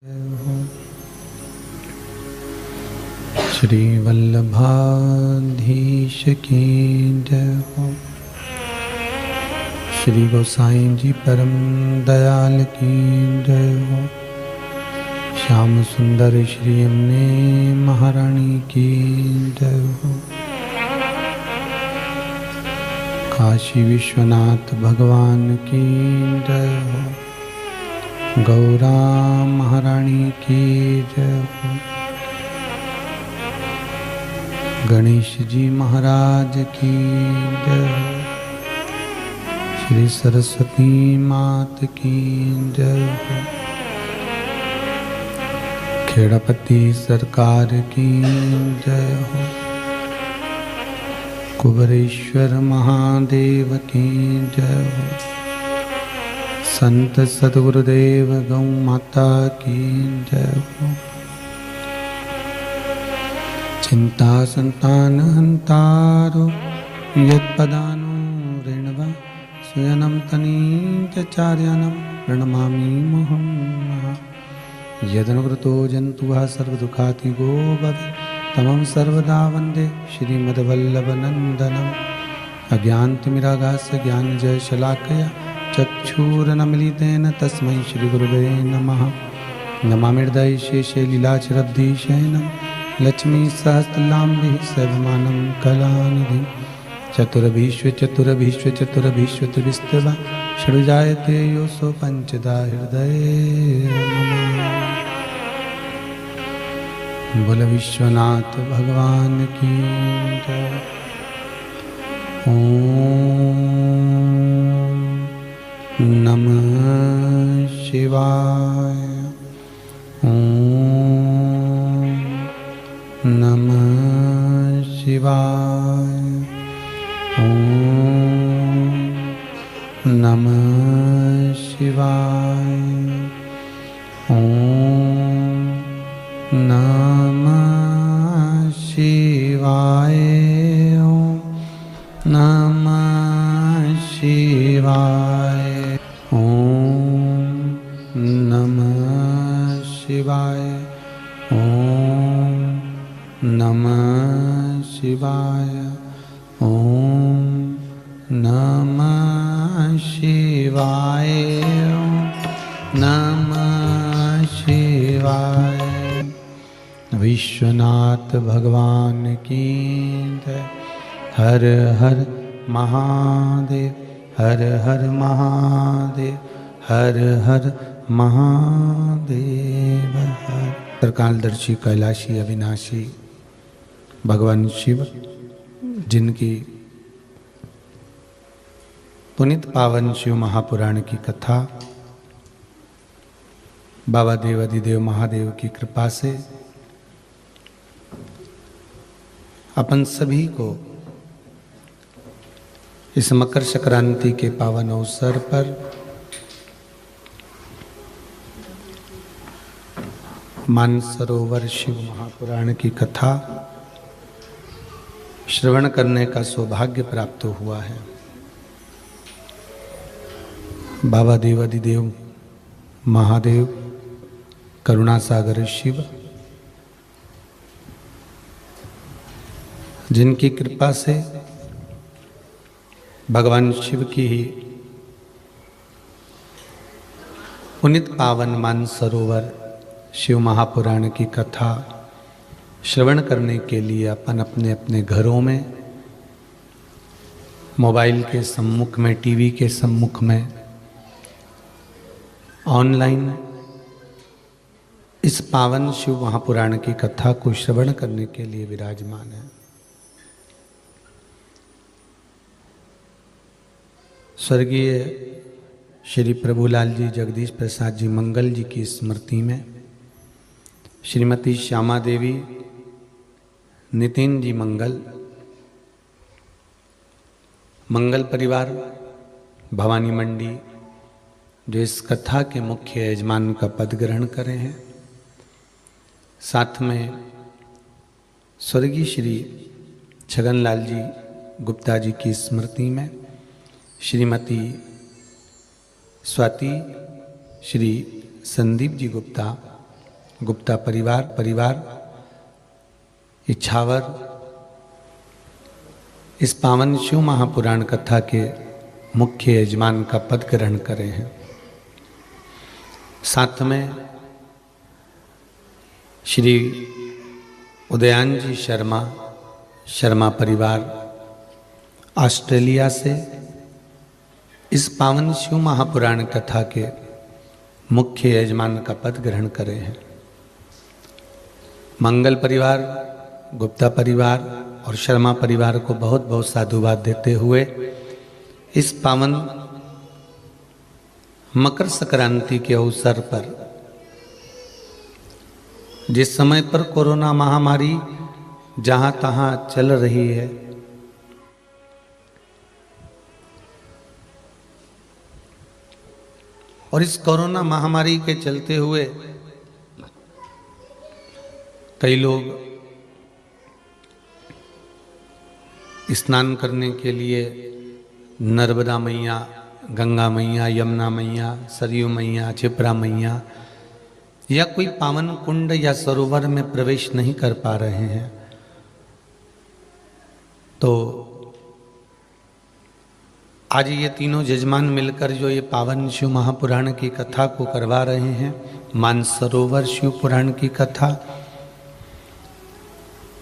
श्री वल्लभाधीश की जय हो। श्री गोसाई जी परम दयाल की जय हो। श्याम सुंदर श्री यमुने महारानी की जय हो। काशी विश्वनाथ भगवान की जय हो। गौरा महारानी की जय हो। गणेश जी महाराज की जय हो। श्री सरस्वती मात की जय हो। खेड़पति सरकार की जय हो। कुबरेश्वर महादेव की जय हो। संत सद्गुरुदेव गौ माता की जय हो। चिंता संतान हंतारो यत्पदानो ऋणवा स्वयं तनीचार्यानं प्रणमामि मुहुं यदनुवृतो जन्तुः सर्वदुःखातिगो भवेत् तमं सर्वदा वन्दे श्रीमद्वल्लभनन्दनम्। अज्ञानतिमिरागास्य ज्ञानञ्जनशलाकया चक्षुरुन्मीलितेन तस्मै श्रीगुरवे नमः। नमामि हृदये शेषे लीलाचरब्धिशयनं लक्ष्मीसहस्रनाम्भिः सर्वमानं कलानिधिं। चतुर्भीष्वचतुर्भीष्वचतुर्भीष्वतिभिस्तवा षड्जायते योऽसो पञ्चधा हृदये नमः। बोल विश्वनाथ भगवान की जय। ओम नमः शिवाय। ओम नमः शिवाय। ओम नमः शिवाय। ओम नमः शिवाय। ओम नमः शिवाय। ओम नमः शिवाय। ओम नमः शिवाय। ओम नमः शिवाय। ओम नमः शिवाय। विश्वनाथ भगवान की जय। हर हर महादेव। हर हर महादेव। हर हर महादेव। हर त्रिकालदर्शी कैलाशी अविनाशी भगवान शिव, जिनकी पुनित पावन शिव महापुराण की कथा बाबा देवाधिदेव महादेव की कृपा से अपन सभी को इस मकर संक्रांति के पावन अवसर पर मानसरोवर शिव महापुराण की कथा श्रवण करने का सौभाग्य प्राप्त हुआ है। बाबा देवाधिदेव महादेव करुणा सागर शिव, जिनकी कृपा से भगवान शिव की ही पुनित पावन मानसरोवर शिव महापुराण की कथा श्रवण करने के लिए अपन अपने अपने घरों में, मोबाइल के सम्मुख में, टीवी के सम्मुख में, ऑनलाइन इस पावन शिव महापुराण की कथा को श्रवण करने के लिए विराजमान है। स्वर्गीय श्री प्रभुलाल जी, जगदीश प्रसाद जी मंगल जी की स्मृति में श्रीमती श्यामा देवी, नितिन जी मंगल, मंगल परिवार भवानी मंडी, जो इस कथा के मुख्य यजमान का पद ग्रहण करे हैं, साथ में स्वर्गीय श्री छगनलाल जी गुप्ता जी की स्मृति में श्रीमती स्वाति, श्री संदीप जी गुप्ता, गुप्ता परिवार इछावर इस पावन शिव महापुराण कथा के मुख्य यजमान का पद ग्रहण करे हैं। साथ में श्री उदयन जी शर्मा परिवार ऑस्ट्रेलिया से इस पावन शिव महापुराण कथा के मुख्य यजमान का पद ग्रहण करे हैं। मंगल परिवार, गुप्ता परिवार और शर्मा परिवार को बहुत बहुत साधुवाद देते हुए इस पावन मकर संक्रांति के अवसर पर, जिस समय पर कोरोना महामारी जहां तहां चल रही है, और इस कोरोना महामारी के चलते हुए कई लोग स्नान करने के लिए नर्मदा मैया, गंगा मैया, यमुना मैया, सरयू मैया, क्षिप्रा मैया या कोई पावन कुंड या सरोवर में प्रवेश नहीं कर पा रहे हैं। तो आज ये तीनों यजमान मिलकर जो ये पावन शिव महापुराण की कथा को करवा रहे हैं, मानसरोवर शिव पुराण की कथा,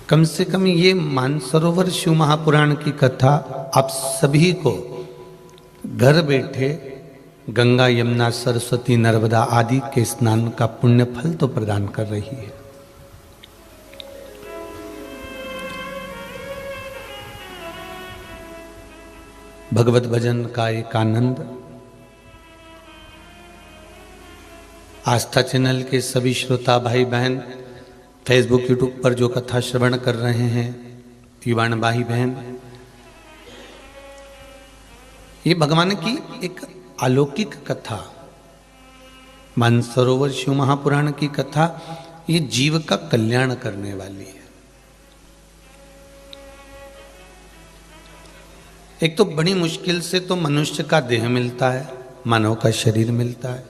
कम से कम ये मानसरोवर शिव महापुराण की कथा आप सभी को घर बैठे गंगा, यमुना, सरस्वती, नर्मदा आदि के स्नान का पुण्य फल तो प्रदान कर रही है। भगवत भजन का एक आनंद आस्था चैनल के सभी श्रोता भाई बहन, फेसबुक यूट्यूब पर जो कथा श्रवण कर रहे हैं युवान भाई बहन, ये भगवान की एक अलौकिक कथा, मानसरोवर शिव महापुराण की कथा, ये जीव का कल्याण करने वाली है। एक तो बड़ी मुश्किल से तो मनुष्य का देह मिलता है, मानव का शरीर मिलता है,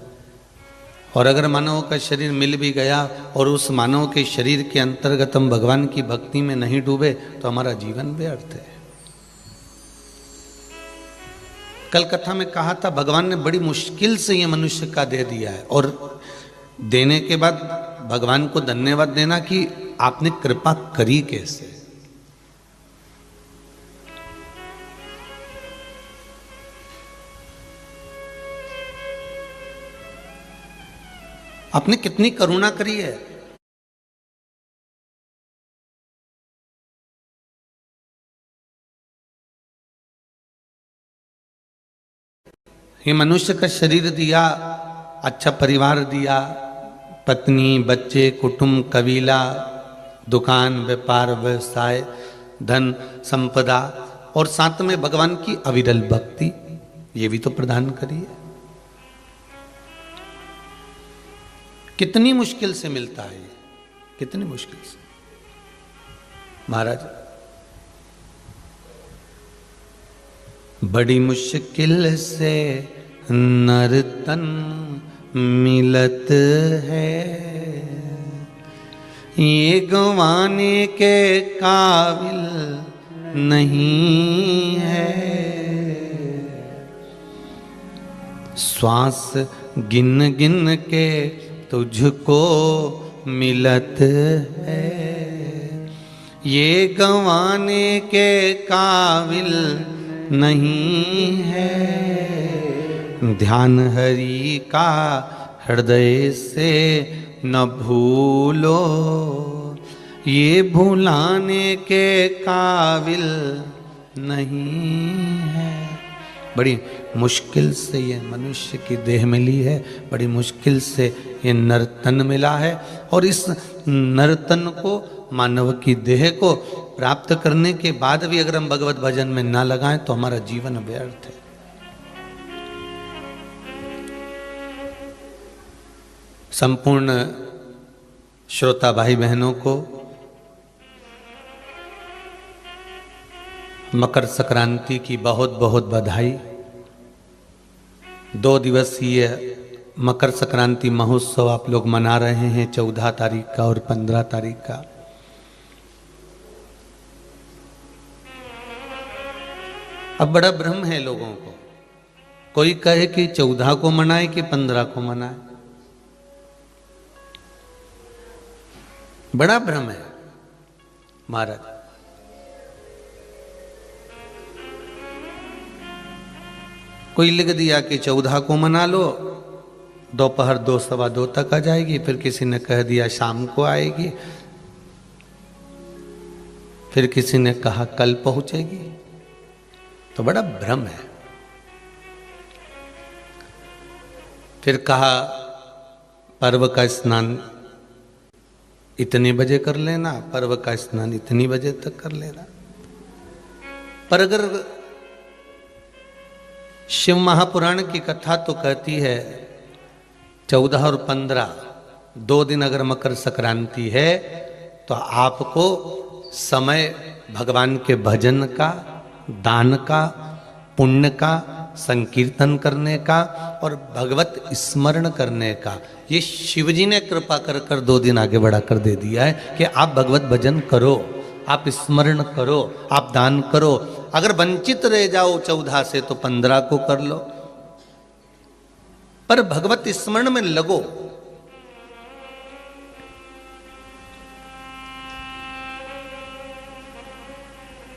और अगर मानव का शरीर मिल भी गया और उस मानव के शरीर के अंतर्गत हम भगवान की भक्ति में नहीं डूबे तो हमारा जीवन व्यर्थ है। कल कथा में कहा था भगवान ने बड़ी मुश्किल से ये मनुष्य का दे दिया है, और देने के बाद भगवान को धन्यवाद देना कि आपने कृपा करी कैसे। आपने कितनी करुणा करी है। ये मनुष्य का शरीर दिया, अच्छा परिवार दिया, पत्नी, बच्चे, कुटुंब, कबीला, दुकान, व्यापार, व्यवसाय, धन, संपदा, और साथ में भगवान की अविरल भक्ति, ये भी तो प्रदान करी है। कितनी मुश्किल से मिलता है, कितनी मुश्किल से। महाराज, बड़ी मुश्किल से नर तन मिलत है, ये गंवाने के काबिल नहीं है, श्वास गिन गिन के तुझको मिलत है, ये गंवाने के काबिल नहीं है। ध्यान हरि का हृदय से न भूलो, ये भुलाने के काबिल नहीं है। बड़ी मुश्किल से ये मनुष्य की देह मिली है, बड़ी मुश्किल से ये नर्तन मिला है, और इस नर्तन को, मानव की देह को प्राप्त करने के बाद भी अगर हम भगवत भजन में ना लगाएं तो हमारा जीवन व्यर्थ है। संपूर्ण श्रोता भाई बहनों को मकर संक्रांति की बहुत बहुत बधाई। 2 दिवसीय मकर संक्रांति महोत्सव आप लोग मना रहे हैं 14 तारीख का और 15 तारीख का। अब बड़ा भ्रम है लोगों को, कोई कहे कि 14 को मनाए कि 15 को मनाए, बड़ा भ्रम है महाराज। कोई लिख दिया कि 14 को मना लो, दोपहर 2 सवा 2 तक आ जाएगी, फिर किसी ने कह दिया शाम को आएगी, फिर किसी ने कहा कल पहुंचेगी, तो बड़ा भ्रम है। फिर कहा पर्व का स्नान इतने बजे कर लेना, पर्व का स्नान इतनी बजे तक कर लेना। पर अगर शिव महापुराण की कथा तो कहती है 14 और 15 2 दिन अगर मकर संक्रांति है तो आपको समय भगवान के भजन का, दान का, पुण्य का, संकीर्तन करने का और भगवत स्मरण करने का, ये शिवजी ने कृपा कर कर 2 दिन आगे बढ़ा कर दे दिया है कि आप भगवत भजन करो, आप स्मरण करो, आप दान करो। अगर वंचित रह जाओ 14 से तो 15 को कर लो, पर भगवत स्मरण में लगो।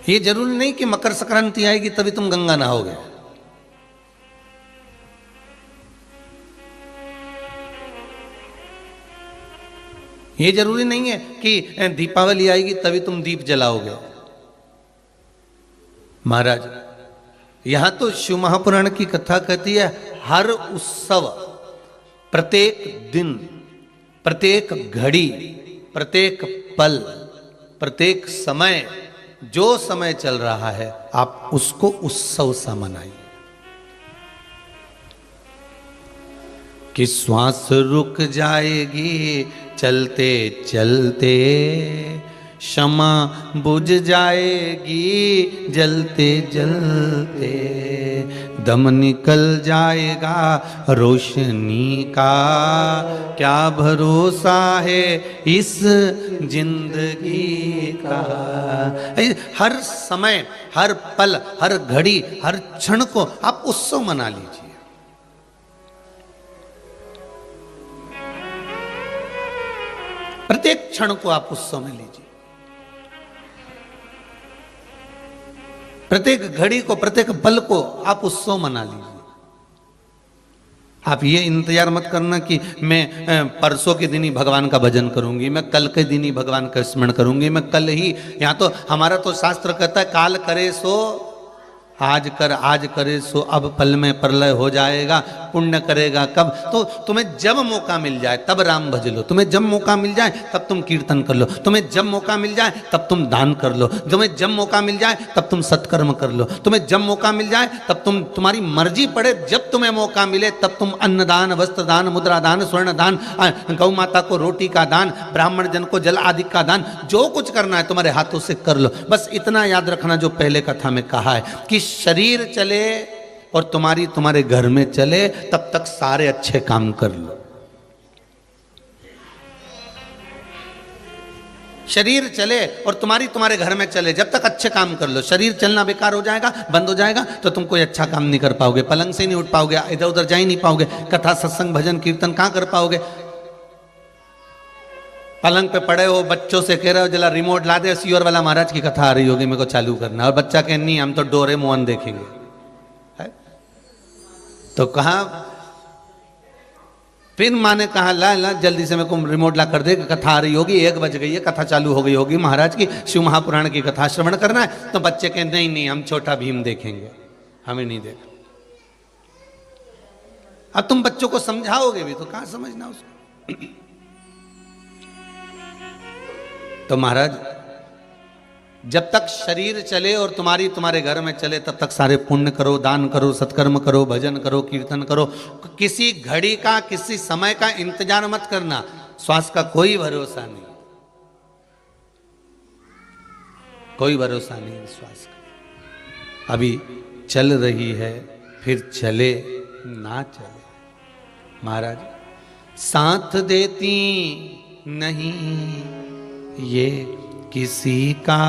ये जरूरी नहीं कि मकर संक्रांति आएगी तभी तुम गंगा नहाओगे। ये जरूरी नहीं है कि दीपावली आएगी तभी तुम दीप जलाओगे। महाराज यहां तो शिव महापुराण की कथा कहती है हर उत्सव, प्रत्येक दिन, प्रत्येक घड़ी, प्रत्येक पल, प्रत्येक समय, जो समय चल रहा है आप उसको उत्सव सा मनाइए। कि श्वास रुक जाएगी चलते चलते, क्षमा बुझ जाएगी जलते जलते, दम निकल जाएगा रोशनी का, क्या भरोसा है इस जिंदगी का। हर समय, हर पल, हर घड़ी, हर क्षण को आप उत्सव मना लीजिए। प्रत्येक क्षण को आप उत्सव में लीजिए, प्रत्येक घड़ी को, प्रत्येक पल को आप उत्सव मना लीजिए। आप ये इंतजार मत करना कि मैं परसों के दिन ही भगवान का भजन करूंगी, मैं कल के दिन ही भगवान का स्मरण करूंगी, मैं कल ही। यहां तो हमारा तो शास्त्र कहता है काल करे सो आज कर, आज करे सो अब पल में प्रलय हो जाएगा। पुण्य करेगा कब? तो तुम्हें जब मौका मिल जाए तब राम भज लो, तुम्हें जब मौका मिल जाए तब तुम कीर्तन कर लो, तुम्हें जब मौका मिल जाए तब तुम दान कर लो, तुम्हें जब मौका मिल जाए तब तुम सत्कर्म कर लो, तुम्हें जब मौका मिल जाए तब तुम्हारी मर्जी पड़े, जब तुम्हें मौका मिले तब तुम अन्नदान, वस्त्र दान, मुद्रा दान, स्वर्ण दान, गौ माता को रोटी का दान, ब्राह्मण जन को जल आदि का दान, जो कुछ करना है तुम्हारे हाथों से कर लो। बस इतना याद रखना जो पहले कथा में कहा है कि शरीर चले और तुम्हारे घर में चले तब तक सारे अच्छे काम कर लो। शरीर चले और तुम्हारे घर में चले, जब तक अच्छे काम कर लो। शरीर चलना बेकार हो जाएगा, बंद हो जाएगा तो तुम कोई अच्छा काम नहीं कर पाओगे, पलंग से नहीं उठ पाओगे, इधर उधर जा ही नहीं पाओगे, कथा सत्संग भजन कीर्तन कहां कर पाओगे। पलंग पे पड़े हो, बच्चों से कह रहे हो जरा रिमोट ला दे, सियोर वाला महाराज की कथा आ रही होगी मेरे को चालू करना, और बच्चा कह नहीं हम तो डोरेमोन देखेंगे, है? तो कहा फिर माँ ने कहा ला जल्दी से मेरे को रिमोट ला कर दे, कथा आ रही होगी, 1 बज गई है, कथा चालू हो गई होगी महाराज की, शिव महापुराण की कथा श्रवण करना है। तो बच्चे कहे नहीं हम छोटा भीम देखेंगे, हमें नहीं देखा। अब तुम बच्चों को समझाओगे भी तो कहां समझना उसको। तो महाराज जब तक शरीर चले और तुम्हारे घर में चले तब तक सारे पुण्य करो, दान करो, सत्कर्म करो, भजन करो, कीर्तन करो। किसी घड़ी का, किसी समय का इंतजार मत करना, श्वास का कोई भरोसा नहीं, कोई भरोसा नहीं श्वास का। अभी चल रही है, फिर चले ना चले, महाराज साथ देती नहीं ये किसी का,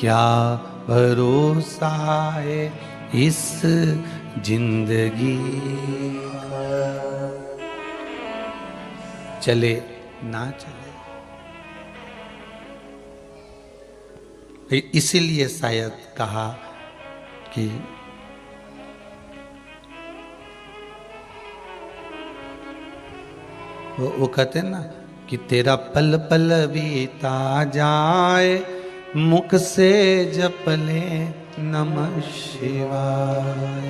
क्या भरोसा है इस जिंदगी का। चले ना चले, इसीलिए शायद कहा कि वो कहते हैं ना कि तेरा पल पल बीता जाए, मुख से जप ले नमः शिवाय,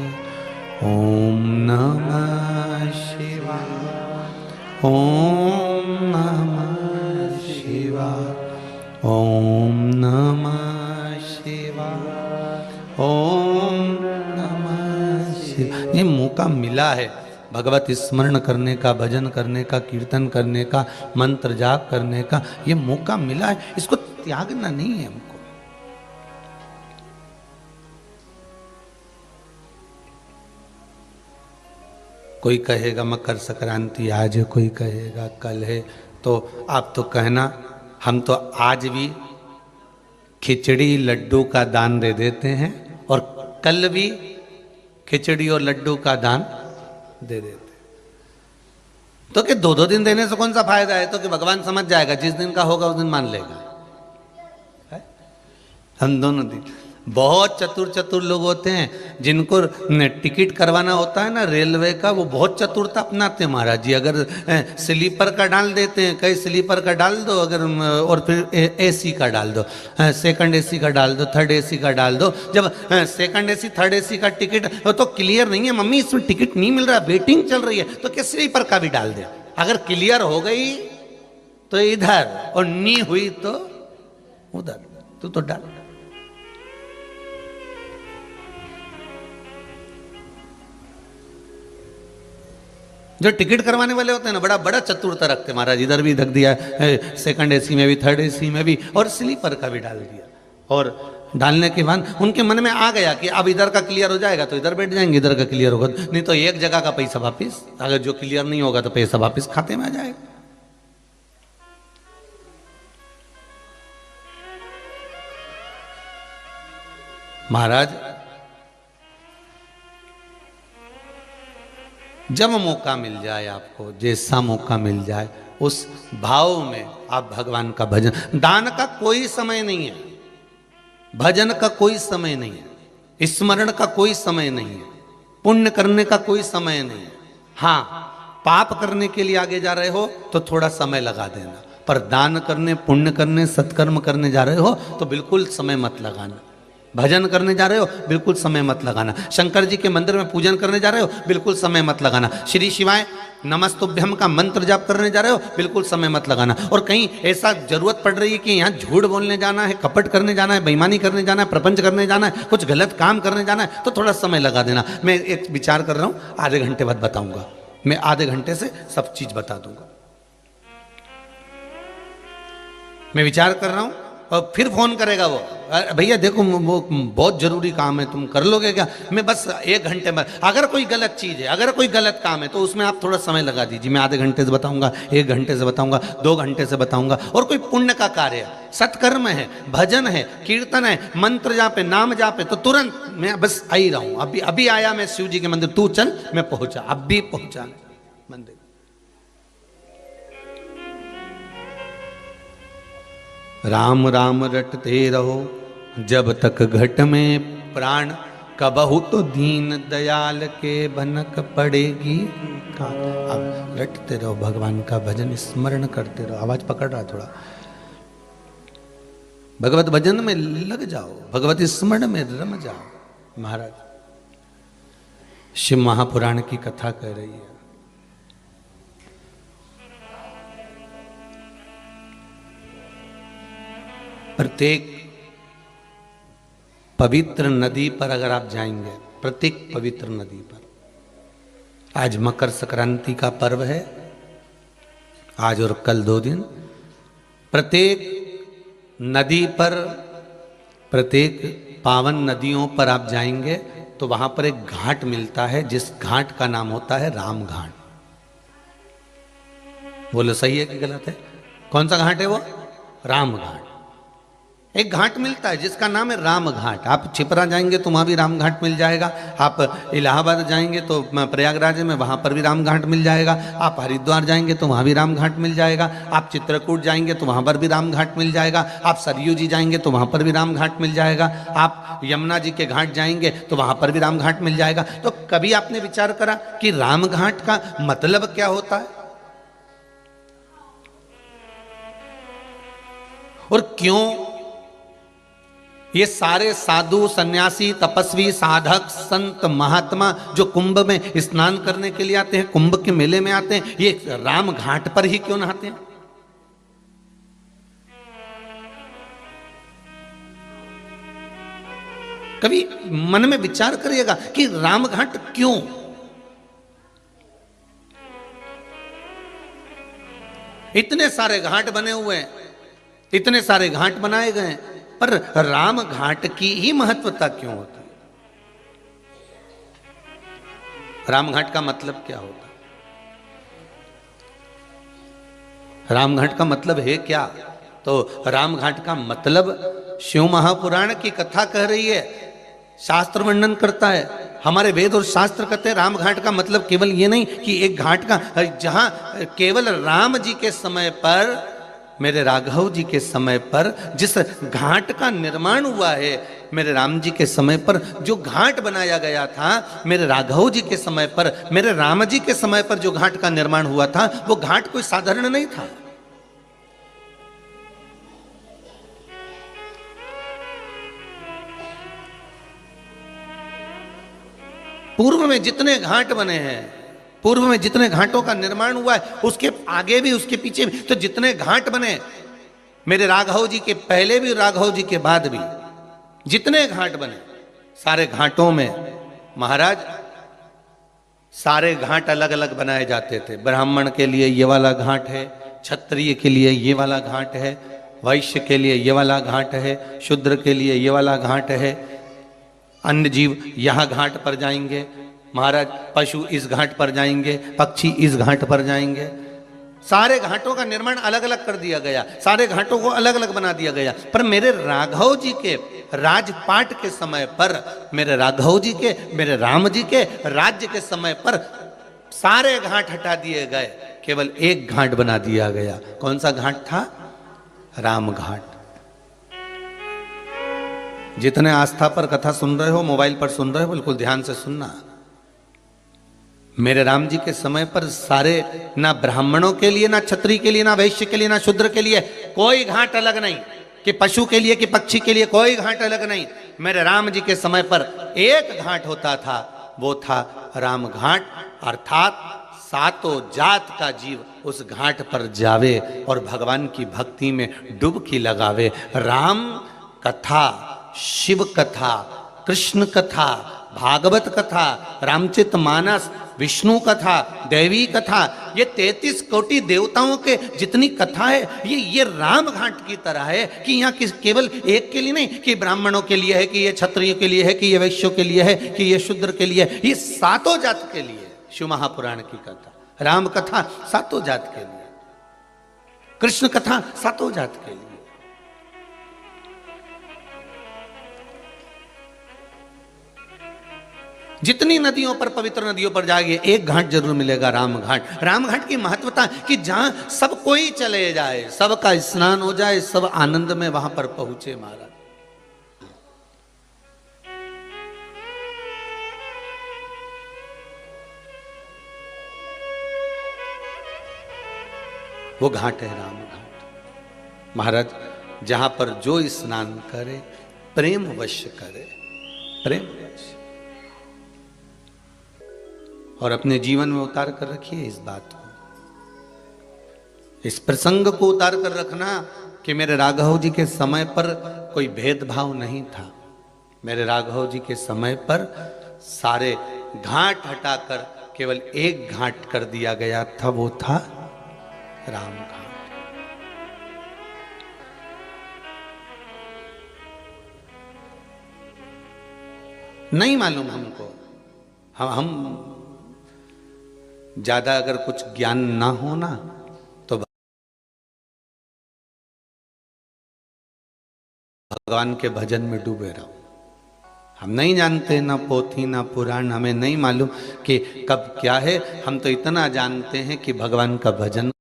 ओम नमः शिवाय, ओम नमः शिवाय, ओम नमः शिवाय, ओम नमः शिवाय। ये मौका मिला है भगवत स्मरण करने का, भजन करने का, कीर्तन करने का, मंत्र जाप करने का, ये मौका मिला है, इसको त्यागना नहीं है हमको। कोई कहेगा मकर संक्रांति आज है, कोई कहेगा कल है, तो आप तो कहना हम तो आज भी खिचड़ी लड्डू का दान दे देते हैं और कल भी खिचड़ी और लड्डू का दान दे देते। तो कि दो दो दिन देने से कौन सा फायदा है? तो कि भगवान समझ जाएगा, जिस दिन का होगा उस दिन मान लेगा। हम दोनों दिन, बहुत चतुर चतुर लोग होते हैं जिनको टिकट करवाना होता है ना रेलवे का, वो बहुत चतुरता अपनाते हैं महाराज जी। अगर स्लीपर का डाल देते हैं, कई स्लीपर का डाल दो, अगर और फिर एसी का डाल दो, सेकंड एसी का डाल दो, थर्ड एसी का डाल दो। जब सेकंड एसी थर्ड एसी का टिकट तो क्लियर नहीं है, मम्मी इसमें टिकट नहीं मिल रहा, वेटिंग चल रही है, तो क्या स्लीपर का भी डाल दे। अगर क्लियर हो गई तो इधर और नहीं हुई तो उधर, तो डाल। जो टिकट करवाने वाले होते हैं ना, बड़ा बड़ा चतुरता रखते महाराज, इधर भी धक दिया, सेकंड एसी में भी, थर्ड एसी में भी, और स्लीपर का भी डाल दिया। और डालने के बाद उनके मन में आ गया कि अब इधर का क्लियर हो जाएगा तो इधर बैठ जाएंगे, इधर का क्लियर होगा नहीं तो एक जगह का पैसा वापिस, अगर जो क्लियर नहीं होगा तो पैसा वापिस खाते में आ जाएगा। महाराज जब मौका मिल जाए आपको, जैसा मौका मिल जाए, उस भाव में आप भगवान का भजन, दान का कोई समय नहीं है, भजन का कोई समय नहीं है, स्मरण का कोई समय नहीं है, पुण्य करने का कोई समय नहीं है। हाँ, पाप करने के लिए आगे जा रहे हो तो थोड़ा समय लगा देना, पर दान करने, पुण्य करने, सत्कर्म करने जा रहे हो तो बिल्कुल समय मत लगाना। भजन करने जा रहे हो बिल्कुल समय मत लगाना। शंकर जी के मंदिर में पूजन करने जा रहे हो बिल्कुल समय मत लगाना। श्री शिवाय नमस्तुभ्यम का मंत्र जाप करने जा रहे हो बिल्कुल समय मत लगाना। और कहीं ऐसा जरूरत पड़ रही है कि यहाँ झूठ बोलने जाना है, कपट करने जाना है, बेईमानी करने जाना है, प्रपंच करने जाना है, कुछ गलत काम करने जाना है, तो थोड़ा समय लगा देना। मैं एक विचार कर रहा हूँ, आधे घंटे बाद बताऊंगा, मैं आधे घंटे से सब चीज बता दूंगा। मैं विचार कर रहा हूँ और फिर फोन करेगा वो, भैया देखो वो बहुत जरूरी काम है, तुम कर लोगे क्या? मैं बस 1 घंटे में, अगर कोई गलत चीज़ है, अगर कोई गलत काम है तो उसमें आप थोड़ा समय लगा दीजिए। मैं आधे घंटे से बताऊंगा, 1 घंटे से बताऊंगा, 2 घंटे से बताऊंगा। और कोई पुण्य का कार्य है, सत्कर्म है, भजन है, कीर्तन है, मंत्र जापे, नाम जापे, तो तुरंत मैं बस आ ही रहा हूँ। अभी आया मैं शिव जी के मंदिर, तू चल, मैं पहुंचा, अब भी पहुंचा मंदिर। राम राम रटते रहो जब तक घट में प्राण, कबहू तो दीन दयाल के भनक पड़ेगी। अब रटते रहो, भगवान का भजन स्मरण करते रहो। आवाज पकड़ रहा थोड़ा, भगवत भजन में लग जाओ, भगवत स्मरण में रम जाओ। महाराज शिव महापुराण की कथा कह रही है, प्रत्येक पवित्र नदी पर अगर आप जाएंगे, प्रत्येक पवित्र नदी पर, आज मकर संक्रांति का पर्व है, आज और कल 2 दिन, प्रत्येक नदी पर, प्रत्येक पावन नदियों पर आप जाएंगे तो वहां पर एक घाट मिलता है जिस घाट का नाम होता है राम घाट। बोलो सही है कि गलत है? कौन सा घाट है वो? राम घाट। एक घाट मिलता है जिसका नाम है राम घाट। आप छिपरा जाएंगे तो वहां भी राम घाट मिल जाएगा, आप इलाहाबाद जाएंगे तो प्रयागराज में वहां पर भी राम घाट मिल जाएगा, आप हरिद्वार जाएंगे तो वहां भी राम घाट मिल जाएगा, आप चित्रकूट जाएंगे तो वहां पर भी राम घाट मिल जाएगा, आप सरयू जी जाएंगे तो वहां पर भी राम घाट मिल जाएगा, आप यमुना जी के घाट जाएंगे तो वहां पर भी राम घाट मिल जाएगा। तो कभी आपने विचार करा कि राम घाट का मतलब क्या होता है और क्यों ये सारे साधु सन्यासी तपस्वी साधक संत महात्मा जो कुंभ में स्नान करने के लिए आते हैं, कुंभ के मेले में आते हैं, ये राम घाट पर ही क्यों नहाते हैं? कभी मन में विचार करिएगा कि राम घाट क्यों? इतने सारे घाट बने हुए हैं, इतने सारे घाट बनाए गए हैं, पर राम घाट की ही महत्वता क्यों होती है? राम घाट का मतलब क्या होता है? राम घाट का मतलब है क्या? तो राम घाट का मतलब शिव महापुराण की कथा कह रही है, शास्त्र वर्णन करता है, हमारे वेद और शास्त्र कहते हैं राम घाट का मतलब केवल ये नहीं कि एक घाट का जहां केवल राम जी के समय पर, मेरे राघव जी के समय पर जिस घाट का निर्माण हुआ है, मेरे राम जी के समय पर जो घाट बनाया गया था, मेरे राघव जी के समय पर, मेरे राम जी के समय पर जो घाट का निर्माण हुआ था, वो घाट कोई साधारण नहीं था। पूर्व में जितने घाट बने हैं, पूर्व में जितने घाटों का निर्माण हुआ है, उसके आगे भी उसके पीछे भी, तो जितने घाट बने, मेरे राघव जी के पहले भी राघव जी के बाद भी जितने घाट बने, सारे घाटों में महाराज सारे घाट अलग अलग बनाए जाते थे। ब्राह्मण के लिए ये वाला घाट है, क्षत्रिय के लिए ये वाला घाट है, वैश्य के लिए ये वाला घाट है, शूद्र के लिए ये वाला घाट है, अन्य जीव यह घाट पर जाएंगे, महाराज पशु इस घाट पर जाएंगे, पक्षी इस घाट पर जाएंगे। सारे घाटों का निर्माण अलग अलग कर दिया गया, सारे घाटों को अलग अलग बना दिया गया। पर मेरे राघव जी के राजपाट के समय पर, मेरे राघव जी के, मेरे राम जी के राज्य के समय पर सारे घाट हटा दिए गए, केवल एक घाट बना दिया गया। कौन सा घाट था? राम घाट। जितने आस्था पर कथा सुन रहे हो, मोबाइल पर सुन रहे हो, बिल्कुल ध्यान से सुनना। मेरे राम जी के समय पर सारे, ना ब्राह्मणों के लिए, ना क्षत्रिय के लिए, ना वैश्य के लिए, ना शूद्र के लिए कोई घाट अलग नहीं, कि पशु के लिए कि पक्षी के लिए कोई घाट अलग नहीं। मेरे राम जी के समय पर एक घाट होता था, वो था राम घाट, अर्थात सातों जात का जीव उस घाट पर जावे और भगवान की भक्ति में डुबकी लगावे। राम कथा, शिव कथा, कृष्ण कथा, भागवत कथा, रामचरित मानस, विष्णु कथा, देवी कथा, ये 33 कोटि देवताओं के जितनी कथा है, ये राम घाट की तरह है कि यहाँ केवल एक के लिए नहीं, कि ब्राह्मणों के लिए है, कि ये क्षत्रियों के लिए है, कि ये वैश्यों के लिए है, कि ये शूद्र के लिए है, ये सातों जात के लिए। शिव महापुराण की कथा, राम कथा सातों जात के लिए, कृष्ण कथा सातों जात के लिए। जितनी नदियों पर, पवित्र नदियों पर जाएंगे, एक घाट जरूर मिलेगा, राम घाट। राम घाट की महत्वता कि जहां सब कोई चले जाए, सबका स्नान हो जाए, सब आनंद में वहां पर पहुंचे महाराज। वो घाट है राम घाट महाराज, जहां पर जो स्नान करे प्रेम वश करे, प्रेम वश। और अपने जीवन में उतार कर रखिए इस बात को, इस प्रसंग को उतार कर रखना कि मेरे राघव जी के समय पर कोई भेदभाव नहीं था। मेरे राघव जी के समय पर सारे घाट हटाकर केवल एक घाट कर दिया गया था, वो था राम घाट। नहीं मालूम हमको। हम ज्यादा अगर कुछ ज्ञान ना हो ना तो भगवान के भजन में डूबे रहो। हम नहीं जानते ना पोथी ना पुराण, हमें नहीं मालूम कि कब क्या है। हम तो इतना जानते हैं कि भगवान का भजन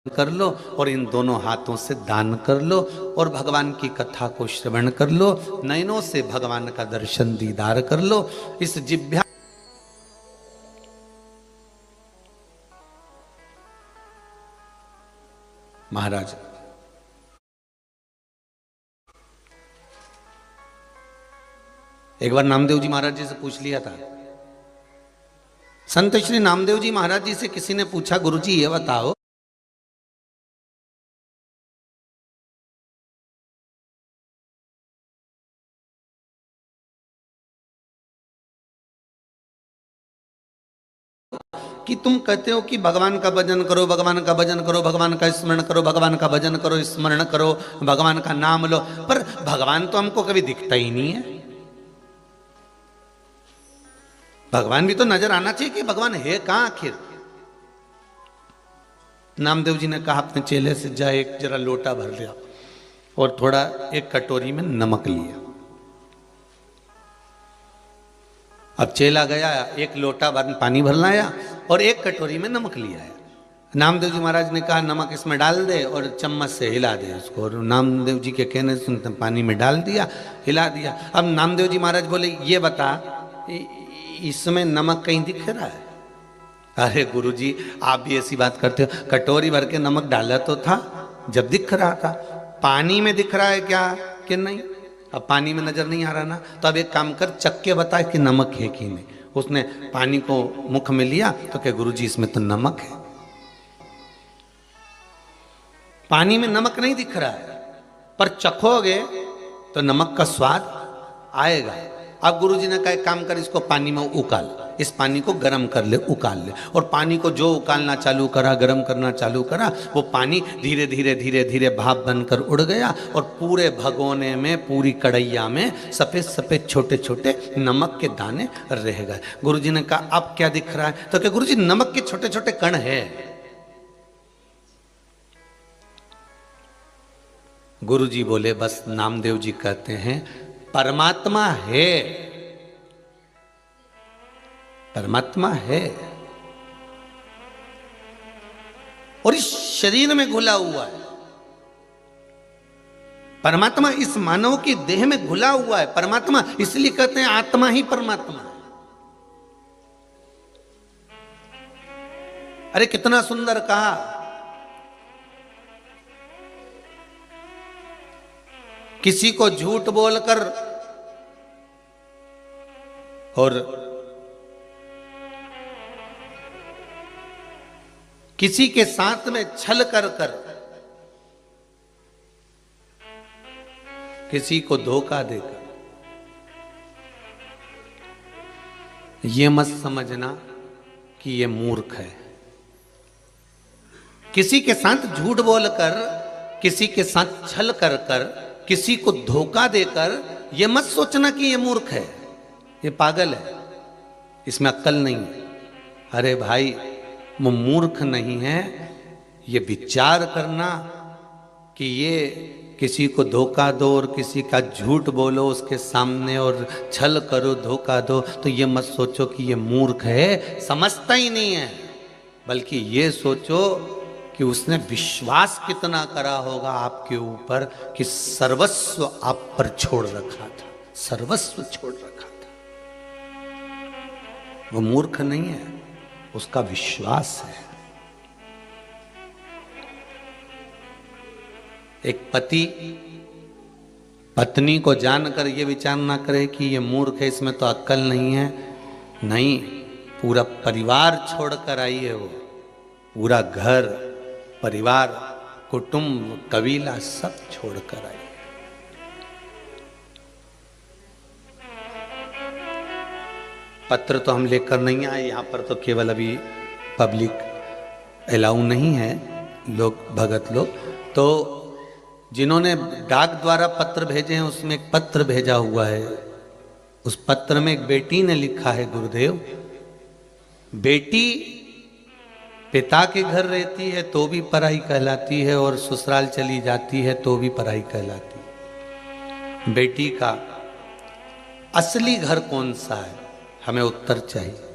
कर लो और इन दोनों हाथों से दान कर लो और भगवान की कथा को श्रवण कर लो, नयनों से भगवान का दर्शन दीदार कर लो। इस जिह्वा महाराज एक बार नामदेव जी महाराज जी से पूछ लिया था। संत श्री नामदेव जी महाराज जी से किसी ने पूछा, गुरुजी ये बताओ कि तुम कहते हो कि भगवान का भजन करो, भगवान का भजन करो, भगवान का स्मरण करो, भगवान का भजन करो, स्मरण करो, भगवान का नाम लो, पर भगवान तो हमको कभी दिखता ही नहीं है। भगवान भी तो नजर आना चाहिए कि भगवान है कहां आखिर। नामदेव जी ने कहा अपने चेले से, जा एक जरा लोटा भर लिया और थोड़ा एक कटोरी में नमक लिया। अब चेला गया, एक लोटा पानी भर लाया और एक कटोरी में नमक लिया है। नामदेव जी महाराज ने कहा नमक इसमें डाल दे और चम्मच से हिला दे उसको, और नामदेव जी के कहने से पानी में डाल दिया, हिला दिया। अब नामदेव जी महाराज बोले, ये बता इसमें नमक कहीं दिख रहा है? अरे गुरुजी आप भी ऐसी बात करते हो, कटोरी भर के नमक डाला तो था जब दिख रहा था। पानी में दिख रहा है क्या कि नहीं? अब पानी में नजर नहीं आ रहा ना, तो अब एक काम कर, चख के बता कि नमक है कि नहीं। उसने पानी को मुख में लिया तो क्या, गुरुजी इसमें तो नमक है। पानी में नमक नहीं दिख रहा है पर चखोगे तो नमक का स्वाद आएगा। अब गुरुजी ने कहा एक काम कर, इसको पानी में उकाल, इस पानी को गर्म कर ले, उकाल ले। और पानी को जो उकालना चालू करा, गर्म करना चालू करा, वो पानी धीरे धीरे धीरे धीरे भाप बनकर उड़ गया और पूरे भगोने में, पूरी कढ़ैया में सफेद सफेद छोटे छोटे नमक के दाने रह गए। गुरुजी ने कहा अब क्या दिख रहा है? तो क्या गुरुजी नमक के छोटे छोटे कण है। गुरुजी बोले बस नामदेव जी कहते हैं परमात्मा है, परमात्मा है और इस शरीर में घुला हुआ है। परमात्मा इस मानव की देह में घुला हुआ है। परमात्मा इसलिए कहते हैं आत्मा ही परमात्मा है। अरे कितना सुंदर कहा, किसी को झूठ बोलकर और किसी के साथ में छल कर कर किसी को धोखा देकर, ये मत समझना कि ये मूर्ख है। किसी के साथ झूठ बोलकर, किसी के साथ छल कर कर, किसी को धोखा देकर, ये मत सोचना कि ये मूर्ख है, ये पागल है, इसमें अक्ल नहीं है। अरे भाई वो मूर्ख नहीं है, ये विचार करना कि ये किसी को धोखा दो और किसी का झूठ बोलो उसके सामने और छल करो, धोखा दो, तो ये मत सोचो कि ये मूर्ख है, समझता ही नहीं है। बल्कि ये सोचो कि उसने विश्वास कितना करा होगा आपके ऊपर कि सर्वस्व आप पर छोड़ रखा था, सर्वस्व छोड़ रखा था। वो मूर्ख नहीं है, उसका विश्वास है। एक पति पत्नी को जानकर ये विचार ना करे कि ये मूर्ख है, इसमें तो अक्ल नहीं है। नहीं, पूरा परिवार छोड़कर आई है वो, पूरा घर परिवार कुटुंब कबीला सब छोड़कर आई। पत्र तो हम लेकर नहीं आए, यहां पर तो केवल अभी पब्लिक अलाउ नहीं है, लोग भगत लोग, तो जिन्होंने डाक द्वारा पत्र भेजे हैं उसमें एक पत्र भेजा हुआ है। उस पत्र में एक बेटी ने लिखा है, गुरुदेव, बेटी पिता के घर रहती है तो भी पराई कहलाती है और ससुराल चली जाती है तो भी पराई कहलाती है। बेटी का असली घर कौन सा है, हमें उत्तर चाहिए।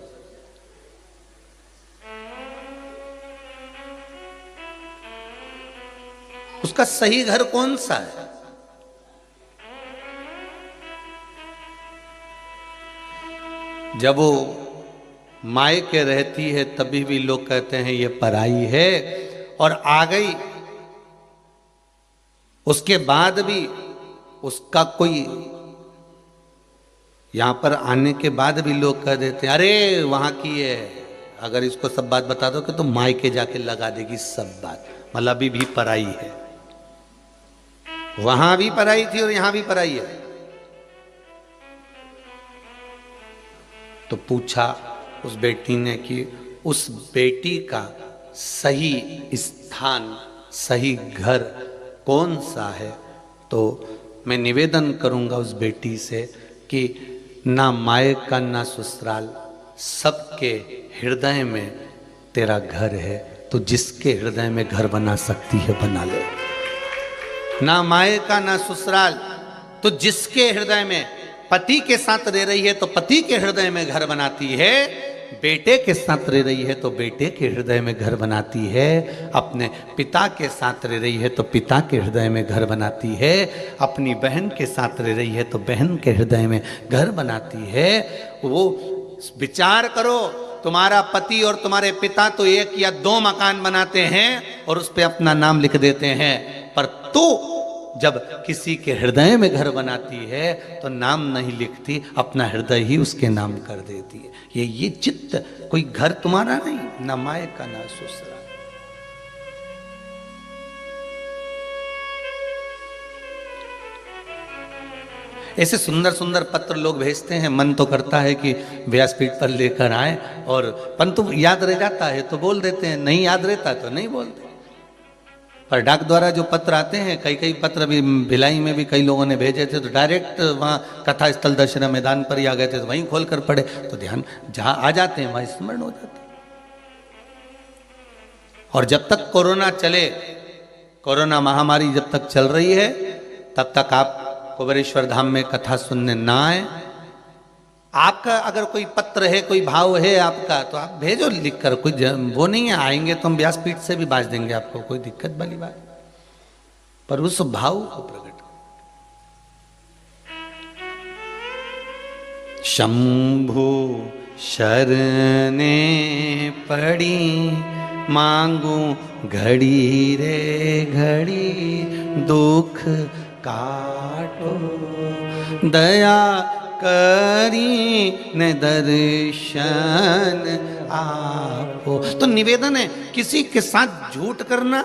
उसका सही घर कौन सा है? जब वो मायके रहती है तभी भी लोग कहते हैं ये पराई है, और आ गई उसके बाद भी उसका कोई, यहां पर आने के बाद भी लोग कह देते हैं अरे वहां की है। अगर इसको सब बात बता दो कि तो मायके जाके लगा देगी सब बात, मतलब अभी भी पराई है। वहां भी पराई थी और यहां भी पराई है। तो पूछा उस बेटी ने कि उस बेटी का सही स्थान, सही घर कौन सा है? तो मैं निवेदन करूंगा उस बेटी से कि ना मायका ना ससुराल, सबके हृदय में तेरा घर है। तो जिसके हृदय में घर बना सकती है बना ले। ना मायका ना ससुराल, तो जिसके हृदय में पति के साथ रह रही है तो पति के हृदय में घर बनाती है, बेटे के साथ रह रही है तो बेटे के हृदय में घर बनाती है, अपने पिता के साथ रह रही है तो पिता के हृदय में घर बनाती है, अपनी बहन के साथ रह रही है तो बहन के हृदय में घर बनाती है। वो विचार करो, तुम्हारा पति और तुम्हारे पिता तो एक या दो मकान बनाते हैं और उस पर अपना नाम लिख देते हैं, पर तू जब किसी के हृदय में घर बनाती है तो नाम नहीं लिखती, अपना हृदय ही उसके नाम कर देती है। ये चित्त, कोई घर तुम्हारा नहीं, ना मायका ना ससुराल। ऐसे सुंदर सुंदर पत्र लोग भेजते हैं, मन तो करता है कि व्यासपीठ पर लेकर आए, और परंतु याद रह जाता है तो बोल देते हैं, नहीं याद रहता तो नहीं बोलते। पर डाक द्वारा जो पत्र आते हैं, कई कई पत्र भी भिलाई में भी कई लोगों ने भेजे थे, तो डायरेक्ट वहाँ कथा स्थल दशहरा मैदान पर ही आ गए थे, तो वहीं खोल कर पढ़े तो ध्यान जहाँ आ जाते हैं वहाँ स्मरण हो जाते हैं। और जब तक कोरोना चले, कोरोना महामारी जब तक चल रही है, तब तक आप कुबेरेश्वर धाम में कथा सुनने ना आए। आपका अगर कोई पत्र है, कोई भाव है आपका, तो आप भेजो लिख कर, कोई वो नहीं है, आएंगे तो हम व्यासपीठ से भी बाज देंगे आपको, कोई दिक्कत वाली बात, पर उस भाव को प्रकट। शंभु शरणे पड़ी मांगू घड़ी रे घड़ी, दुख काटो दया करी ने दर्शन आपो। तो निवेदन है, किसी के साथ झूठ करना,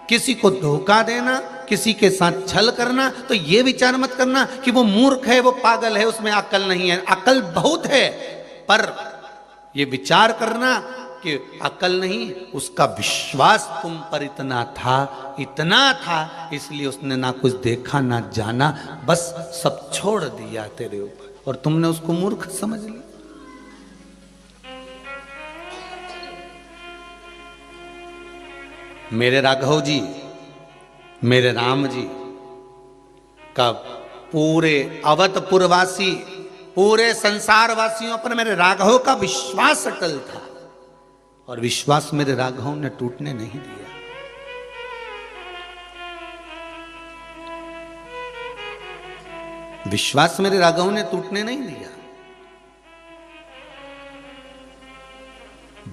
किसी को धोखा देना, किसी के साथ छल करना, तो ये विचार मत करना कि वो मूर्ख है, वो पागल है, उसमें अक्ल नहीं है। अक्ल बहुत है, पर ये विचार करना कि अक्ल नहीं, उसका विश्वास तुम पर इतना था, इसलिए उसने ना कुछ देखा ना जाना, बस सब छोड़ दिया तेरे ऊपर, और तुमने उसको मूर्ख समझ लिया। मेरे राघव जी, मेरे राम जी का पूरे अवधपुरवासी, पूरे संसार वासियों पर मेरे राघव का विश्वास अटल था, और विश्वास मेरे राघव ने टूटने नहीं दिया। विश्वास मेरे राघव ने टूटने नहीं दिया।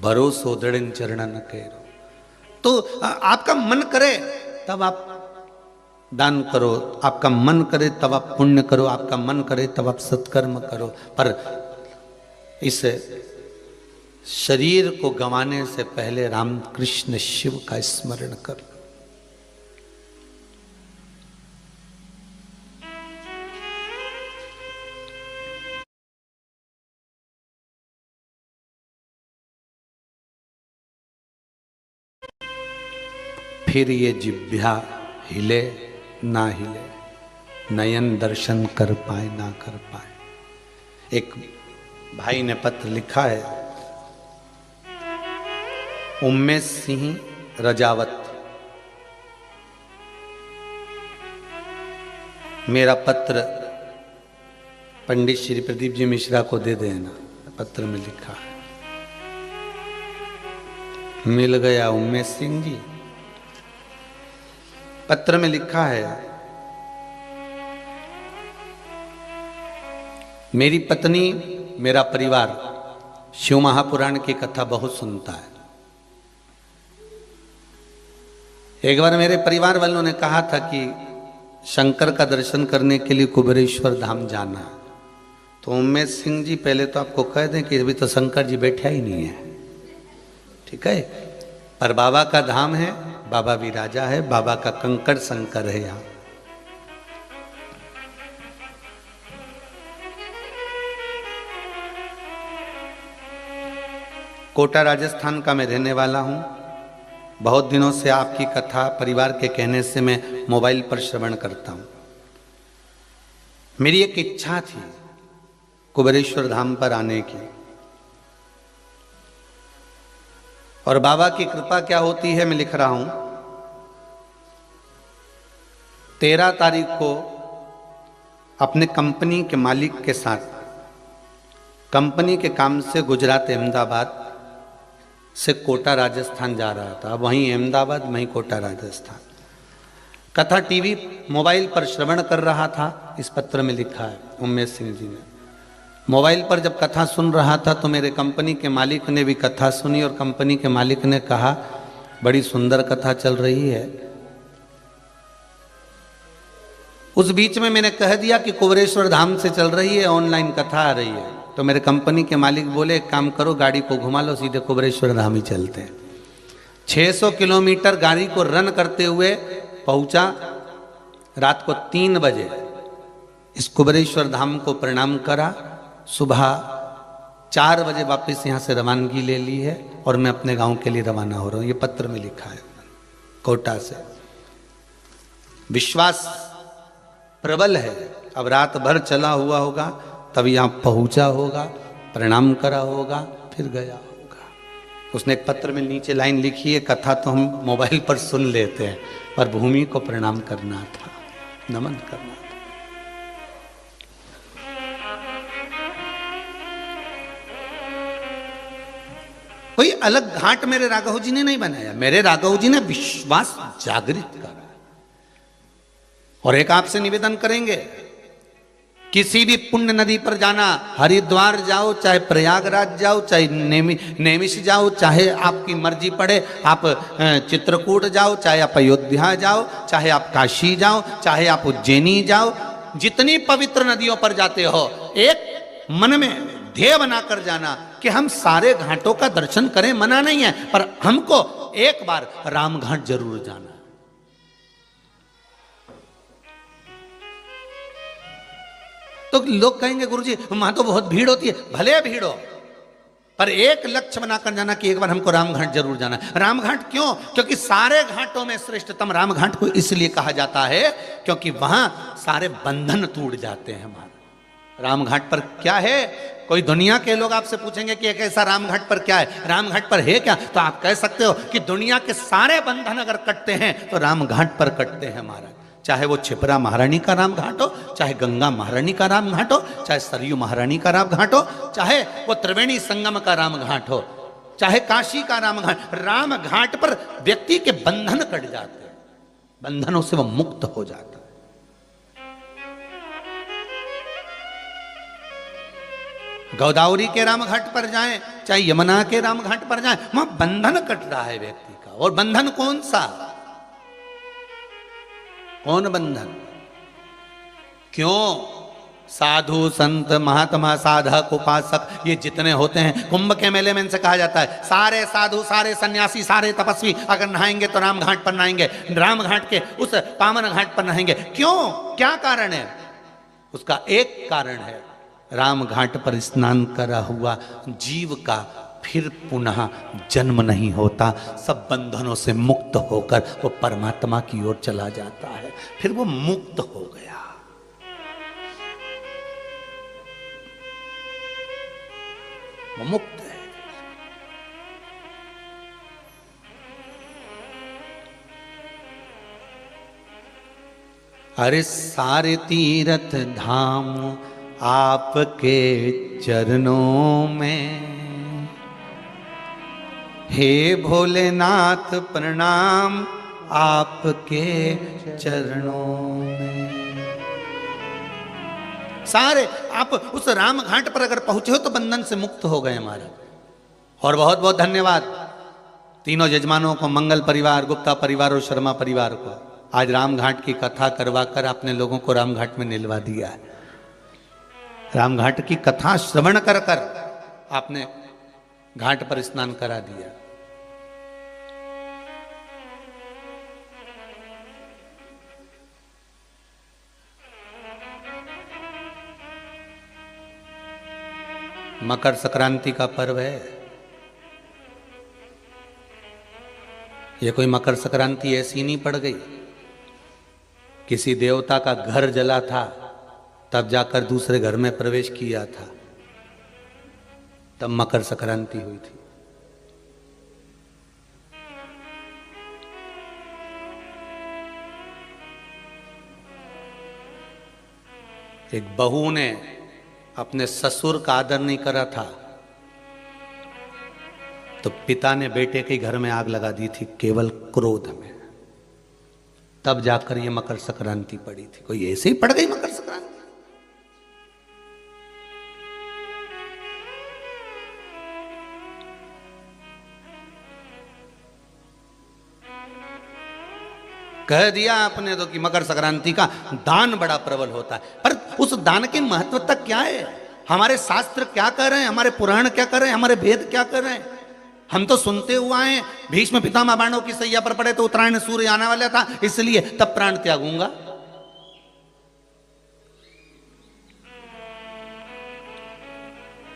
भरोसो दृढ़ चरणन केरो। तो आपका मन करे तब आप दान करो, आपका मन करे तब आप पुण्य करो, आपका मन करे तब आप सत्कर्म करो, पर इस शरीर को गंवाने से पहले राम कृष्ण शिव का स्मरण करो। फिर ये जिह्वा हिले ना हिले, नयन दर्शन कर पाए ना कर पाए। एक भाई ने पत्र लिखा है, उम्मेश सिंह रजावत, मेरा पत्र पंडित श्री प्रदीप जी मिश्रा को दे देना। पत्र में लिखा है, मिल गया उम्मेश सिंह जी। पत्र में लिखा है, मेरी पत्नी मेरा परिवार शिव महापुराण की कथा बहुत सुनता है। एक बार मेरे परिवार वालों ने कहा था कि शंकर का दर्शन करने के लिए कुबेरेश्वर धाम जाना है। तो उम्मेश सिंह जी पहले तो आपको कह दें कि अभी तो शंकर जी बैठा ही नहीं है, ठीक है, पर बाबा का धाम है, बाबा भी राजा है, बाबा का कंकड़ शंकर है यहाँ। कोटा राजस्थान का मैं रहने वाला हूं। बहुत दिनों से आपकी कथा परिवार के कहने से मैं मोबाइल पर श्रवण करता हूं। मेरी एक इच्छा थी कुबेरेश्वर धाम पर आने की, और बाबा की कृपा क्या होती है मैं लिख रहा हूं। 13 तारीख को अपने कंपनी के मालिक के साथ कंपनी के काम से गुजरात अहमदाबाद से कोटा राजस्थान जा रहा था। वहीं अहमदाबाद वहीं कोटा राजस्थान। कथा टीवी मोबाइल पर श्रवण कर रहा था। इस पत्र में लिखा है उम्मेश सिंह जी ने, मोबाइल पर जब कथा सुन रहा था तो मेरे कंपनी के मालिक ने भी कथा सुनी, और कंपनी के मालिक ने कहा बड़ी सुंदर कथा चल रही है। उस बीच में मैंने कह दिया कि कुबेरेश्वर धाम से चल रही है, ऑनलाइन कथा आ रही है। तो मेरे कंपनी के मालिक बोले एक काम करो, गाड़ी को घुमा लो, सीधे कुबेरेश्वर धाम ही चलते हैं। 600 किलोमीटर गाड़ी को रन करते हुए पहुंचा। रात को 3 बजे इस कुबेरेश्वर धाम को प्रणाम करा। सुबह 4 बजे वापस यहाँ से रवानगी ले ली है, और मैं अपने गांव के लिए रवाना हो रहा हूँ। ये पत्र में लिखा है कोटा से। विश्वास प्रबल है। अब रात भर चला हुआ होगा, तब यहाँ पहुंचा होगा, प्रणाम करा होगा, फिर गया होगा। उसने एक पत्र में नीचे लाइन लिखी है, कथा तो हम मोबाइल पर सुन लेते हैं, पर भूमि को प्रणाम करना था, नमन करना था। कोई अलग घाट मेरे राघव जी ने नहीं बनाया, मेरे राघव जी ने विश्वास जागृत करा। और एक आपसे निवेदन करेंगे, किसी भी पुण्य नदी पर जाना, हरिद्वार जाओ, चाहे प्रयागराज जाओ, चाहे नैमिष जाओ, चाहे आपकी मर्जी पड़े, आप चित्रकूट जाओ, चाहे आप अयोध्या जाओ, चाहे आप काशी जाओ, चाहे आप उज्जैनी जाओ, जितनी पवित्र नदियों पर जाते हो, एक मन में ध्येय बनाकर जाना कि हम सारे घाटों का दर्शन करें। मना नहीं है, पर हमको एक बार राम घाट जरूर जाना। तो लोग कहेंगे गुरुजी वहां तो बहुत भीड़ होती है। भले भीड़ हो, पर एक लक्ष्य बनाकर जाना कि एक बार हमको रामघाट जरूर जाना है। रामघाट क्यों? क्योंकि सारे घाटों में श्रेष्ठतम रामघाट को इसलिए कहा जाता है क्योंकि वहां सारे बंधन टूट जाते हैं। हमारे रामघाट पर क्या है? कोई दुनिया के लोग आपसे पूछेंगे कि एक ऐसा रामघाट पर क्या है, रामघाट पर है क्या, तो आप कह सकते हो कि दुनिया के सारे बंधन अगर कटते हैं तो रामघाट पर कटते हैं महाराज। चाहे वो छिपरा महारानी का राम घाट हो, चाहे गंगा महारानी का राम घाट हो, चाहे सरयू महारानी का राम घाट हो, चाहे वो त्रिवेणी संगम का राम घाट हो, चाहे काशी का राम घाट। राम घाट पर व्यक्ति के बंधन कट जाते हैं, बंधनों से वो मुक्त हो जाता है। गोदावरी के राम घाट पर जाएं, चाहे यमुना के राम घाट पर जाएं, वहां बंधन कट रहा है व्यक्ति का। और बंधन कौन सा? कौन बंधन? क्यों? साधु संत महात्मा साधक उपासक ये जितने होते हैं, कुंभ के मेले में इनसे कहा जाता है सारे साधु सारे सन्यासी सारे तपस्वी अगर नहाएंगे तो राम घाट पर नहाएंगे, राम घाट के उस पावन घाट पर नहाएंगे। क्यों? क्या कारण है? उसका एक कारण है, राम घाट पर स्नान करा हुआ जीव का फिर पुनः जन्म नहीं होता, सब बंधनों से मुक्त होकर वो परमात्मा की ओर चला जाता है, फिर वो मुक्त हो गया। वो मुक्त है। अरे सारे तीर्थ धाम आपके चरणों में, हे भोलेनाथ प्रणाम आपके चरणों में। सारे आप उस राम घाट पर अगर पहुंचे हो तो बंधन से मुक्त हो गए हमारा। और बहुत बहुत धन्यवाद तीनों यजमानों को, मंगल परिवार, गुप्ता परिवार और शर्मा परिवार को। आज राम घाट की कथा करवाकर आपने लोगों को राम घाट में निलवा दिया है। राम घाट की कथा श्रवण कर कर आपने घाट पर स्नान करा दिया। मकर संक्रांति का पर्व है। ये कोई मकर संक्रांति ऐसी नहीं पड़ गई, किसी देवता का घर जला था तब जाकर दूसरे घर में प्रवेश किया था, तब मकर संक्रांति हुई थी। एक बहू ने अपने ससुर का आदर नहीं करा था तो पिता ने बेटे के घर में आग लगा दी थी, केवल क्रोध में। तब जाकर ये मकर संक्रांति पड़ी थी। कोई ऐसे ही पड़ गई मकर संक्रांति? कह दिया आपने तो कि मकर संक्रांति का दान बड़ा प्रबल होता है, पर उस दान की महत्वता क्या है? हमारे शास्त्र क्या कर रहे हैं, हमारे पुराण क्या कर रहे हैं, हमारे वेद क्या कर रहे हैं? हम तो सुनते हुआ हैं भीष्म पितामह बाणों की सैया पर पड़े तो उत्तरायण सूर्य आने वाला था, इसलिए तब प्राण त्यागूंगा।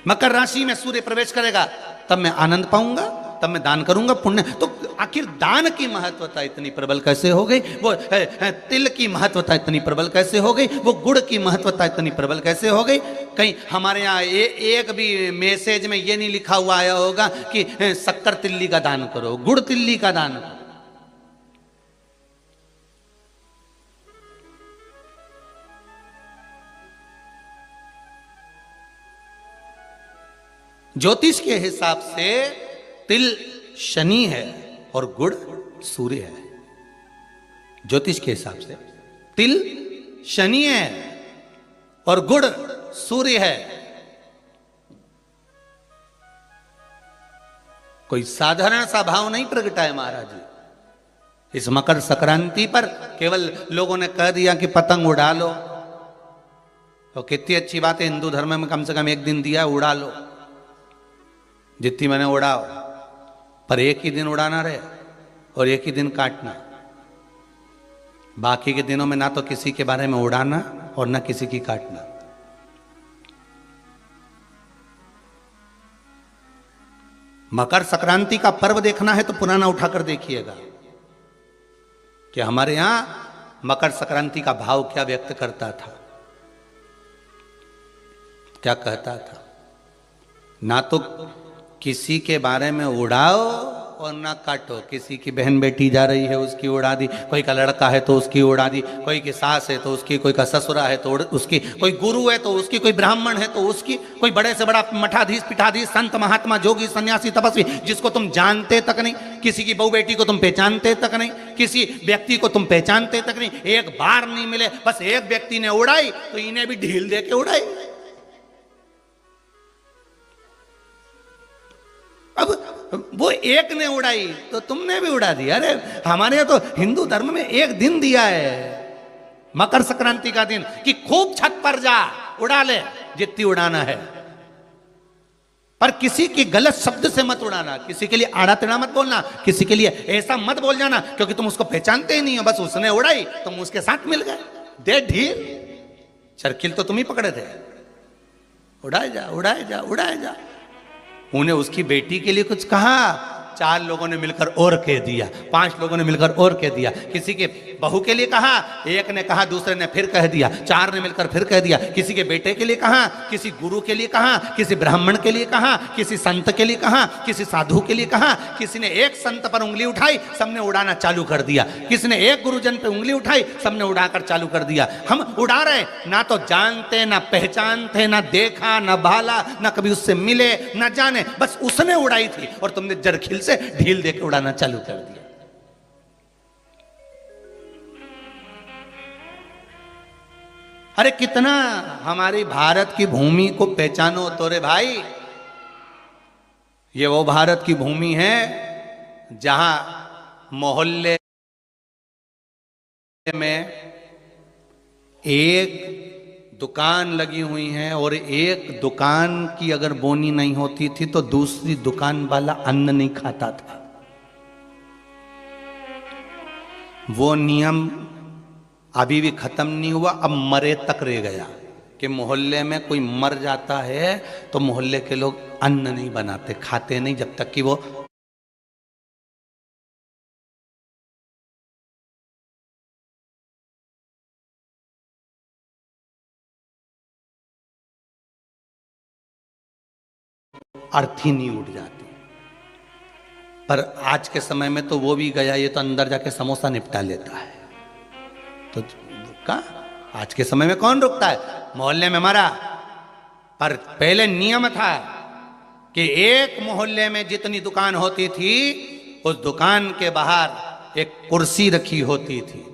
मकर राशि में सूर्य प्रवेश करेगा तब मैं आनंद पाऊंगा, तब मैं दान करूंगा, पुण्य। तो आखिर दान की महत्वता इतनी प्रबल कैसे हो गई? वो तिल की महत्वता इतनी प्रबल कैसे हो गई? वो गुड़ की महत्वता इतनी प्रबल कैसे हो गई? कहीं हमारे यहाँ एक भी मैसेज में ये नहीं लिखा हुआ आया होगा कि शक्कर तिल्ली का दान करो, गुड़ तिल्ली का दान करो। ज्योतिष के हिसाब से तिल शनि है और गुड़ सूर्य है। ज्योतिष के हिसाब से तिल शनि है और गुड़ सूर्य है। कोई साधारण सा भाव नहीं प्रगटा है महाराज जी। इस मकर संक्रांति पर केवल लोगों ने कह दिया कि पतंग उड़ा लो, तो कितनी अच्छी बात है, हिंदू धर्म में कम से कम एक दिन दिया, उड़ा लो जितनी मैंने उड़ाओ, पर एक ही दिन उड़ाना रहे और एक ही दिन काटना। बाकी के दिनों में ना तो किसी के बारे में उड़ाना और ना किसी की काटना। मकर संक्रांति का पर्व देखना है तो पुराना उठाकर देखिएगा कि हमारे यहां मकर संक्रांति का भाव क्या व्यक्त करता था, क्या कहता था। ना तो किसी के बारे में उड़ाओ और ना काटो। किसी की बहन बेटी जा रही है उसकी उड़ा दी, कोई का लड़का है तो उसकी उड़ा दी, कोई की सास है तो उसकी, कोई का ससुरा है तो उसकी, कोई गुरु है तो उसकी, कोई ब्राह्मण है तो उसकी, कोई बड़े से बड़ा मठाधीश पीठाधीश संत महात्मा जोगी सन्यासी तपस्वी जिसको तुम जानते तक नहीं, किसी की बहू बेटी को तुम पहचानते तक नहीं, किसी व्यक्ति को तुम पहचानते तक नहीं, एक बार नहीं मिले, बस एक व्यक्ति ने उड़ाई तो इन्हें भी ढील दे के उड़ाई। अब वो एक ने उड़ाई तो तुमने भी उड़ा दिया। अरे हमारे यहाँ तो हिंदू धर्म में एक दिन दिया है मकर संक्रांति का दिन कि खूब छत पर जा उड़ा ले जितनी उड़ाना है, पर किसी की गलत शब्द से मत उड़ाना, किसी के लिए आड़ा टेढ़ा मत बोलना, किसी के लिए ऐसा मत बोल जाना क्योंकि तुम उसको पहचानते ही नहीं हो, बस उसने उड़ाई तुम उसके साथ मिल गए, दे ढील। चरखिल तो तुम ही पकड़े थे, उड़ाए जा उड़ाए जा उड़ाए जा। उन्हें उसकी बेटी के लिए कुछ कहा, 4 लोगों ने मिलकर और कह दिया, 5 लोगों ने मिलकर और कह दिया। किसी के बहू के लिए कहा, एक ने कहा, दूसरे ने फिर कह दिया, 4 ने मिलकर फिर कह दिया। किसी के बेटे के लिए कहा, किसी गुरु के लिए कहा, किसी ब्राह्मण के लिए कहा, किसी संत के लिए कहा, किसी साधु के लिए कहा। किसी ने एक संत पर उंगली उठाई, सबने उड़ाना चालू कर दिया। किसी ने एक गुरुजन पे उंगली उठाई, सबने उड़ाकर चालू कर दिया। हम उड़ा रहे, ना तो जानते, ना पहचानते, ना देखा, ना भाला, ना कभी उससे मिले, ना जाने, बस उसने उड़ाई थी और तुमने जरखिल से ढील देकर उड़ाना चालू कर दिया। अरे कितना हमारी भारत की भूमि को पहचानो तो रे भाई। ये वो भारत की भूमि है जहां मोहल्ले में एक दुकान लगी हुई है और एक दुकान की अगर बोनी नहीं होती थी तो दूसरी दुकान वाला अन्न नहीं खाता था। वो नियम अभी भी खत्म नहीं हुआ, अब मरे तक रह गया कि मोहल्ले में कोई मर जाता है तो मोहल्ले के लोग अन्न नहीं बनाते, खाते नहीं जब तक कि वो अर्थी नहीं उठ जाती। पर आज के समय में तो वो भी गया, ये तो अंदर जाके समोसा निपटा लेता है। तो का आज के समय में कौन रुकता है? मोहल्ले में मरा, पर पहले नियम था कि एक मोहल्ले में जितनी दुकान होती थी उस दुकान के बाहर एक कुर्सी रखी होती थी।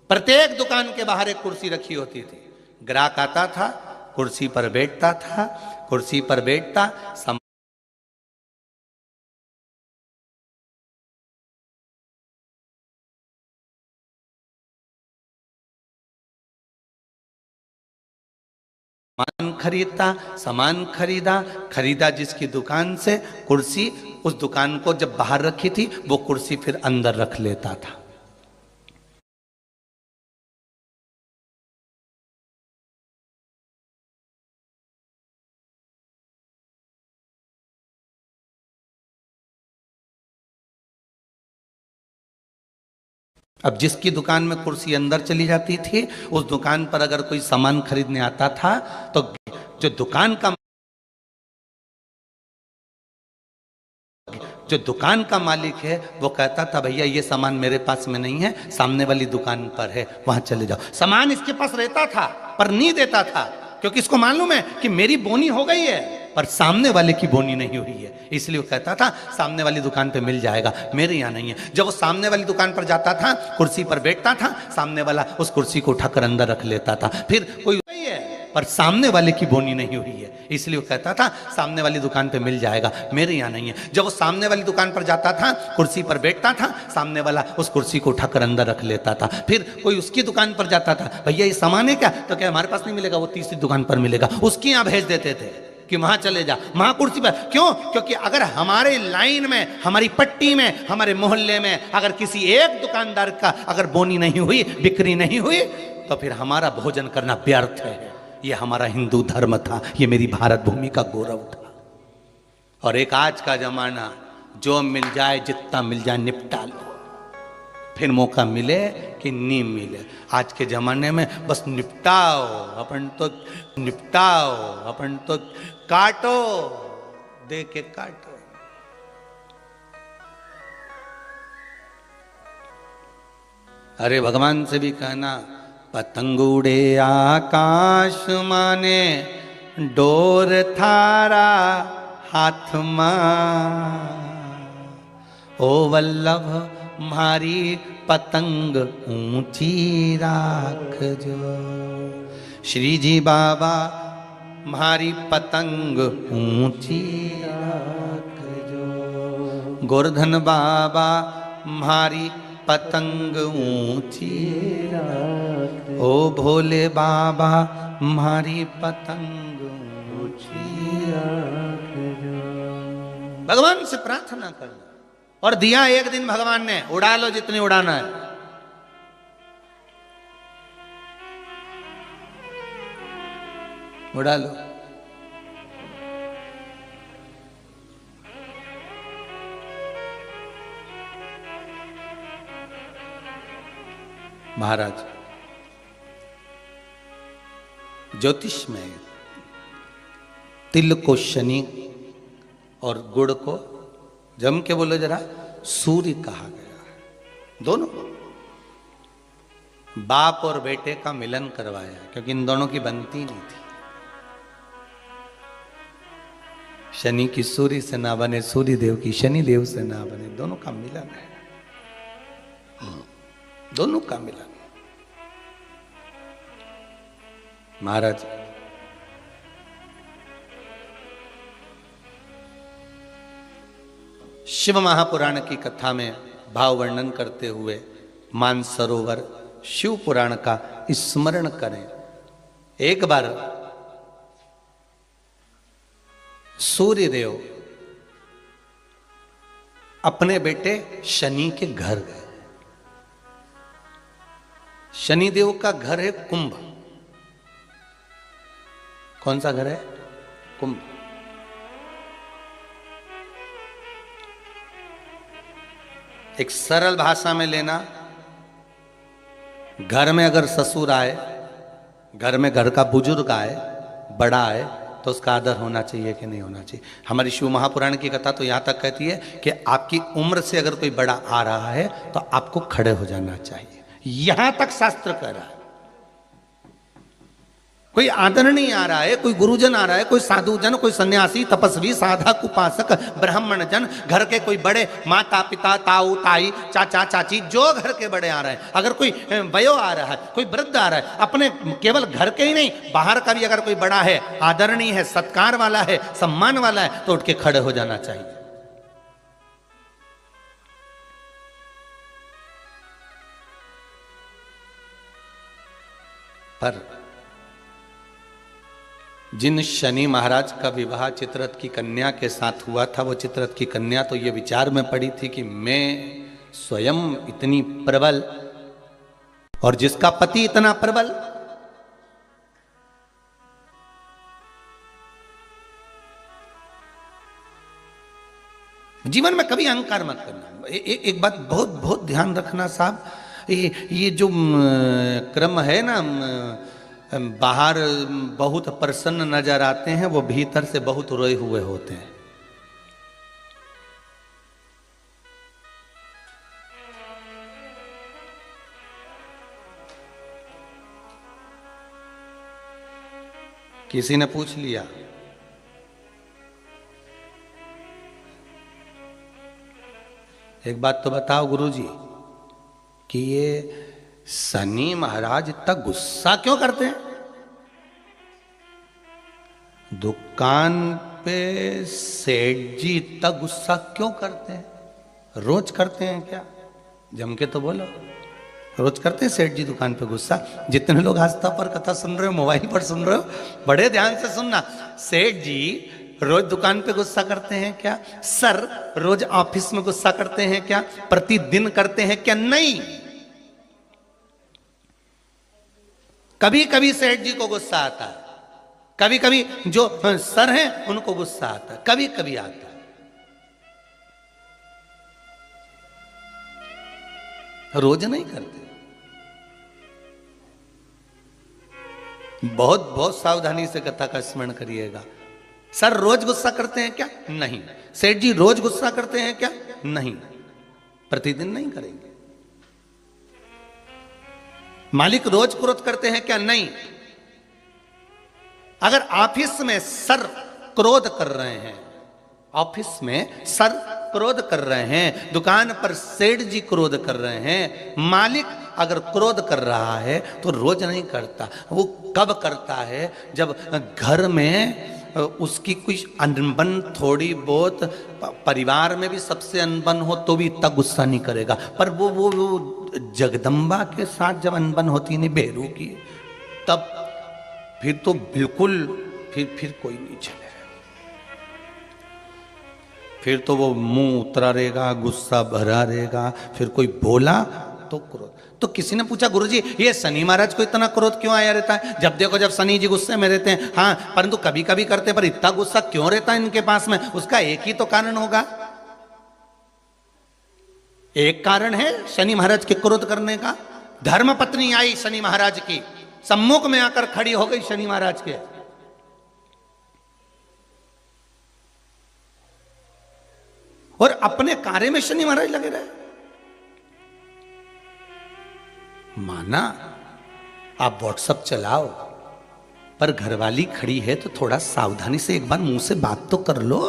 प्रत्येक दुकान के बाहर एक कुर्सी रखी होती थी। ग्राहक आता था, कुर्सी पर बैठता था, कुर्सी पर बैठता, सामान खरीदा जिसकी दुकान से कुर्सी, उस दुकान को जब बाहर रखी थी वो कुर्सी फिर अंदर रख लेता था। अब जिसकी दुकान में कुर्सी अंदर चली जाती थी, उस दुकान पर अगर कोई सामान खरीदने आता था तो जो दुकान का मालिक है वो कहता था भैया ये सामान मेरे पास में नहीं है, सामने वाली दुकान पर है, वहां चले जाओ। सामान इसके पास रहता था पर नहीं देता था, क्योंकि इसको मालूम है कि मेरी बोनी हो गई है पर सामने वाले की बोनी नहीं हुई है। इसलिए वो कहता था सामने वाली दुकान पे मिल जाएगा, मेरे यहाँ नहीं है। जब वो सामने वाली दुकान पर जाता था, कुर्सी पर बैठता था, सामने वाला उस कुर्सी को उठाकर अंदर रख लेता था। फिर कोई है पर सामने वाले की बोनी नहीं हुई है, इसलिए वो कहता था सामने वाली दुकान पे मिल जाएगा, मेरे यहाँ नहीं है। जब वो सामने वाली दुकान पर जाता था, कुर्सी पर बैठता था, सामने वाला उस कुर्सी को उठाकर अंदर रख लेता था। फिर कोई उसकी दुकान पर जाता था, भैया ये सामान है क्या? तो क्या हमारे पास नहीं मिलेगा, वो तीसरी दुकान पर मिलेगा। उसकी यहाँ भेज देते थे कि वहां चले जा, वहां कुर्सी पर। क्यों? क्योंकि अगर हमारे लाइन में, हमारी पट्टी में, हमारे मोहल्ले में अगर किसी एक दुकानदार का अगर बोनी नहीं हुई, बिक्री नहीं हुई, तो फिर हमारा भोजन करना व्यर्थ है। ये हमारा हिंदू धर्म था, ये मेरी भारत भूमि का गौरव था। और एक आज का जमाना, जो मिल जाए जितना मिल जाए निपटा लो, फिर मौका मिले कि नहीं मिले। आज के जमाने में बस निपटाओ, अपन तो निपटाओ, अपन तो काटो, दे के काटो। अरे भगवान से भी कहना, पतंग उड़े आकाश माने, डोर थारा हाथ मां, ओ वल्लभ मारी पतंग ऊंची राख जो। श्री जी बाबा मारी पतंग ऊंची राख जो। गोवर्धन बाबा मारी पतंग ऊंची राख, ओ भोले बाबा मारी पतंग ऊंची राख जो। भगवान से प्रार्थना करना। और दिया एक दिन भगवान ने, उड़ा लो जितनी उड़ाना है। उड़ा लो। महाराज ज्योतिष में तिल को शनि और गुड़ को जम के बोलो जरा सूर्य कहा गया है। दोनों बाप और बेटे का मिलन करवाया क्योंकि इन दोनों की बनती नहीं थी। शनि की सूर्य से ना बने, सूर्य देव की शनि देव से ना बने, दोनों का मिलन है, दोनों का मिलन। महाराज शिव महापुराण की कथा में भाव वर्णन करते हुए मानसरोवर शिव पुराण का स्मरण करें। एक बार सूर्य देव अपने बेटे शनि के घर गए। शनि देव का घर है कुंभ। कौन सा घर है? कुंभ। एक सरल भाषा में लेना, घर में अगर ससुर आए, घर में घर का बुजुर्ग आए, बड़ा आए, तो उसका आदर होना चाहिए कि नहीं होना चाहिए। हमारी शिव महापुराण की कथा तो यहां तक कहती है कि आपकी उम्र से अगर कोई बड़ा आ रहा है तो आपको खड़े हो जाना चाहिए। यहां तक शास्त्र कह रहा है। कोई आदरणीय आ रहा है, कोई गुरुजन आ रहा है, कोई साधु जन, कोई सन्यासी, तपस्वी, साधक, उपासक, ब्राह्मण जन, घर के कोई बड़े, माता पिता, ताऊ ताई, चाचा चाची, जो घर के बड़े आ रहे हैं, अगर कोई वयो आ रहा है, कोई वृद्ध आ रहा है, अपने केवल घर के ही नहीं बाहर का भी अगर कोई बड़ा है, आदरणीय है, सत्कार वाला है, सम्मान वाला है, तो उठ के खड़े हो जाना चाहिए। पर जिन शनि महाराज का विवाह चित्ररथ की कन्या के साथ हुआ था, वो चित्ररथ की कन्या तो ये विचार में पड़ी थी कि मैं स्वयं इतनी प्रबल और जिसका पति इतना प्रबल, जीवन में कभी अहंकार मत करना। एक बात बहुत बहुत ध्यान रखना साहब, ये जो क्रम है ना, बाहर बहुत प्रसन्न नजर आते हैं, वो भीतर से बहुत रोए हुए होते हैं। किसी ने पूछ लिया एक बात तो बताओ गुरुजी कि ये शनि महाराज इतना गुस्सा क्यों करते हैं? दुकान पे सेठ जी इतना गुस्सा क्यों करते हैं? रोज करते हैं क्या? जम के तो बोलो, रोज करते हैं सेठ जी दुकान पे गुस्सा? जितने लोग आस्था पर कथा सुन रहे हो, मोबाइल पर सुन रहे हो, बड़े ध्यान से सुनना। सेठ जी रोज दुकान पे गुस्सा करते हैं क्या? सर रोज ऑफिस में गुस्सा करते हैं क्या? प्रतिदिन करते हैं क्या? नहीं। कभी कभी सेठ जी को गुस्सा आता है, कभी कभी जो सर हैं उनको गुस्सा आता है, कभी कभी आता है, रोज नहीं करते। बहुत बहुत सावधानी से कथा का स्मरण करिएगा। सर रोज गुस्सा करते हैं क्या? नहीं। सेठ जी रोज गुस्सा करते हैं क्या? नहीं। प्रतिदिन नहीं करेंगे। मालिक रोज क्रोध करते हैं क्या? नहीं। अगर ऑफिस में सर क्रोध कर रहे हैं, ऑफिस में सर क्रोध कर रहे हैं, दुकान पर सेठ जी क्रोध कर रहे हैं, मालिक अगर क्रोध कर रहा है तो रोज नहीं करता। वो कब करता है? जब घर में उसकी कुछ अनबन थोड़ी बहुत, परिवार में भी सबसे अनबन हो तो भी इतना गुस्सा नहीं करेगा। पर वो जगदम्बा के साथ जब अनबन होती नहीं बेरू की, तब फिर तो बिल्कुल फिर कोई नहीं चले। फिर तो वो मुंह उतरा रहेगा, गुस्सा भरा रहेगा। फिर कोई बोला तो क्रोध। तो किसी ने पूछा गुरुजी ये शनि महाराज को इतना क्रोध क्यों आया रहता है? जब देखो जब शनि जी गुस्से में रहते हैं, हाँ, परंतु कभी कभी करते, पर इतना गुस्सा क्यों रहता है इनके पास में? उसका एक ही तो कारण होगा। एक कारण है शनि महाराज के क्रोध करने का, धर्म पत्नी आई शनि महाराज की, सम्मुख में आकर खड़ी हो गई शनि महाराज के। और अपने कार्य में शनि महाराज लगे रहे। माना आप व्हाट्सएप चलाओ, पर घरवाली खड़ी है तो थोड़ा सावधानी से एक बार मुंह से बात तो कर लो।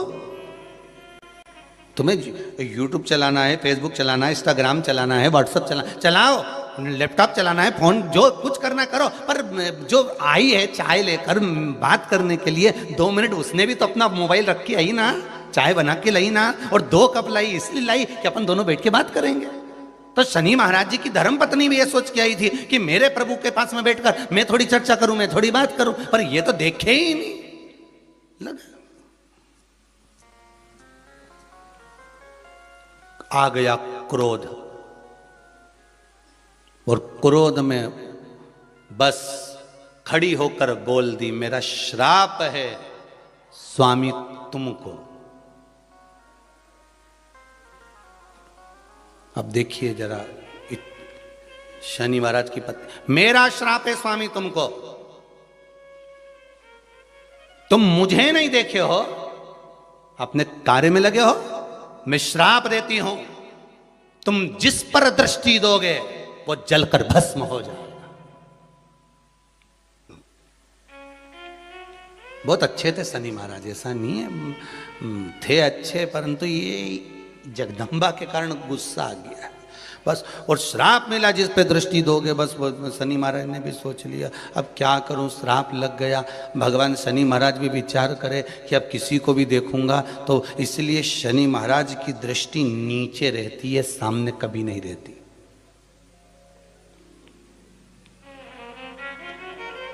तुम्हें यूट्यूब चलाना है, फेसबुक चलाना है, इंस्टाग्राम चलाना है, व्हाट्सएप चलाओ, लैपटॉप चलाना है, फोन जो कुछ करना करो, पर जो आई है चाय लेकर बात करने के लिए 2 मिनट, उसने भी तो अपना मोबाइल रख के आई ना, चाय बना के लाई ना, और 2 कप लाई इसलिए लाई कि अपन दोनों बैठ के बात करेंगे। तो शनि महाराज जी की धर्म पत्नी भी ये सोच के आई थी कि मेरे प्रभु के पास में बैठकर मैं थोड़ी चर्चा करूं, मैं थोड़ी बात करूं, पर ये तो देखे ही नहीं लगा। आ गया क्रोध, और क्रोध में बस खड़ी होकर बोल दी, मेरा श्राप है स्वामी तुमको। अब देखिए जरा शनि महाराज की पत्नी, मेरा श्राप है स्वामी तुमको, तुम मुझे नहीं देखे हो, अपने कार्य में लगे हो, मैं श्राप देती हूं, तुम जिस पर दृष्टि दोगे वो जलकर भस्म हो जाएगा। बहुत अच्छे थे शनि महाराज, ऐसा नहीं है, थे अच्छे, परंतु ये जगदम्बा के कारण गुस्सा आ गया बस, और श्राप मिला जिस पे दृष्टि दोगे, बस शनि महाराज ने भी सोच लिया अब क्या करूं, श्राप लग गया। भगवान शनि महाराज भी विचार करे कि अब किसी को भी देखूंगा, तो इसलिए शनि महाराज की दृष्टि नीचे रहती है, सामने कभी नहीं रहती।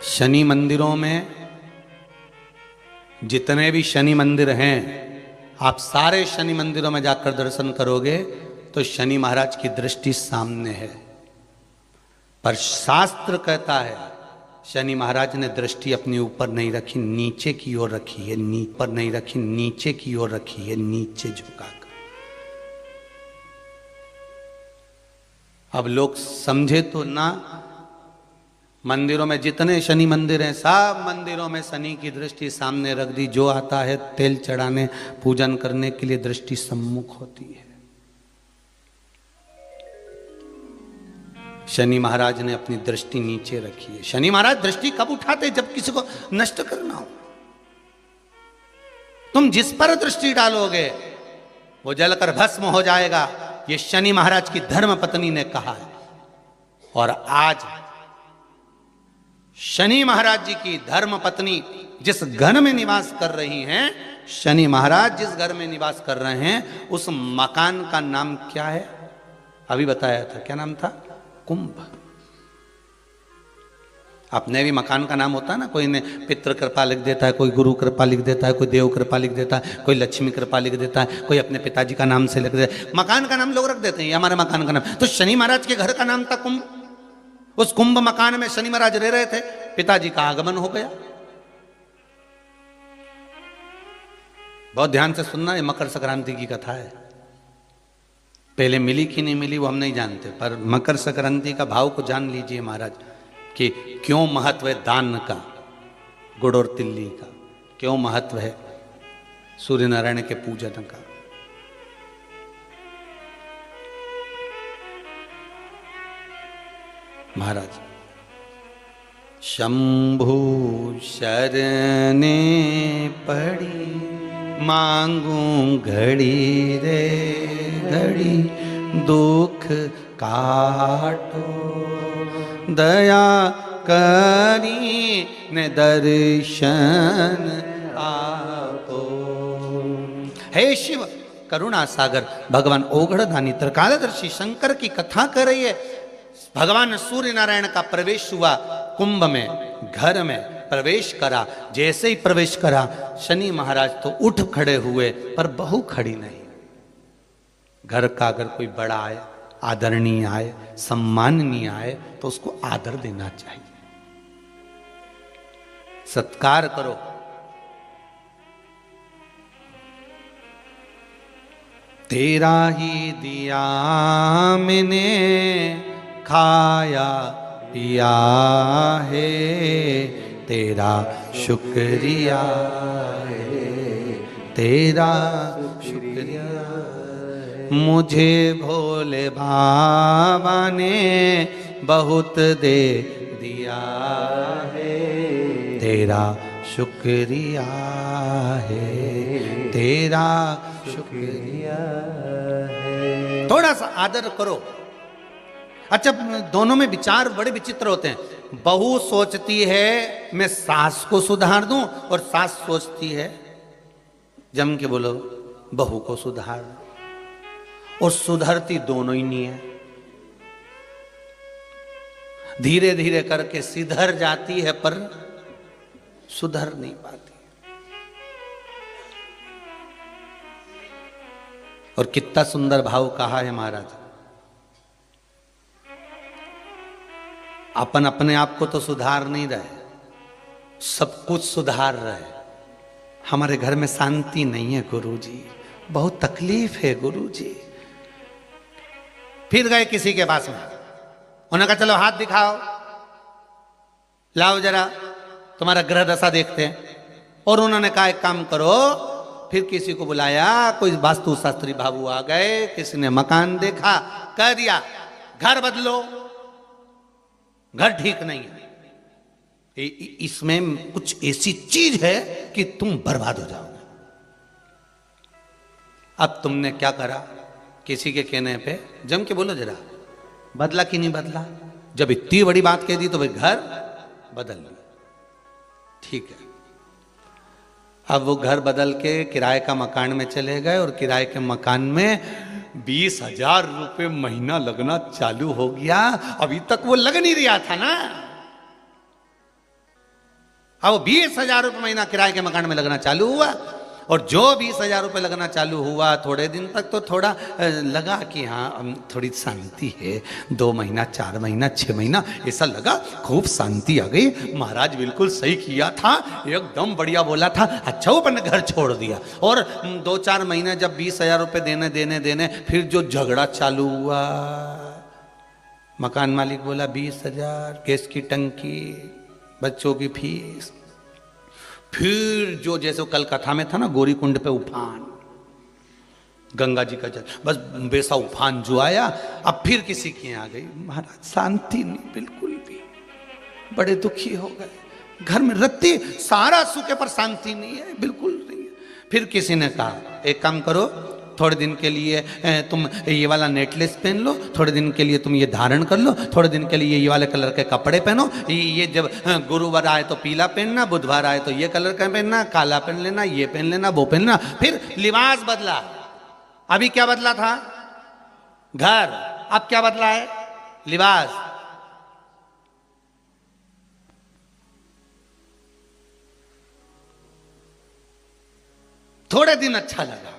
शनि मंदिरों में जितने भी शनि मंदिर हैं, आप सारे शनि मंदिरों में जाकर दर्शन करोगे तो शनि महाराज की दृष्टि सामने है, पर शास्त्र कहता है शनि महाराज ने दृष्टि अपने ऊपर नहीं रखी, नीचे की ओर रखी है, ऊपर नहीं रखी, नीचे की ओर रखी है, नीचे झुकाकर। अब लोग समझे तो ना, मंदिरों में जितने शनि मंदिर हैं, सब मंदिरों में शनि की दृष्टि सामने रख दी, जो आता है तेल चढ़ाने पूजन करने के लिए दृष्टि सम्मुख होती है। शनि महाराज ने अपनी दृष्टि नीचे रखी है। शनि महाराज दृष्टि कब उठाते? जब किसी को नष्ट करना हो। तुम जिस पर दृष्टि डालोगे वो जलकर भस्म हो जाएगा, ये शनि महाराज की धर्म पत्नी ने कहा है। और आज शनि महाराज जी की धर्म पत्नी जिस घर में निवास कर रही हैं, शनि महाराज जिस घर में निवास कर रहे हैं, उस मकान का नाम क्या है? अभी बताया था, क्या नाम था? कुंभ। अपने भी मकान का नाम होता है ना, कोई ने पितृ कृपा लिख देता है, कोई गुरु कृपा लिख देता है, कोई देव कृपा लिख देता है, कोई लक्ष्मी कृपा लिख देता है, कोई अपने पिताजी का नाम से लिख देता है। मकान का नाम लोग रख देते हैं, ये हमारे मकान का नाम। तो शनि महाराज के घर का नाम था कुंभ। उस कुंभ मकान में शनि महाराज रह रहे थे, पिताजी का आगमन हो गया। बहुत ध्यान से सुनना, ये मकर संक्रांति की कथा है। पहले मिली कि नहीं मिली वो हम नहीं जानते, पर मकर संक्रांति का भाव को जान लीजिए महाराज, कि क्यों महत्व है दान का, गुड़ और तिल्ली का, क्यों महत्व है सूर्य नारायण के पूजन का। महाराज, शंभु शरणे पड़ी मांगू घड़ी रे घड़ी, दुख काटो दया करी ने दर्शन आपो। हे शिव करुणा सागर भगवान ओघड़दानी त्रिकालदर्शी शंकर की कथा कर रही है। भगवान सूर्य नारायण का प्रवेश हुआ कुंभ में, घर में प्रवेश करा। जैसे ही प्रवेश करा, शनि महाराज तो उठ खड़े हुए, पर बहू खड़ी नहीं। घर का अगर कोई बड़ा आए, आदरणीय आए, सम्माननीय आए, तो उसको आदर देना चाहिए, सत्कार करो। तेरा ही दिया मैंने खाया पिया है, तेरा शुक्रिया है, तेरा शुक्रिया। मुझे भोले बाबा ने बहुत दे दिया है, तेरा शुक्रिया है, तेरा शुक्रिया है। थोड़ा सा आदर करो। अच्छा, दोनों में विचार बड़े विचित्र होते हैं। बहू सोचती है मैं सास को सुधार दूं, और सास सोचती है, जम के बोलो, बहू को सुधार। और सुधरती दोनों ही नहीं है। धीरे धीरे करके सिधर जाती है पर सुधर नहीं पाती। और कितना सुंदर भाव कहा है महाराज, अपन अपने आप को तो सुधार नहीं रहे, सब कुछ सुधार रहे। हमारे घर में शांति नहीं है गुरुजी, बहुत तकलीफ है गुरुजी। फिर गए किसी के पास में, उन्होंने कहा चलो हाथ दिखाओ, लाओ जरा तुम्हारा ग्रह दशा देखते हैं। और उन्होंने कहा एक काम करो, फिर किसी को बुलाया, कोई वास्तु शास्त्री बाबू आ गए, किसी ने मकान देखा, कह दिया घर बदलो, घर ठीक नहीं है, इसमें कुछ ऐसी चीज है कि तुम बर्बाद हो जाओगे। अब तुमने क्या करा, किसी के कहने पे जम के बोलो जरा, बदला कि नहीं बदला? जब इतनी बड़ी बात कह दी तो भाई घर बदल लिया, ठीक है। अब वो घर बदल के किराए का मकान में चले गए, और किराए के मकान में 20,000 रुपये महीना लगना चालू हो गया। अभी तक वो लग नहीं रहा था ना, अब 20,000 रुपये महीना किराए के मकान में लगना चालू हुआ। और जो 20,000 रुपये लगना चालू हुआ, थोड़े दिन तक तो थोड़ा लगा कि हाँ थोड़ी शांति है, 2 महीना 4 महीना 6 महीना ऐसा लगा, खूब शांति आ गई। महाराज बिल्कुल सही किया था, एकदम बढ़िया बोला था। अच्छा वो अपने घर छोड़ दिया। और 2-4 महीने जब 20,000 रुपये देने फिर जो झगड़ा चालू हुआ, मकान मालिक बोला 20,000 गैस की टंकी, बच्चों की फीस। फिर जो जैसे कल कथा में था ना, गौरी कुंड पे उफान, गंगा जी का जल, बस वैसा उफान जो आया। अब फिर किसी की आ गई, महाराज शांति नहीं बिल्कुल भी, बड़े दुखी हो गए। घर में रत्ती सारा सुखे पर शांति नहीं है, बिल्कुल नहीं है। फिर किसी ने कहा एक काम करो, थोड़े दिन के लिए तुम ये वाला नेकलेस पहन लो, थोड़े दिन के लिए तुम ये धारण कर लो, थोड़े दिन के लिए ये वाले कलर के कपड़े पहनो। ये जब गुरुवार आए तो पीला पहनना, बुधवार आए तो ये कलर का पहनना, काला पहन लेना, ये पहन लेना, वो पहनना। फिर लिबास बदला। अभी क्या बदला था? घर। अब क्या बदला है? लिबास। थोड़े दिन अच्छा लगा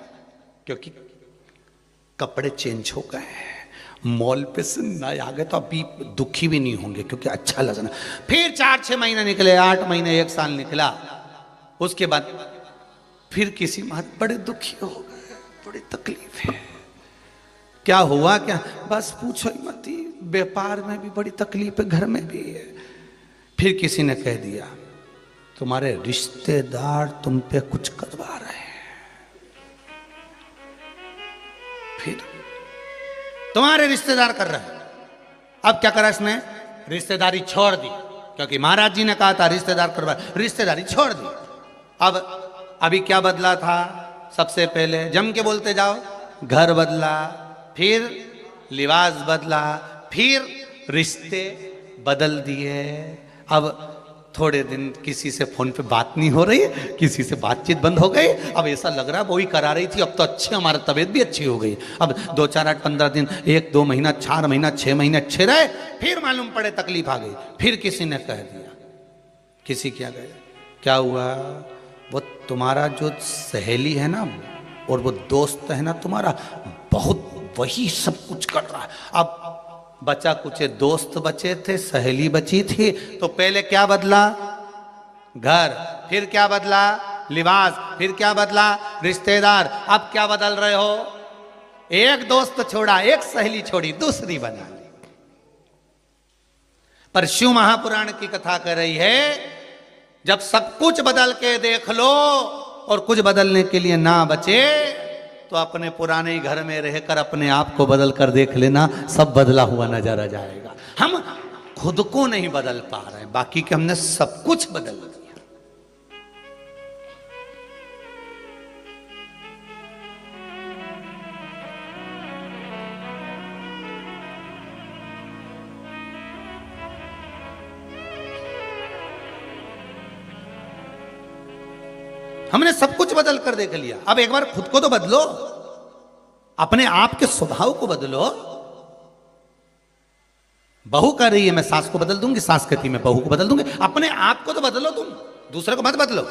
क्योंकि कपड़े चेंज हो गए, मॉल पे से नए आ गए, तो अभी दुखी भी नहीं होंगे क्योंकि अच्छा लगना। फिर 4-6 महीने निकले, 8 महीने, 1 साल निकला। उसके बाद फिर किसी बात बड़े दुखी हो गए, बड़ी तकलीफ है। क्या हुआ? क्या? बस पूछो ही मत, व्यापार में भी बड़ी तकलीफ है, घर में भी है। फिर किसी ने कह दिया तुम्हारे रिश्तेदार तुम पे कुछ करवा रहे हैं। फिर तुम्हारे रिश्तेदार कर रहे हैं। अब क्या करा इसने? रिश्तेदारी छोड़ दी, क्योंकि महाराज जी ने कहा था रिश्तेदार करवा, रिश्तेदारी छोड़ दी। अब अभी क्या बदला था? सबसे पहले जम के बोलते जाओ, घर बदला, फिर लिबास बदला, फिर रिश्ते बदल दिए। अब थोड़े दिन किसी से फोन पे बात नहीं हो रही, किसी से बातचीत बंद हो गई। अब ऐसा लग रहा है वही करा रही थी, अब तो अच्छी हमारी तबीयत भी अच्छी हो गई। अब 2, 4, 8, 15 दिन, 1-2 महीना, 4 महीना, 6 महीने अच्छे रहे, फिर मालूम पड़े तकलीफ आ गई। फिर किसी ने कह दिया, किसी क्या गया, क्या हुआ? वो तुम्हारा जो सहेली है ना, और वो दोस्त है ना तुम्हारा, बहुत वही सब कुछ कर रहा है। अब बचा कुछ दोस्त बचे थे, सहेली बची थी, तो पहले क्या बदला? घर। फिर क्या बदला? लिबास। फिर क्या बदला? रिश्तेदार। अब क्या बदल रहे हो? एक दोस्त छोड़ा, एक सहेली छोड़ी, दूसरी बना ली। पर शिव महापुराण की कथा कर रही है, जब सब कुछ बदल के देख लो और कुछ बदलने के लिए ना बचे, तो अपने पुराने घर में रहकर अपने आप को बदल कर देख लेना, सब बदला हुआ नजर आ जाएगा। हम खुद को नहीं बदल पा रहे हैं, बाकी के हमने सब कुछ बदल दिया। हमने सब कुछ बदल कर देख लिया। अब एक बार खुद को तो बदलो, अपने आप के स्वभाव को बदलो। बहू कह रही है मैं सास को बदल दूंगी, सास कहती है मैं बहू को बदल दूंगी। अपने आप को तो बदलो, तुम दूसरे को मत बदलो।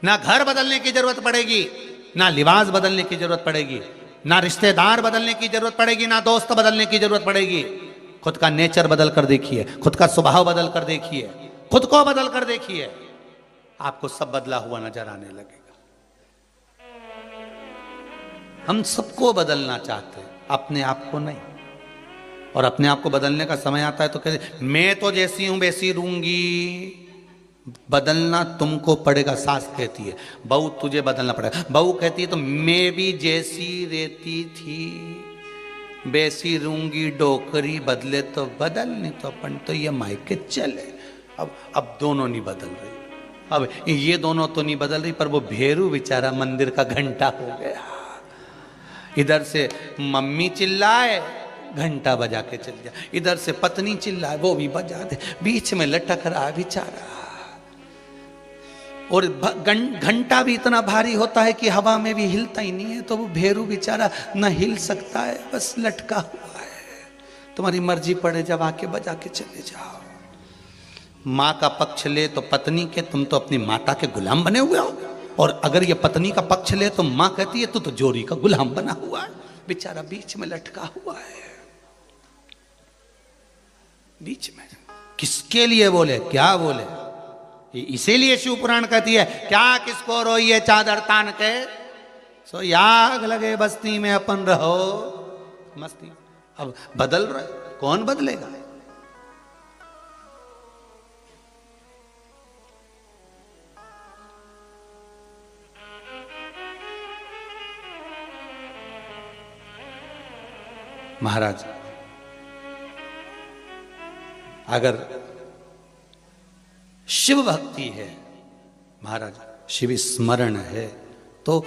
ना घर बदलने की जरूरत पड़ेगी, ना लिबास बदलने की जरूरत पड़ेगी, ना रिश्तेदार बदलने की जरूरत पड़ेगी, ना दोस्त बदलने की जरूरत पड़ेगी। खुद का नेचर बदल कर देखिए, खुद का स्वभाव बदल कर देखिए, खुद को बदल कर देखिए, आपको सब बदला हुआ नजर आने लगेगा। हम सबको बदलना चाहते हैं, अपने आप को नहीं। और अपने आप को बदलने का समय आता है तो कहते मैं तो जैसी हूं वैसी रहूंगी, बदलना तुमको पड़ेगा। सास कहती है बहू तुझे बदलना पड़ेगा। बहू कहती है तो मैं भी जैसी रहती थी वैसी रहूंगी, डोकरी बदले तो बदल, नहीं तो अपन तो ये मायके चले। अब दोनों नहीं बदल रही। अब ये दोनों तो नहीं बदल रही, पर वो भेरू बेचारा मंदिर का घंटा हो गया। इधर से मम्मी चिल्लाए, घंटा बजा के चल जा। इधर से पत्नी चिल्लाए, वो भी बजा दे। बीच में लटक रहा बेचारा। और घंटा भी इतना भारी होता है कि हवा में भी हिलता ही नहीं है, तो वो भेरू बेचारा न हिल सकता है, बस लटका हुआ है। तुम्हारी मर्जी पड़े जब आके बजा के चले जाओ। माँ का पक्ष ले तो पत्नी के, तुम तो अपनी माता के गुलाम बने हुए हो। और अगर ये पत्नी का पक्ष ले तो माँ कहती है तू तो जोरी का गुलाम बना हुआ है। बेचारा बीच में लटका हुआ है। बीच में किसके लिए बोले, क्या बोले? इसीलिए शिव पुराण कहती है क्या किसको रोइए चादर तान के, सो याग लगे बस्ती में अपन रहो मस्ती। अब बदल रहे, कौन बदलेगा? महाराज अगर शिव भक्ति है, महाराज शिव स्मरण है, तो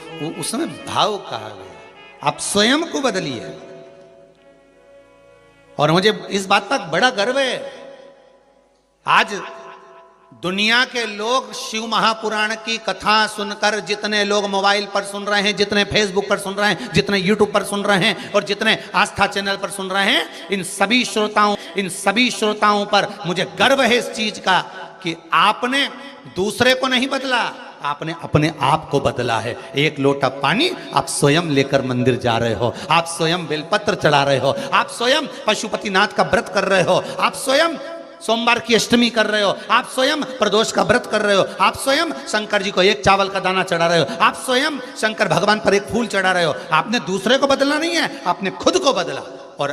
उसमें भाव कहा गया। आप स्वयं को बदलिए। और मुझे इस बात का बड़ा गर्व है, आज दुनिया के लोग शिव महापुराण की कथा सुनकर, जितने लोग मोबाइल पर सुन रहे हैं, जितने फेसबुक पर सुन रहे हैं, जितने यूट्यूब पर सुन रहे हैं और जितने आस्था चैनल पर सुन रहे हैं, इन सभी श्रोताओं पर मुझे गर्व है इस चीज का कि आपने दूसरे को नहीं बदला, आपने अपने आप को बदला है। एक लोटा पानी आप स्वयं लेकर मंदिर जा रहे हो, आप स्वयं बेलपत्र चढ़ा रहे हो, आप स्वयं पशुपतिनाथ का व्रत कर रहे हो, आप स्वयं सोमवार की अष्टमी कर रहे हो, आप स्वयं प्रदोष का व्रत कर रहे हो, आप स्वयं शंकर जी को एक चावल का दाना चढ़ा रहे हो, आप स्वयं शंकर भगवान पर एक फूल चढ़ा रहे हो। आपने दूसरे को बदलना नहीं है, आपने खुद को बदला। और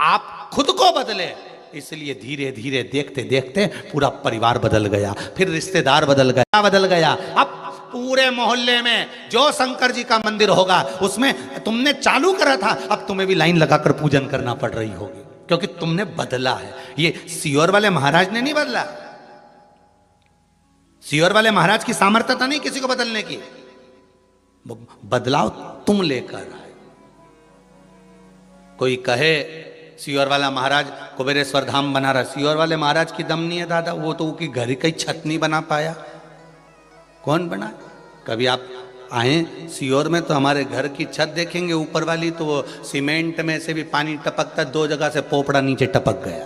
आप खुद को बदले, इसलिए धीरे धीरे देखते देखते पूरा परिवार बदल गया, फिर रिश्तेदार बदल गया। अब पूरे मोहल्ले में जो शंकर जी का मंदिर होगा उसमें तुमने चालू करा था, अब तुम्हें भी लाइन लगाकर पूजन करना पड़ रही होगी, क्योंकि तुमने बदला है। ये सीहोर वाले महाराज ने नहीं बदला। सीहोर वाले महाराज की सामर्थ्यता नहीं किसी को बदलने की, बदलाव तुम लेकर आए। कोई कहे सीहोर वाला महाराज कुबेरेश्वर धाम बना रहा, सीहोर वाले महाराज की दम नहीं है दादा, वो तो उसकी घर की छत नहीं बना पाया। कौन बना? कभी आप आए सीहोर में तो हमारे घर की छत देखेंगे ऊपर वाली, तो वो सीमेंट में से भी पानी टपकता, 2 जगह से पोपड़ा नीचे टपक गया।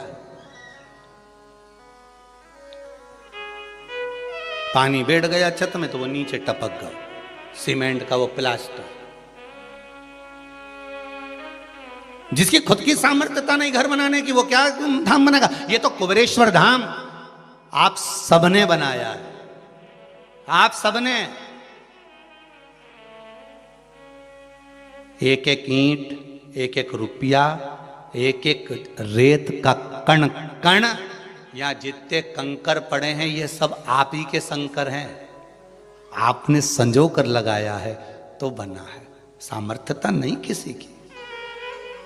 पानी बैठ गया छत में तो वो नीचे टपक गया, सीमेंट का वो प्लास्टर। जिसकी खुद की सामर्थ्यता नहीं घर बनाने की, वो क्या धाम बनेगा? ये तो कुबेरेश्वर धाम आप सबने बनाया है, आप सबने। एक एक ईंट, एक एक रुपया, एक एक रेत का कण कण यहाँ जितने कंकर पड़े हैं ये सब आप ही के शंकर हैं, आपने संजो कर लगाया है तो बना है, सामर्थ्यता नहीं किसी की।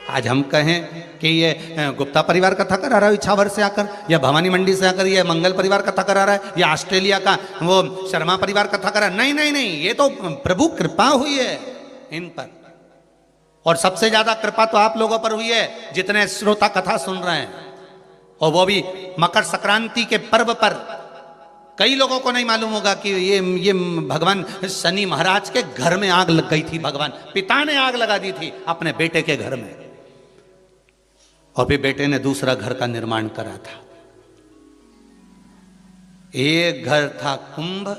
आज हम कहें कि ये गुप्ता परिवार कथा करा रहा है इछावर से आकर, या भवानी मंडी से आकर ये मंगल परिवार कथा करा रहा है, या ऑस्ट्रेलिया का वो शर्मा परिवार कथा करा, नहीं नहीं नहीं, ये तो प्रभु कृपा हुई है इन पर। और सबसे ज्यादा कृपा तो आप लोगों पर हुई है जितने श्रोता कथा सुन रहे हैं, और वो भी मकर संक्रांति के पर्व पर। कई लोगों को नहीं मालूम होगा कि ये भगवान शनि महाराज के घर में आग लग गई थी, भगवान पिता ने आग लगा दी थी अपने बेटे के घर में, और फिर बेटे ने दूसरा घर का निर्माण करा था। एक घर था कुंभ,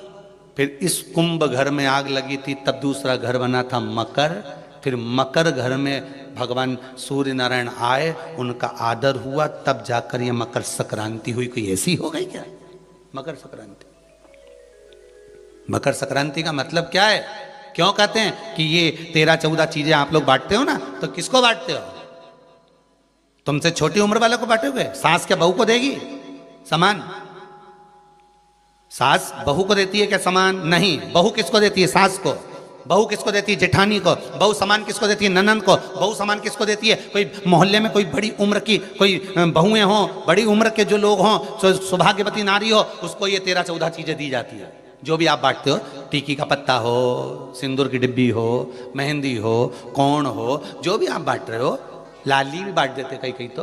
फिर इस कुंभ घर में आग लगी थी, तब दूसरा घर बना था मकर, फिर मकर घर में भगवान सूर्य नारायण आए, उनका आदर हुआ, तब जाकर ये मकर संक्रांति हुई। कोई ऐसी हो गई क्या मकर संक्रांति? मकर संक्रांति का मतलब क्या है? क्यों कहते हैं कि ये 13-14 चीजें आप लोग बांटते हो ना, तो किसको बांटते हो? तुमसे छोटी उम्र वाले को बांटोगे? सास क्या बहू को देगी समान? सास बहू को देती है क्या समान? नहीं। बहू किसको देती है? सास को। बहू किसको देती है? जेठानी को। बहू समान किसको देती है? ननंद को। बहू समान किसको देती है? कोई मोहल्ले में कोई बड़ी उम्र की कोई बहुएं हों, बड़ी उम्र के जो लोग हों, सौभाग्यवती नारी हो, उसको ये 13-14 चीजें दी जाती है। जो भी आप बांटते हो, टीकी का पत्ता हो, सिंदूर की डिब्बी हो, मेहंदी हो, कोण हो, जो भी आप बांट रहे हो, लाली भी बांट देते कई तो,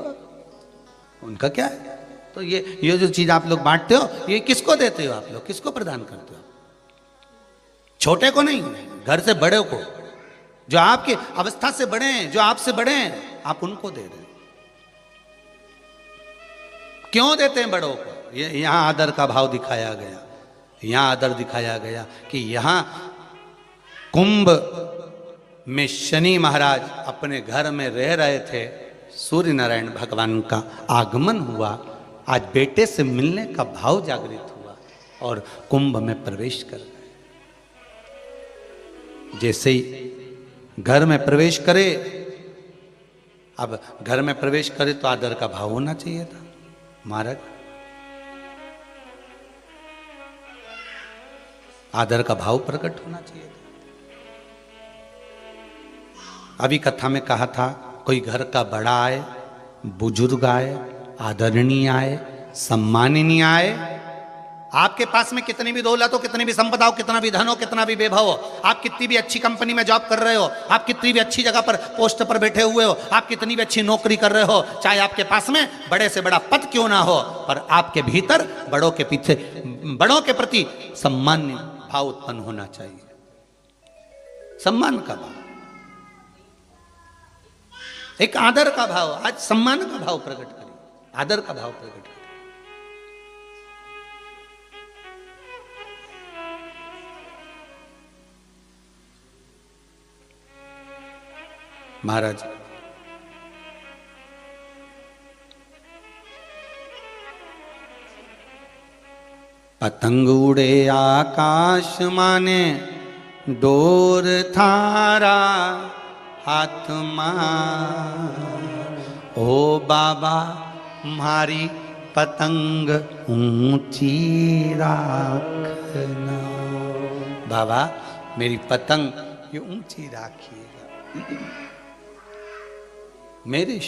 उनका क्या है? तो ये जो चीज आप लोग बांटते हो, ये किसको देते हो आप लोग? किसको प्रदान करते हो? छोटे को नहीं, घर से बड़े को, जो आपके अवस्था से बड़े हैं, जो आपसे बड़े हैं, आप उनको दे दें। क्यों देते हैं बड़ों को? ये यहां आदर का भाव दिखाया गया, यहां आदर दिखाया गया कि यहां कुंभ में शनि महाराज अपने घर में रह रहे थे, सूर्य नारायण भगवान का आगमन हुआ, आज बेटे से मिलने का भाव जागृत हुआ और कुंभ में प्रवेश कर गए। जैसे ही घर में प्रवेश करे, अब घर में प्रवेश करे तो आदर का भाव होना चाहिए था महाराज, आदर का भाव प्रकट होना चाहिए था। अभी कथा में कहा था, कोई घर का बड़ा आए, बुजुर्ग आए, आदरणीय आए, सम्माननीय आए, आपके पास में कितनी भी दौलत हो, कितनी भी संपदा हो, कितना भी धन हो, कितना भी वैभव हो, आप कितनी भी अच्छी कंपनी में जॉब कर रहे हो, आप कितनी भी अच्छी जगह पर पोस्ट पर बैठे हुए हो, आप कितनी भी अच्छी नौकरी कर रहे हो, चाहे आपके पास में बड़े से बड़ा पद क्यों ना हो, पर आपके भीतर बड़ों के पीछे, बड़ों के प्रति सम्मान भाव उत्पन्न होना चाहिए। सम्मान का भाव, एक आदर का भाव। आज सम्मान का भाव प्रकट करिए, आदर का भाव प्रकट करिए। महाराज पतंग उड़े आकाश माने, डोर थारा हाथ मार, ओ बाबा मारी पतंग ऊंची राखना, बाबा मेरी पतंग ये ऊंची राखिएगा। मेरे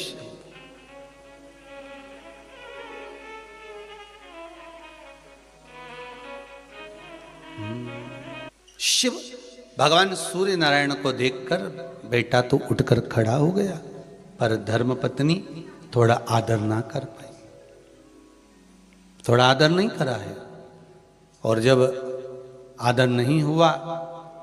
शिव भगवान सूर्य नारायण को देखकर बेटा तो उठकर खड़ा हो गया, पर धर्मपत्नी थोड़ा आदर ना कर पाई, थोड़ा आदर नहीं करा है। और जब आदर नहीं हुआ,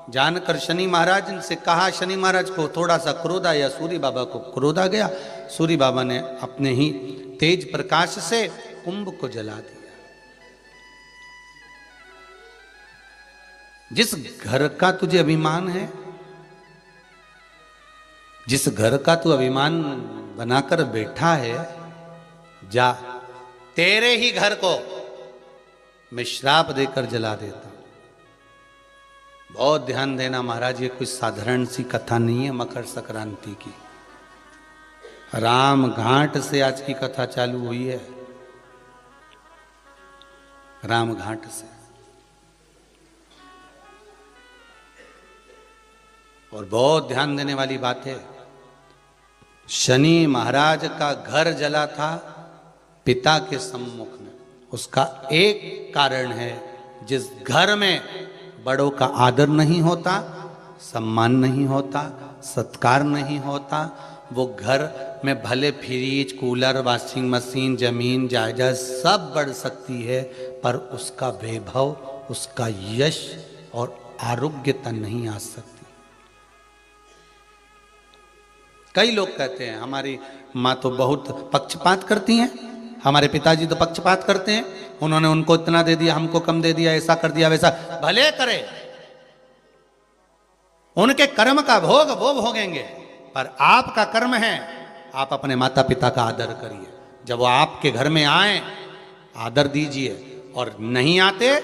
जानकर शनि महाराज से कहा, शनि महाराज को थोड़ा सा क्रोध आया, सूर्य बाबा को क्रोध आ गया। सूर्य बाबा ने अपने ही तेज प्रकाश से कुंभ को जला दिया। जिस घर का तुझे अभिमान है, जिस घर का तू अभिमान बनाकर बैठा है, जा, तेरे ही घर को मैं श्राप देकर जला देता। बहुत ध्यान देना महाराज, ये कोई साधारण सी कथा नहीं है मकर संक्रांति की। राम घाट से आज की कथा चालू हुई है। रामघाट से। और बहुत ध्यान देने वाली बात है, शनि महाराज का घर जला था पिता के सम्मुख में। उसका एक कारण है, जिस घर में बड़ों का आदर नहीं होता, सम्मान नहीं होता, सत्कार नहीं होता, वो घर में भले फ्रिज, कूलर, वॉशिंग मशीन, जमीन जायदाद सब बढ़ सकती है, पर उसका वैभव, उसका यश और आरोग्यता नहीं आ सकती। कई लोग कहते हैं हमारी माँ तो बहुत पक्षपात करती हैं, हमारे पिताजी तो पक्षपात करते हैं, उन्होंने उनको इतना दे दिया, हमको कम दे दिया, ऐसा कर दिया, वैसा। भले करे, उनके कर्म का भोग वो भोगेंगे, पर आपका कर्म है, आप अपने माता पिता का आदर करिए। जब वो आपके घर में आए, आदर दीजिए, और नहीं आते,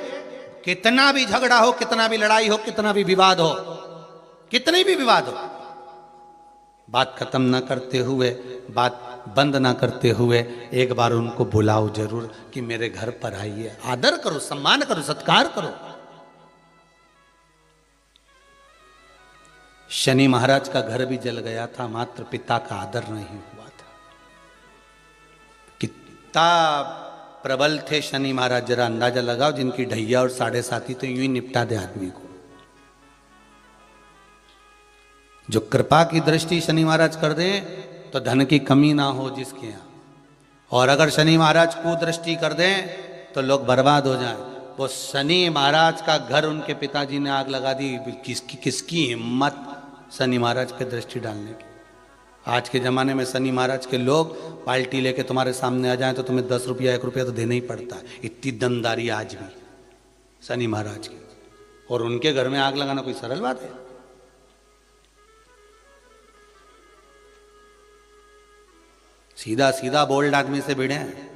कितना भी झगड़ा हो, कितना भी लड़ाई हो, कितना भी विवाद हो, कितनी भी विवाद हो, बात खत्म ना करते हुए, बात बंद ना करते हुए, एक बार उनको बुलाओ जरूर कि मेरे घर पर आइए। आदर करो, सम्मान करो, सत्कार करो। शनि महाराज का घर भी जल गया था, मात्र पिता का आदर नहीं हुआ था। कितना प्रबल थे शनि महाराज, जरा अंदाजा लगाओ। जिनकी ढैया और 7.5 तो यूं ही निपटा दे आदमी को। जो कृपा की दृष्टि शनि महाराज कर दें तो धन की कमी ना हो जिसके यहाँ, और अगर शनि महाराज को दृष्टि कर दें तो लोग बर्बाद हो जाएं। वो शनि महाराज का घर उनके पिताजी ने आग लगा दी। किसकी हिम्मत शनि महाराज पे दृष्टि डालने की। आज के ज़माने में शनि महाराज के लोग पाल्टी लेके तुम्हारे सामने आ जाएं तो तुम्हें 10 रुपया 1 रुपया तो देना ही पड़ता है। इतनी दमदारी आज भी शनि महाराज की, और उनके घर में आग लगाना कोई सरल बात है? सीधा सीधा बोल्ड आदमी से भिड़े हैं,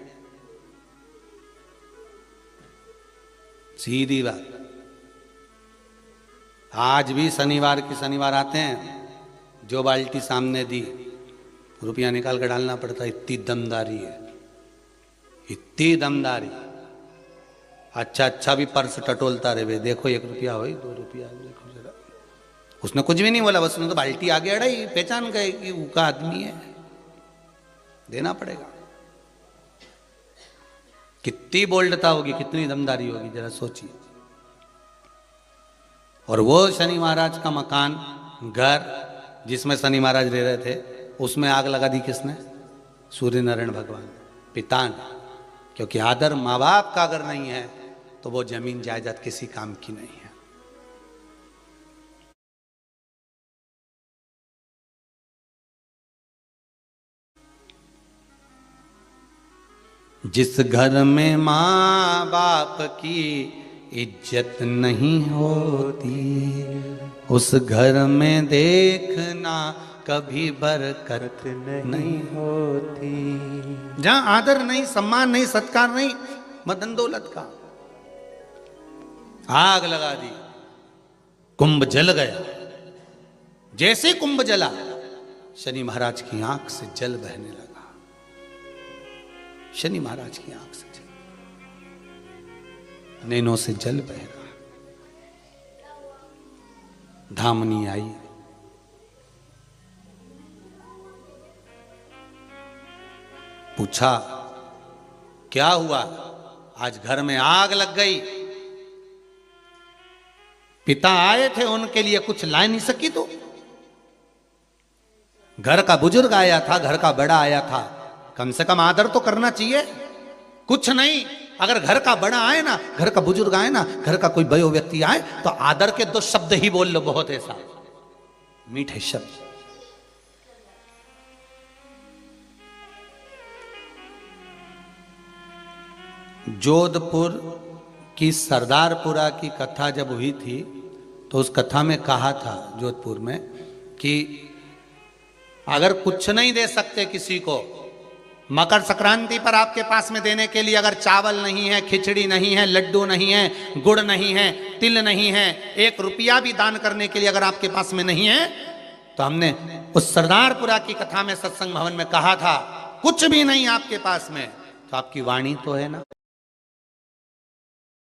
सीधी बात। आज भी शनिवार आते हैं, जो बाल्टी सामने दी रुपया निकाल कर डालना पड़ता है। इतनी दमदारी है, इतनी दमदारी। अच्छा भी पर्स टटोलता रहे, देखो 1 रुपया हो, 2 रुपया, देखो जरा। उसने कुछ भी नहीं बोला, बस उसने तो बाल्टी आगे अड़ाई, पहचान गए कि वो का आदमी है, देना पड़ेगा। कितनी बोल्डता होगी, कितनी दमदारी होगी, जरा सोचिए। और वो शनि महाराज का मकान, घर जिसमें शनि महाराज रह रहे थे, उसमें आग लगा दी किसने? सूर्य नारायण भगवान, पिता ने। क्योंकि आदर माँ बाप का अगर नहीं है तो वो जमीन जायदाद किसी काम की नहीं है। जिस घर में माँ बाप की इज्जत नहीं होती, उस घर में देखना कभी बरकत नहीं होती। जहां आदर नहीं, सम्मान नहीं, सत्कार नहीं, मदन दौलत का आग लगा दी, कुंभ जल गया। जैसे कुंभ जला, शनि महाराज की आंख से जल बहने लगा। शनि महाराज की आंख से जल, नैनों से जल बह रहा। धामनी आई, पूछा क्या हुआ, आज घर में आग लग गई। पिता आए थे, उनके लिए कुछ ला नहीं सकी तो? घर का बुजुर्ग आया था, घर का बड़ा आया था, कम से कम आदर तो करना चाहिए। कुछ नहीं, अगर घर का बड़ा आए ना, घर का बुजुर्ग आए ना, घर का कोई बयो व्यक्ति आए तो आदर के 2 शब्द ही बोल लो, बहुत ऐसा मीठे शब्द। जोधपुर की सरदारपुरा की कथा जब हुई थी तो उस कथा में कहा था जोधपुर में कि अगर कुछ नहीं दे सकते किसी को, मकर संक्रांति पर आपके पास में देने के लिए अगर चावल नहीं है, खिचड़ी नहीं है, लड्डू नहीं है, गुड़ नहीं है, तिल नहीं है, 1 रुपया भी दान करने के लिए अगर आपके पास में नहीं है, तो हमने उस सरदारपुरा की कथा में सत्संग भवन में कहा था, कुछ भी नहीं आपके पास में तो आपकी वाणी तो है ना।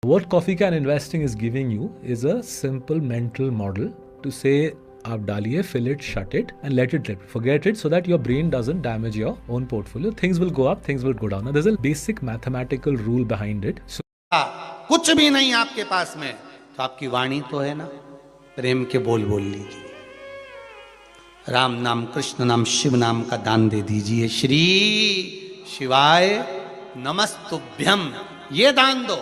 What coffee can investing is giving you is a simple mental model to say आप डालिए, fill it, shut it and let it drip. Forget it so that your brain doesn't damage your own portfolio. Things will go up, things will go down. Now there's a basic mathematical rule behind it. So कुछ भी नहीं आपके पास में तो आपकी वाणी तो है ना, प्रेम के बोल बोल लीजिए, राम नाम, कृष्ण नाम, शिव नाम का दान दे दीजिए, श्री शिवाय नमस्तुभ्यम, ये दान दो।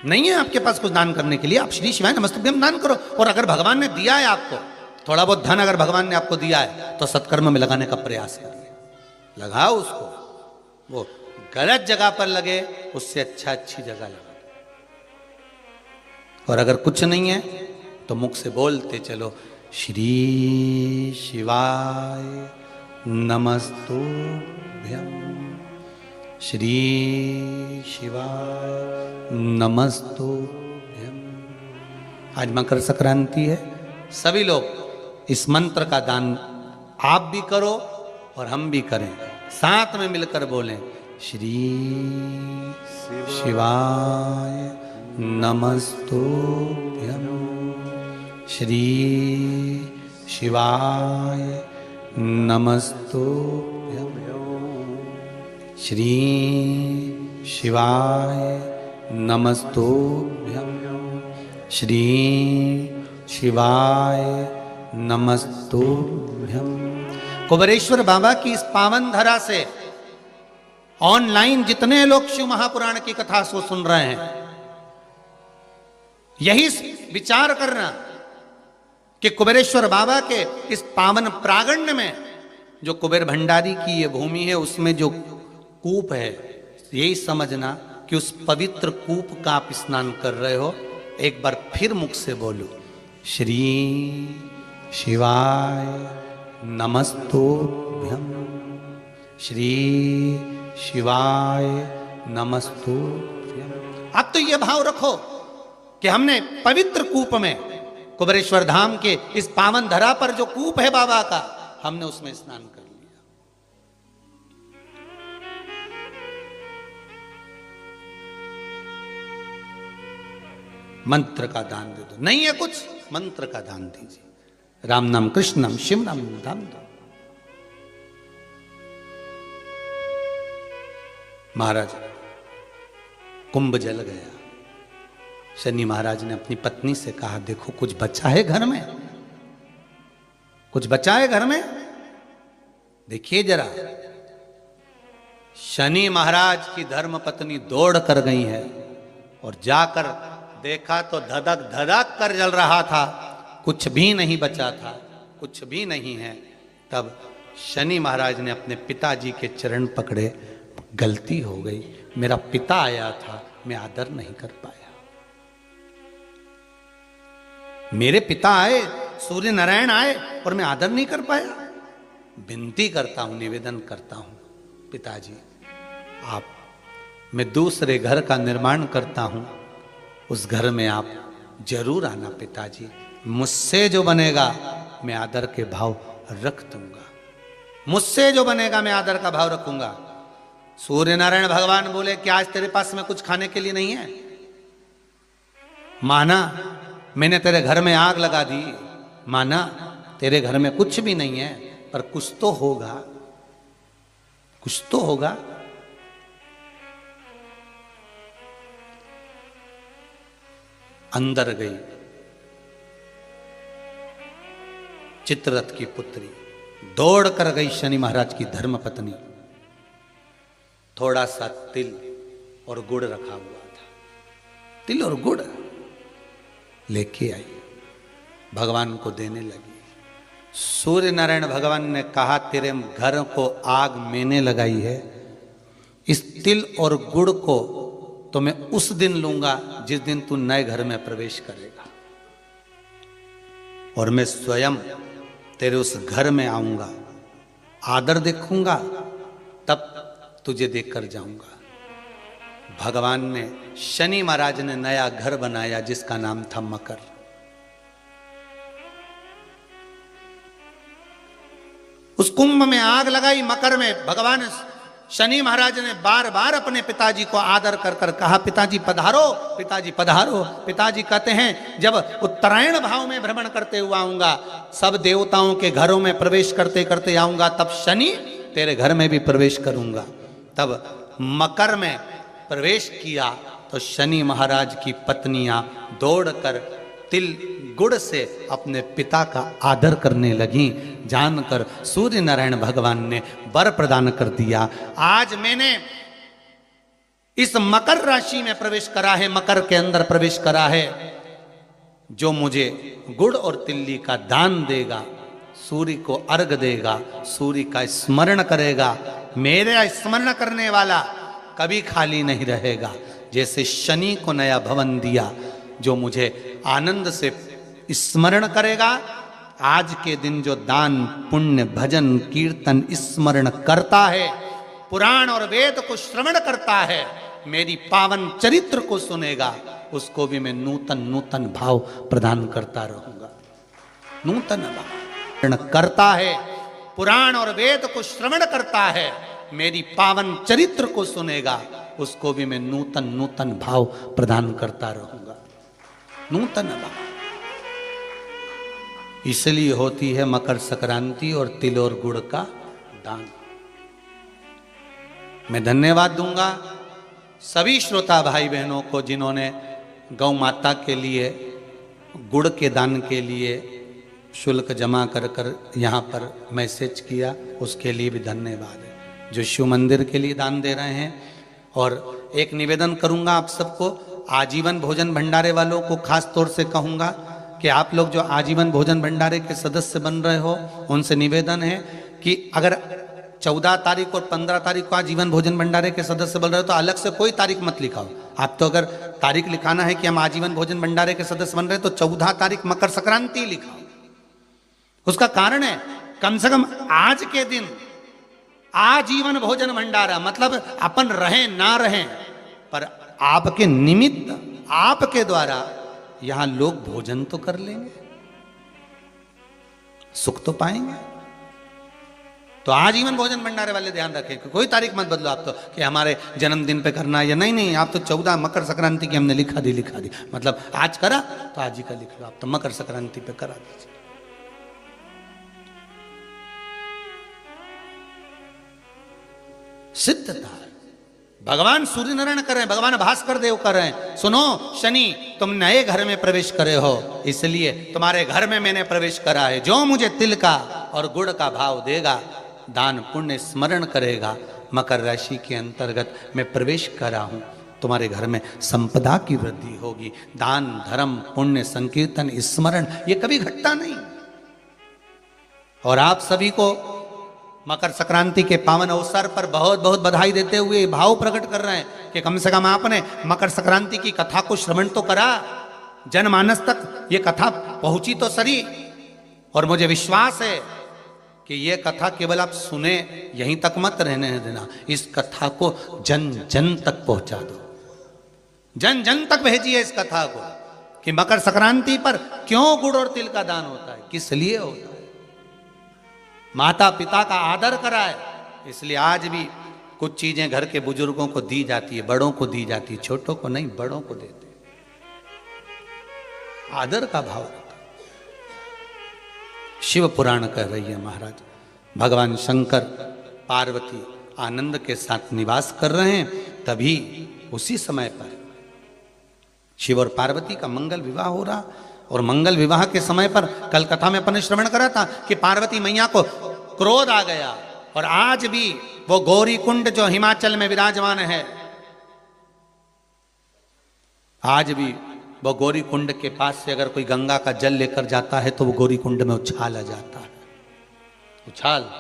नहीं है आपके पास कुछ दान करने के लिए, आप श्री शिवाय नमस्तुभ्यम दान करो। और अगर भगवान ने दिया है आपको थोड़ा बहुत धन, अगर भगवान ने आपको दिया है तो सत्कर्म में लगाने का प्रयास करिए, लगाओ उसको, वो गलत जगह पर लगे उससे अच्छा अच्छी जगह लगा। और अगर कुछ नहीं है तो मुख से बोलते चलो, श्री शिवाय नमस्तुभ्यम, श्री शिवाय नमस्तुभ्यम। आज मकर संक्रांति है, सभी लोग इस मंत्र का दान आप भी करो और हम भी करें, साथ में मिलकर बोलें, श्री शिवाय नमस्तुभ्यम, श्री शिवाय नमस्तुभ्यम, श्री शिवाय नमस्तुभ्यम, श्री शिवाय नमस्तुभ्यम। कुबेरेश्वर बाबा की इस पावन धरा से ऑनलाइन जितने लोग शिव महापुराण की कथा को सुन रहे हैं, यही विचार करना कि कुबेरेश्वर बाबा के इस पावन प्रागण्य में जो कुबेर भंडारी की ये भूमि है, उसमें जो कूप है, यही समझना कि उस पवित्र कूप का आप स्नान कर रहे हो। एक बार फिर मुख से बोलो, श्री शिवाय नमस्तुभ्यम, श्री शिवाय नमस्तुभ्यम। अब तो ये भाव रखो कि हमने पवित्र कूप में, कुबेरेश्वर धाम के इस पावन धरा पर जो कूप है बाबा का, हमने उसमें स्नान कर लिया। मंत्र का दान दे दो, नहीं है कुछ, मंत्र का दान दीजिए, राम नाम, कृष्ण नाम, शिव नाम दान दो। महाराज कुंभ जल गया, शनि महाराज ने अपनी पत्नी से कहा, देखो कुछ बचा है घर में, कुछ बचा है घर में, देखिए जरा। शनि महाराज की धर्म पत्नी दौड़ कर गई है और जाकर देखा तो धधक धधक कर जल रहा था, कुछ भी नहीं बचा था, कुछ भी नहीं है। तब शनि महाराज ने अपने पिताजी के चरण पकड़े, गलती हो गई, मेरा पिता आया था, मैं आदर नहीं कर पाया, मेरे पिता आए, सूर्य नारायण आए और मैं आदर नहीं कर पाया। विनती करता हूं, निवेदन करता हूं, पिताजी आप, मैं दूसरे घर का निर्माण करता हूं, उस घर में आप जरूर आना पिताजी, मुझसे जो बनेगा मैं आदर के भाव रख दूंगा, मुझसे जो बनेगा मैं आदर का भाव रखूंगा। सूर्य नारायण भगवान बोले कि आज तेरे पास में कुछ खाने के लिए नहीं है, माना मैंने तेरे घर में आग लगा दी, माना तेरे घर में कुछ भी नहीं है, पर कुछ तो होगा, कुछ तो होगा। अंदर गई चित्ररथ की पुत्री, दौड़ कर गई शनि महाराज की धर्म पत्नी, थोड़ा सा तिल और गुड़ रखा हुआ था, तिल और गुड़ लेके आई, भगवान को देने लगी। सूर्य नारायण भगवान ने कहा, तेरे घर को आग मैंने लगाई है, इस तिल और गुड़ को तो मैं उस दिन लूंगा जिस दिन तू नए घर में प्रवेश करेगा, और मैं स्वयं तेरे उस घर में आऊंगा, आदर देखूंगा, तब तुझे देखकर जाऊंगा। भगवान ने, शनि महाराज ने नया घर बनाया जिसका नाम था मकर। उस कुंभ में आग लगाई, मकर में भगवान शनि महाराज ने बार बार अपने पिताजी को आदर कर कर कहा, पिताजी पधारो, पिताजी पधारो। पिताजी कहते हैं जब उत्तरायण भाव में भ्रमण करते हुए आऊंगा, सब देवताओं के घरों में प्रवेश करते करते आऊंगा, तब शनि तेरे घर में भी प्रवेश करूंगा। तब मकर में प्रवेश किया तो शनि महाराज की पत्नियां दौड़कर तिल गुड़ से अपने पिता का आदर करने लगी। जानकर सूर्य नारायण भगवान ने वर प्रदान कर दिया। आज मैंने इस मकर राशि में प्रवेश करा है, मकर के अंदर प्रवेश करा है, जो मुझे गुड़ और तिल्ली का दान देगा, सूर्य को अर्घ देगा, सूर्य का स्मरण करेगा, मेरा स्मरण करने वाला कभी खाली नहीं रहेगा। जैसे शनि को नया भवन दिया, जो मुझे आनंद से स्मरण करेगा, आज के दिन जो दान पुण्य भजन कीर्तन स्मरण करता है, पुराण और वेद को श्रवण करता है, मेरी पावन चरित्र को सुनेगा, उसको भी मैं नूतन नूतन भाव प्रदान करता रहूंगा। नूतन भाव करता है, पुराण और वेद को श्रवण करता है, मेरी पावन चरित्र को सुनेगा, उसको भी मैं नूतन नूतन भाव प्रदान करता रहूंगा। नूतन भाव इसलिए होती है मकर संक्रांति और तिल और गुड़ का दान। मैं धन्यवाद दूंगा सभी श्रोता भाई बहनों को जिन्होंने गौ माता के लिए गुड़ के दान के लिए शुल्क जमा कर कर यहाँ पर मैसेज किया, उसके लिए भी धन्यवाद है। जो शिव मंदिर के लिए दान दे रहे हैं, और एक निवेदन करूंगा आप सबको, आजीवन भोजन भंडारे वालों को खास तौर से कहूंगा कि आप लोग जो आजीवन भोजन भंडारे के सदस्य बन रहे हो, उनसे निवेदन है कि अगर 14 तारीख और 15 तारीख को आजीवन भोजन भंडारे के सदस्य बन रहे हो तो अलग से कोई तारीख मत लिखाओ। आप तो अगर तारीख लिखाना है कि हम आजीवन भोजन भंडारे के सदस्य बन रहे हैं तो 14 तारीख मकर संक्रांति लिखाओ। उसका कारण है, कम से कम आज के दिन आजीवन भोजन भंडारा, मतलब अपन रहें ना रहें, पर आपके निमित्त, आपके द्वारा यहां लोग भोजन तो कर लेंगे, सुख तो पाएंगे। तो आजीवन भोजन भंडारे वाले ध्यान रखें कि कोई तारीख मत बदलो आप तो कि हमारे जन्मदिन पे करना है या नहीं, आप तो 14 मकर संक्रांति की हमने लिखा दी, मतलब आज करा तो आज ही का लिख लो, आप तो मकर संक्रांति पे करा दीजिए। सिद्धता भगवान सूर्य नारायण कर रहे हैं, भगवान भास्कर देव कर रहे हैं। सुनो शनि, तुम नए घर में प्रवेश करे हो, इसलिए तुम्हारे घर में मैंने प्रवेश करा है। जो मुझे तिल का और गुड़ का भाव देगा, दान पुण्य स्मरण करेगा, मकर राशि के अंतर्गत मैं प्रवेश करा हूं, तुम्हारे घर में संपदा की वृद्धि होगी। दान धर्म पुण्य संकीर्तन स्मरण ये कभी घटता नहीं। और आप सभी को मकर संक्रांति के पावन अवसर पर बहुत बहुत बधाई देते हुए भाव प्रकट कर रहे हैं कि कम से कम आपने मकर संक्रांति की कथा को श्रवण तो करा, जनमानस तक ये कथा पहुंची तो सही। और मुझे विश्वास है कि ये कथा केवल आप सुने यहीं तक मत रहने देना, इस कथा को जन जन तक पहुंचा दो, जन जन तक भेजिए इस कथा को कि मकर संक्रांति पर क्यों गुड़ और तिल का दान होता है, किस लिए होता है। माता पिता का आदर कराए, इसलिए आज भी कुछ चीजें घर के बुजुर्गों को दी जाती है, बड़ों को दी जाती है, छोटों को नहीं, बड़ों को देते। आदर का भाव रखा। शिव पुराण कह रही है महाराज, भगवान शंकर पार्वती आनंद के साथ निवास कर रहे हैं, तभी उसी समय पर शिव और पार्वती का मंगल विवाह हो रहा। और मंगल विवाह के समय पर कल कथा में अपन ने श्रवण करा था कि पार्वती मैया को क्रोध आ गया, और आज भी वो गौरी कुंड जो हिमाचल में विराजमान है, आज भी वो गौरी कुंड के पास से अगर कोई गंगा का जल लेकर जाता है तो वो गौरी कुंड में उछाल आ जाता है, उछाल।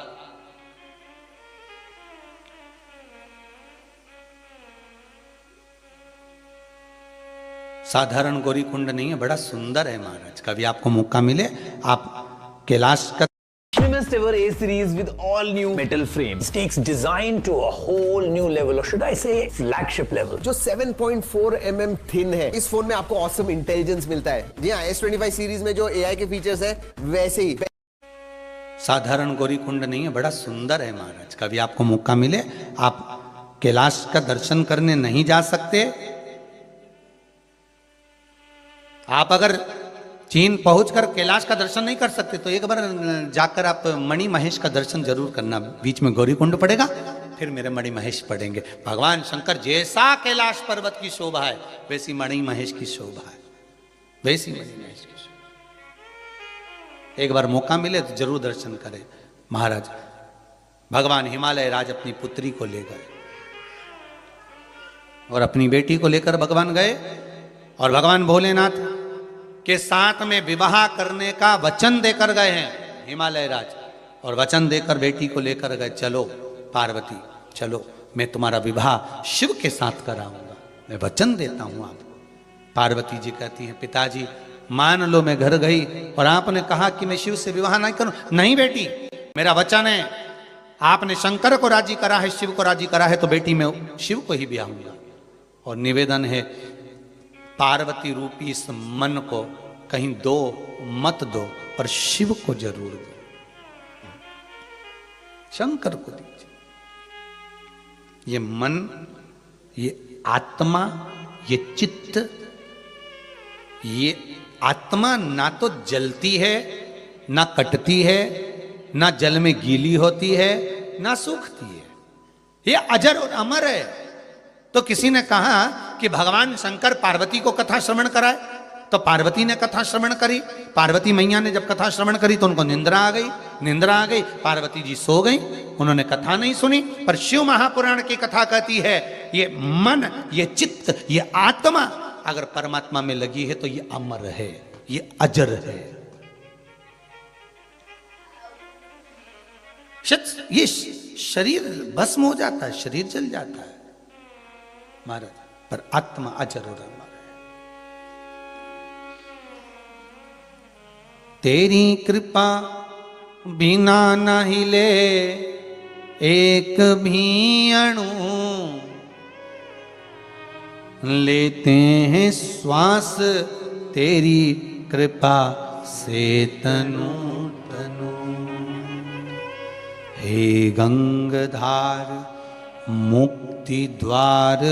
साधारण गौरी कुंड नहीं है, बड़ा सुंदर है महाराज। कभी आपको मौका मिले आप कैलाश का Slimmest ever A series with all new metal frames takes design to a whole new level, or should I say flagship level. जो 7.4 mm थिन है, इस फोन में आपको ऑसम इंटेलिजेंस मिलता है। जी हाँ, S25 सीरीज में जो AI के फीचर्स है वैसे ही साधारण गौरी कुंड नहीं है, बड़ा सुंदर है महाराज। कभी आपको मौका मिले, आप कैलाश का दर्शन करने नहीं जा सकते, आप अगर चीन पहुंचकर कैलाश का दर्शन नहीं कर सकते तो एक बार जाकर आप मणि महेश का दर्शन जरूर करना। बीच में गौरी कुंड पड़ेगा, फिर मेरे मणि महेश पड़ेंगे। भगवान शंकर जैसा कैलाश पर्वत की शोभा है वैसी मणि महेश की शोभा है, वैसी मणि महेश की शोभा। एक बार मौका मिले तो जरूर दर्शन करें। महाराज भगवान हिमालय राज अपनी पुत्री को ले गए और अपनी बेटी को लेकर भगवान गए और भगवान भोलेनाथ के साथ में विवाह करने का वचन देकर गए हैं हिमालय राज। और वचन देकर बेटी को लेकर गए, चलो पार्वती चलो, मैं तुम्हारा विवाह शिव के साथ कराऊंगा, मैं वचन देता हूं आपको। पार्वती जी कहती हैं, पिताजी मान लो मैं घर गई और आपने कहा कि मैं शिव से विवाह नहीं करूं। नहीं बेटी, मेरा वचन है, आपने शंकर को राजी करा है, शिव को राजी करा है, तो बेटी मैं शिव को ही ब्याहूंगा। और निवेदन है, पार्वती रूपी इस मन को कहीं दो मत दो, पर शिव को जरूर दो, शंकर को दीजिए। ये मन, ये आत्मा, ये चित्त, ये आत्मा ना तो जलती है, ना कटती है, ना जल में गीली होती है, ना सूखती है, ये अजर और अमर है। तो किसी ने कहा कि भगवान शंकर पार्वती को कथा श्रवण कराए, तो पार्वती ने कथा श्रवण करी। पार्वती मैया ने जब कथा श्रवण करी तो उनको निंद्रा आ गई, निंद्रा आ गई, पार्वती जी सो गई, उन्होंने कथा नहीं सुनी। पर शिव महापुराण की कथा कहती है, ये मन, ये चित्त, ये आत्मा अगर परमात्मा में लगी है तो ये अमर है, ये अजर है। ये शरीर भस्म हो जाता है, शरीर जल जाता है महाराज, पर आत्मा अजर और अमर है। तेरी कृपा बिना न हिले एक भी अणु, लेते हैं श्वास तेरी कृपा से तनु तनु। हे गंगाधार मुक्ति द्वार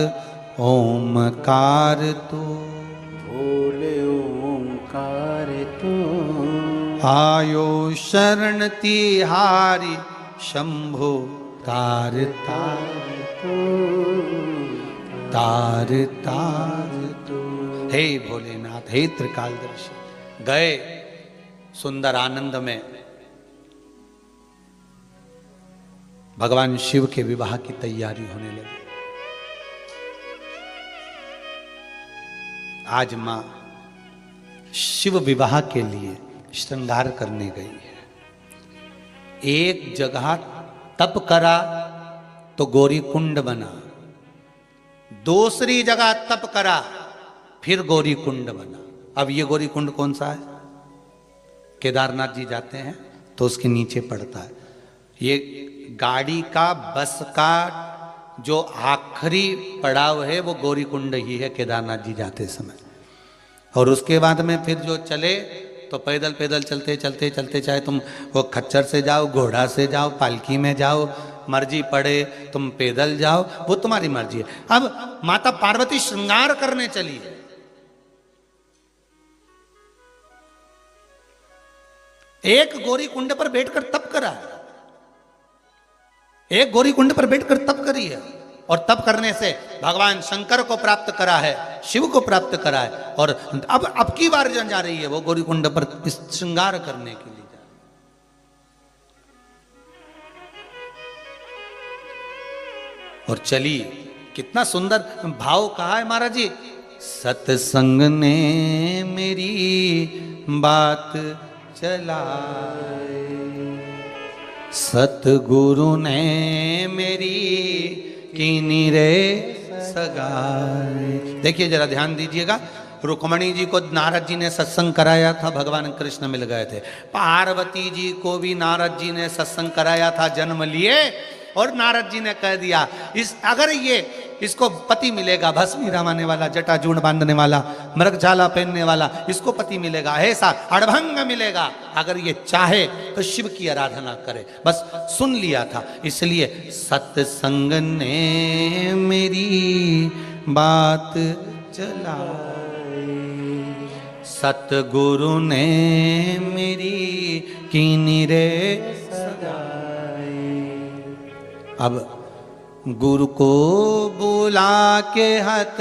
ओमकार तू, भोले ओमकार तू। आयो शरण तिहारी शंभो तार तार तू, तार तार तू। हे भोलेनाथ, हे त्रिकालदर्शी। गए सुंदर आनंद में भगवान शिव के विवाह की तैयारी होने लगी। आज मां शिव विवाह के लिए श्रृंगार करने गई है। एक जगह तप करा तो गौरी कुंड बना, दूसरी जगह तप करा फिर गौरी कुंड बना। अब ये गौरी कुंड कौन सा है? केदारनाथ जी जाते हैं तो उसके नीचे पड़ता है। ये गाड़ी का, बस का जो आखिरी पड़ाव है वो गौरी कुंड ही है केदारनाथ जी जाते समय। और उसके बाद में फिर जो चले तो पैदल पैदल चलते चलते चलते, चाहे तुम वो खच्चर से जाओ, घोड़ा से जाओ, पालकी में जाओ, मर्जी पड़े तुम पैदल जाओ, वो तुम्हारी मर्जी है। अब माता पार्वती श्रृंगार करने चली है। एक गौरी कुंड पर बैठकर तप करा है, एक गौरी कुंड पर बैठकर तप करी है, और तप करने से भगवान शंकर को प्राप्त करा है, शिव को प्राप्त करा है। और अब की बार जा रही है वो गौरी कुंड पर श्रृंगार करने के लिए जा रही है। और चली, कितना सुंदर भाव कहा है महाराज जी। सत्संग ने मेरी बात चलाए, सतगुरु ने मेरी कीनी रे सगाई। देखिए जरा ध्यान दीजिएगा, रुक्मणी जी को नारद जी ने सत्संग कराया था, भगवान कृष्ण मिल गए थे। पार्वती जी को भी नारद जी ने सत्संग कराया था, जन्म लिए। और नारद जी ने कह दिया अगर ये इसको पति मिलेगा, भस्मी रमाने वाला, जटा जूड़ बांधने वाला, मृगछाला पहनने वाला, इसको पति मिलेगा, ऐसा अड़भंग मिलेगा। अगर ये चाहे तो शिव की आराधना करे। बस सुन लिया था, इसलिए सत्संग ने मेरी बात चलाई, सतगुरु ने मेरी कीनी रे सगाई। अब गुरु को बुला के हाथ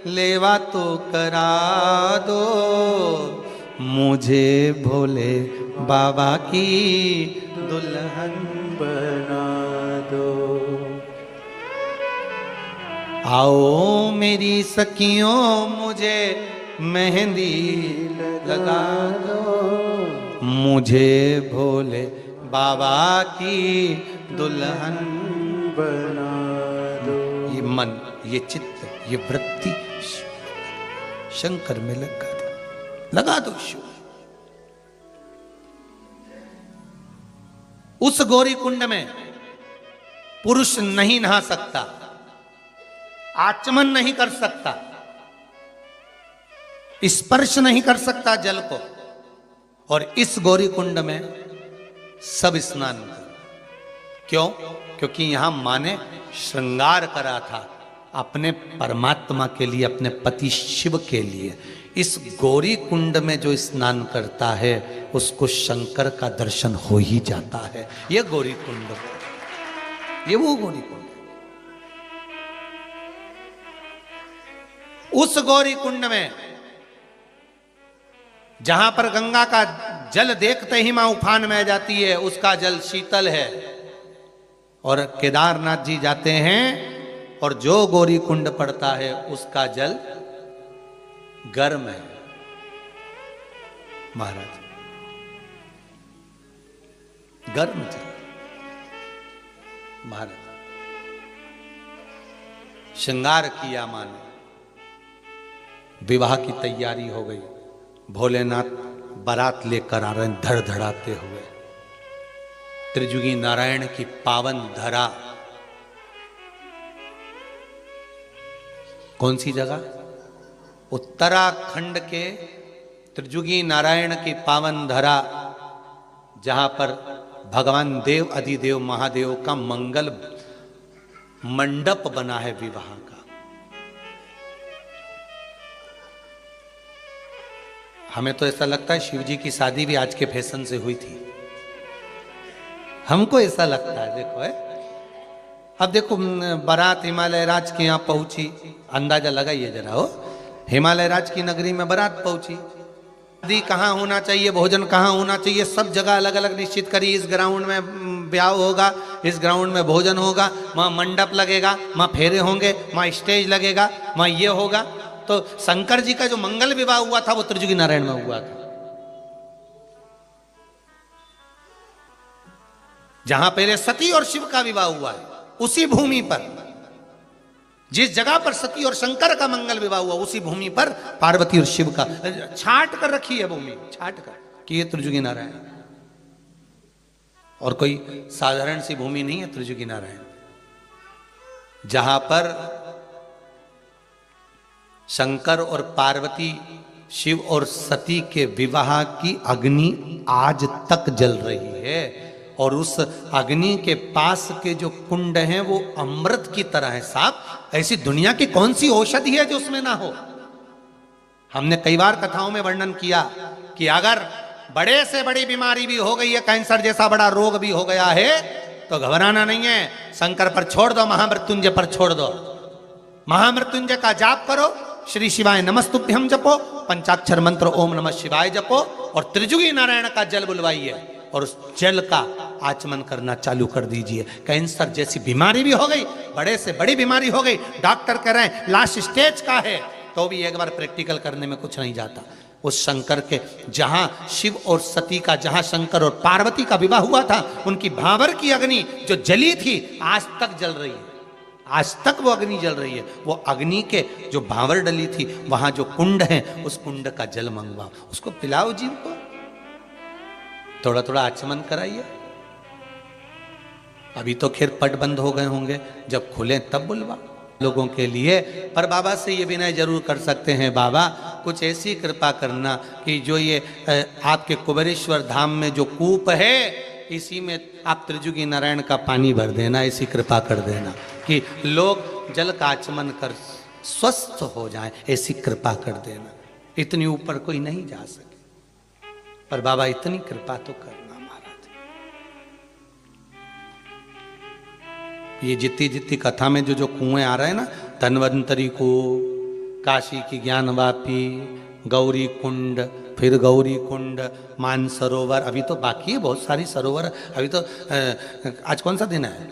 लेवा तो करा दो, मुझे भोले बाबा की दुल्हन बना दो। आओ मेरी सखियों मुझे मेहंदी लगा दो, मुझे भोले बाबा की दुल्हन बना दो। ये मन, ये चित्त, ये वृत्ति शंकर में लगा दो शिव। उस गौरी कुंड में पुरुष नहीं नहा सकता, आचमन नहीं कर सकता, स्पर्श नहीं कर सकता जल को, और इस गौरी कुंड में सब स्नान कर। क्यों? क्योंकि यहां मां ने श्रृंगार करा था अपने परमात्मा के लिए, अपने पति शिव के लिए। इस गौरी कुंड में जो स्नान करता है उसको शंकर का दर्शन हो ही जाता है। ये गौरी कुंड, ये वो गौरी कुंड। उस गौरी कुंड में जहां पर गंगा का जल देखते ही मां उफान में जाती है, उसका जल शीतल है। और केदारनाथ जी जाते हैं और जो गौरी कुंड पड़ता है उसका जल गर्म है। महाराज गर्म जल। महाराज श्रृंगार किया मां ने, विवाह की तैयारी हो गई, भोलेनाथ बारात लेकर आ रहे हैं धड़धड़ाते हुए। त्रिजुगी नारायण की पावन धरा, कौन सी जगह? उत्तराखंड के त्रिजुगी नारायण की पावन धरा, जहां पर भगवान देव अधिदेव महादेव का मंगल मंडप बना है विवाह का। हमें तो ऐसा लगता है शिव जी की शादी भी आज के फैशन से हुई थी, हमको ऐसा लगता है। देखो है, अब देखो बारात हिमालय राज के यहाँ पहुंची, अंदाजा लगाइए जरा। हो हिमालय राज की नगरी में बारात पहुंची, शादी कहाँ होना चाहिए, भोजन कहाँ होना चाहिए, सब जगह अलग अलग निश्चित करी। इस ग्राउंड में ब्याह होगा, इस ग्राउंड में भोजन होगा, वहाँ मंडप लगेगा, वहाँ फेरे होंगे, वहाँ स्टेज लगेगा, वहाँ ये होगा। तो शंकर जी का जो मंगल विवाह हुआ था वो त्रिजुगी नारायण में हुआ था, जहां पहले सती और शिव का विवाह हुआ है। उसी भूमि पर, जिस जगह पर सती और शंकर का मंगल विवाह हुआ, उसी भूमि पर पार्वती और शिव का छाट कर रखी है भूमि, छाट कर कि ये त्रिजुगी नारायण। और कोई साधारण सी भूमि नहीं है त्रिजुगी नारायण, जहां पर शंकर और पार्वती, शिव और सती के विवाह की अग्नि आज तक जल रही है। और उस अग्नि के पास के जो कुंड हैं वो अमृत की तरह है साहब। ऐसी दुनिया की कौन सी औषधि है जो उसमें ना हो। हमने कई बार कथाओं में वर्णन किया कि अगर बड़े से बड़ी बीमारी भी हो गई है, कैंसर जैसा बड़ा रोग भी हो गया है, तो घबराना नहीं है, शंकर पर छोड़ दो, महामृत्युंजय पर छोड़ दो। महामृत्युंजय का जाप करो, श्री शिवाय नमस्तुभ्यम जपो, पंचाक्षर मंत्र ओम नमः शिवाय जपो, और त्रिजुगी नारायण का जल बुलवाइए और उस जल का आचमन करना चालू कर दीजिए। कैंसर जैसी बीमारी भी हो गई, बड़े से बड़ी बीमारी हो गई, डॉक्टर कह रहे हैं लास्ट स्टेज का है, तो भी एक बार प्रैक्टिकल करने में कुछ नहीं जाता। उस शंकर के, जहां शिव और सती का, जहां शंकर और पार्वती का विवाह हुआ था, उनकी भावर की अग्नि जो जली थी आज तक जल रही है, आज तक वो अग्नि जल रही है। वो अग्नि के जो भावर डली थी, वहां जो कुंड है, उस कुंड का जल मंगवाओ, उसको पिलाओ जीव को, थोड़ा थोड़ा आचमन कराइए। अभी तो खैर पट बंद हो गए होंगे, जब खुले तब बुलवा लोगों के लिए। पर बाबा से ये विनय जरूर कर सकते हैं, बाबा कुछ ऐसी कृपा करना कि जो ये आपके कुबेरेश्वर धाम में जो कूप है इसी में आप त्रिजुगी नारायण का पानी भर देना, ऐसी कृपा कर देना कि लोग जल का आचमन कर स्वस्थ हो जाएं, ऐसी कृपा कर देना। इतनी ऊपर कोई नहीं जा सके, पर बाबा इतनी कृपा तो करना महाराज। ये जितनी जितनी कथा में जो जो कुएं आ रहे हैं ना, धन्वंतरी को, काशी की ज्ञानवापी, गौरी कुंड, फिर गौरी कुंड, मानसरोवर, अभी तो बाकी है बहुत सारी सरोवर। अभी तो आज कौन सा दिन है?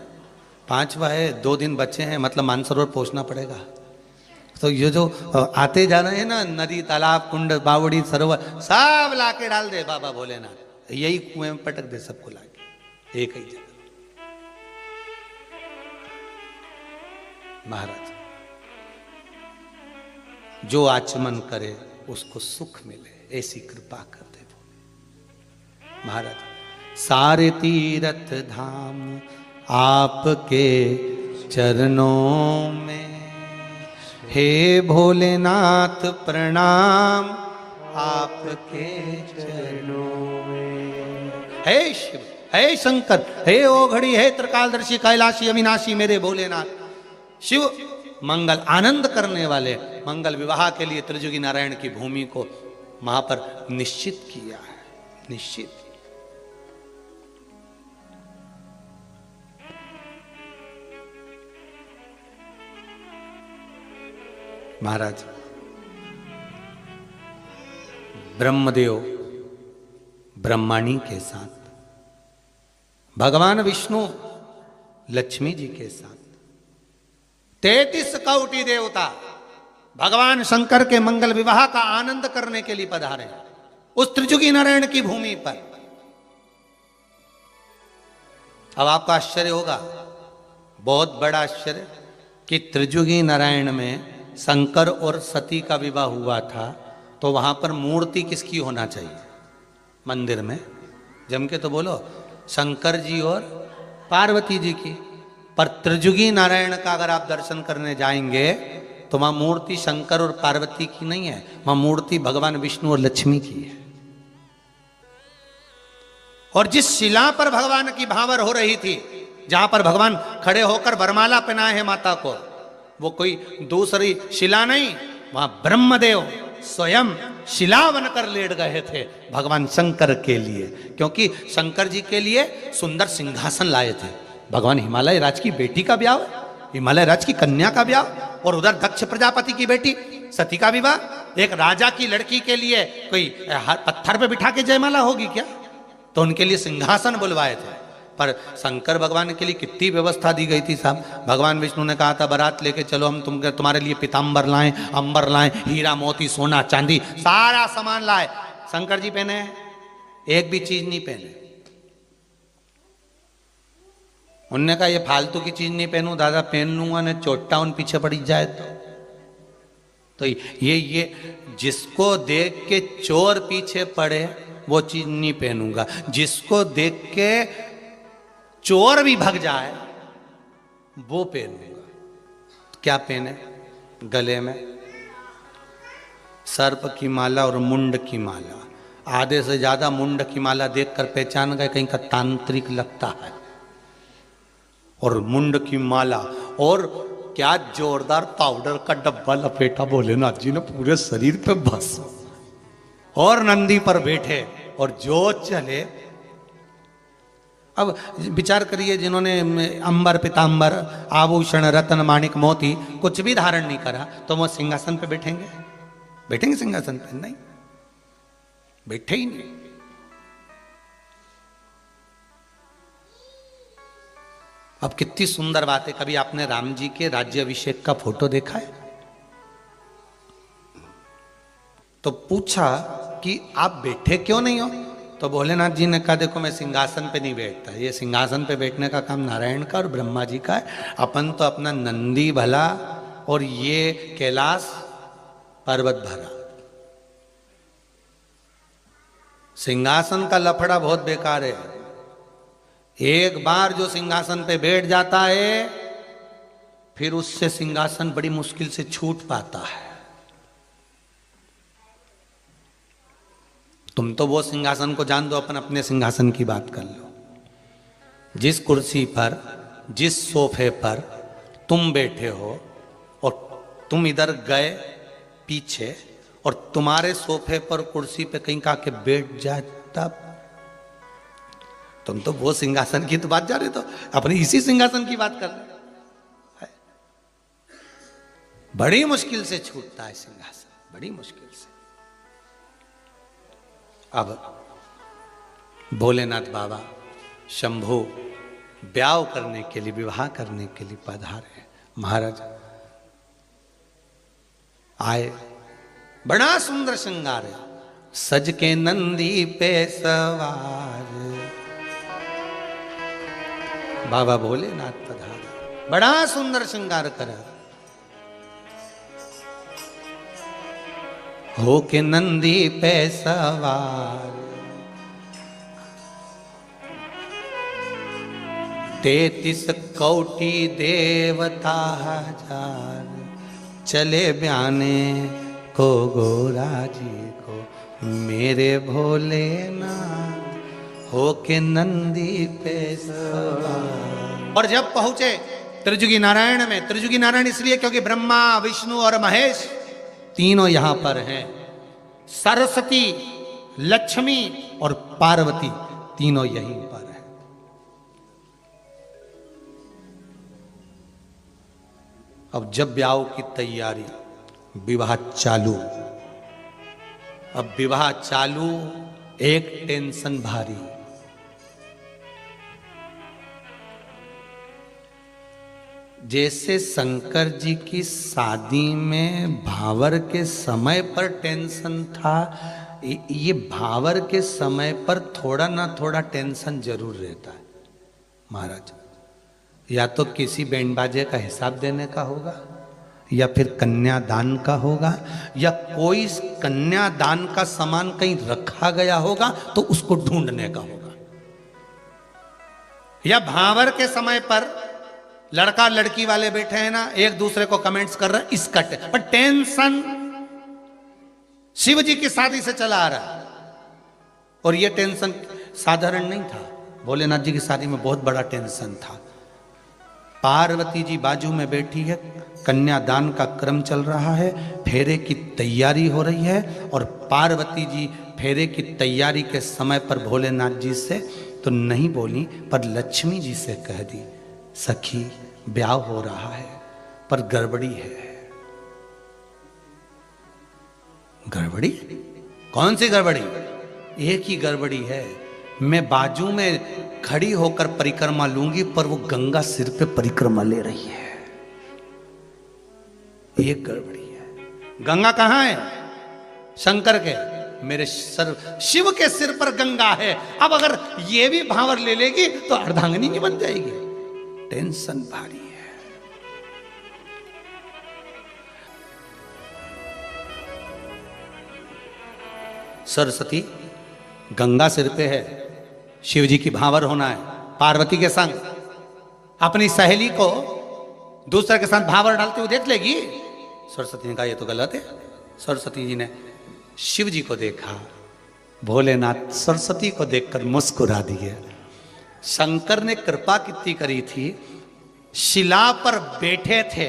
5वां है, 2 दिन बचे हैं, मतलब मानसरोवर पहुंचना पड़ेगा। तो ये जो आते जा रहे हैं ना, नदी, तालाब, कुंड, बावड़ी, सरोवर, सब लाके डाल दे बाबा भोलेनाथ, यही कुएं में पटक दे सबको लाके एक ही जगह। महाराज जो आचमन करे उसको सुख मिले, ऐसी कृपा कर दे महाराज। सारे तीर्थ धाम आपके चरणों में, हे भोलेनाथ प्रणाम आपके चरणों में। हे शिव, हे शंकर, हे ओघड़ी, हे त्रिकालदर्शी, कैलाशी, अविनाशी मेरे भोलेनाथ। शिव मंगल आनंद करने वाले मंगल विवाह के लिए त्रिजुगी नारायण की भूमि को वहां पर निश्चित किया है, निश्चित। महाराज ब्रह्मदेव ब्रह्माणी के साथ, भगवान विष्णु लक्ष्मी जी के साथ, 33 कौटि देवता भगवान शंकर के मंगल विवाह का आनंद करने के लिए पधारे उस त्रिजुगी नारायण की भूमि पर। अब आपका आश्चर्य होगा, बहुत बड़ा आश्चर्य, कि त्रिजुगी नारायण में शंकर और सती का विवाह हुआ था, तो वहां पर मूर्ति किसकी होना चाहिए मंदिर में? जम के तो बोलो, शंकर जी और पार्वती जी की। पर त्रिजुगी नारायण का अगर आप दर्शन करने जाएंगे तो वहां मूर्ति शंकर और पार्वती की नहीं है, वहां मूर्ति भगवान विष्णु और लक्ष्मी की है। और जिस शिला पर भगवान की भावर हो रही थी, जहां पर भगवान खड़े होकर वरमाला पहनाए हैं माता को, वो कोई दूसरी शिला नहीं, वहां ब्रह्मदेव स्वयं शिला बनकर लेट गए थे भगवान शंकर के लिए। क्योंकि शंकर जी के लिए सुंदर सिंहासन लाए थे। भगवान हिमालय राज की बेटी का ब्याह, हिमालय राज की कन्या का ब्याह, और उधर दक्ष प्रजापति की बेटी सती का विवाह। एक राजा की लड़की के लिए कोई पत्थर पे बिठा के जयमाला होगी क्या? तो उनके लिए सिंहासन बुलवाए थे। पर शंकर भगवान के लिए कितनी व्यवस्था दी गई थी साहब। भगवान विष्णु ने कहा था, बारात लेके चलो, हम तुम्हारे लिए पीताम्बर लाएं, अंबर लाएं, हीरा मोती सोना चांदी सारा सामान लाए। शंकर जी पहने एक भी चीज नहीं पहने। उनने कहा, ये फालतू की चीज नहीं पहनूं दादा, पहन लूंगा ना चोटा उन पीछे पड़ी जाए तो ये जिसको देख के चोर पीछे पड़े वो चीज नहीं पहनूंगा, जिसको देख के चोर भी भाग जाए वो पहनूंगा। क्या पहने? गले में सर्प की माला और मुंड की माला। आधे से ज्यादा मुंड की माला देखकर पहचान गए कहीं का तांत्रिक लगता है। और मुंड की माला, और क्या जोरदार पाउडर का डब्बा लपेटा भोलेनाथ जी ने पूरे शरीर पे बस, और नंदी पर बैठे और जो चले। अब विचार करिए, जिन्होंने अंबर पीताम्बर आभूषण रतन माणिक मोती कुछ भी धारण नहीं करा, तो वो सिंहासन पे बैठेंगे? बैठेंगे सिंहासन पे? नहीं, बैठे ही नहीं। अब कितनी सुंदर बात है। कभी आपने राम जी के राज्याभिषेक का फोटो देखा है? तो पूछा कि आप बैठे क्यों नहीं हो? तो भोलेनाथ जी ने कहा, देखो मैं सिंहासन पे नहीं बैठता, ये सिंहासन पे बैठने का काम नारायण का और ब्रह्मा जी का है। अपन तो अपना नंदी भला और ये कैलाश पर्वत भरा। सिंहासन का लफड़ा बहुत बेकार है। एक बार जो सिंहासन पे बैठ जाता है फिर उससे सिंहासन बड़ी मुश्किल से छूट पाता है। तुम तो वो सिंहासन को जान दो, अपन अपने सिंहासन की बात कर लो। जिस कुर्सी पर, जिस सोफे पर तुम बैठे हो और तुम इधर गए पीछे और तुम्हारे सोफे पर कुर्सी पे कहीं का के बैठ जाए, तब तुम तो वो सिंहासन की तो बात जा रहे, तो अपनी इसी सिंहासन की बात कर रहे। बड़ी मुश्किल से छूटता है सिंहासन, बड़ी मुश्किल से। अब भोलेनाथ बाबा शंभू ब्याह करने के लिए, विवाह करने के लिए पधारे। महाराज आए, बड़ा सुंदर श्रृंगार है, सज के नंदी पे सवार बाबा भोलेनाथ पधारे, बड़ा सुंदर श्रृंगार करा। हो के नंदी पे सवार, 33 कोटि देवता हजार, चले ब्याने को गोरा जी को, मेरे भोलेनाथ हो के नंदी पे सवार। और जब पहुंचे त्रिजुगी नारायण में, त्रिजुगी नारायण इसलिए क्योंकि ब्रह्मा, विष्णु और महेश तीनों यहां पर हैं। सरस्वती, लक्ष्मी और पार्वती तीनों यहीं पर हैं। अब जब ब्याह की तैयारी, विवाह चालू। अब विवाह चालू, एक टेंशन भारी। जैसे शंकर जी की शादी में भावर के समय पर टेंशन था, ये भावर के समय पर थोड़ा ना थोड़ा टेंशन जरूर रहता है महाराज। या तो किसी बैंड बाजे का हिसाब देने का होगा, या फिर कन्यादान का होगा, या कोई कन्यादान का सामान कहीं रखा गया होगा तो उसको ढूंढने का होगा, या भावर के समय पर लड़का लड़की वाले बैठे हैं ना, एक दूसरे को कमेंट्स कर रहे हैं, इसका पर टेंशन शिव जी की शादी से चला आ रहा है। और यह टेंशन साधारण नहीं था, भोलेनाथ जी की शादी में बहुत बड़ा टेंशन था। पार्वती जी बाजू में बैठी है, कन्यादान का क्रम चल रहा है, फेरे की तैयारी हो रही है, और पार्वती जी फेरे की तैयारी के समय पर भोलेनाथ जी से तो नहीं बोली, पर लक्ष्मी जी से कह दी, सखी ब्याह हो रहा है पर गड़बड़ी है। गड़बड़ी? कौन सी गड़बड़ी? एक ही गड़बड़ी है, मैं बाजू में खड़ी होकर परिक्रमा लूंगी पर वो गंगा सिर पे परिक्रमा ले रही है। एक गड़बड़ी है। गंगा कहां है? शंकर के, मेरे सर शिव के सिर पर गंगा है। अब अगर ये भी भावर ले लेगी तो अर्धांगिनी की बन जाएगी। टेंशन भारी है। सरस्वती गंगा सिर पे है, शिव जी की भावर होना है पार्वती के संग। अपनी सहेली को दूसरे के साथ भावर डालते हुए देख लेगी। सरस्वती ने कहा ये तो गलत है। सरस्वती जी ने शिव जी को देखा, भोलेनाथ सरस्वती को देखकर मुस्कुरा दिए। शंकर ने कृपा कितनी करी थी, शिला पर बैठे थे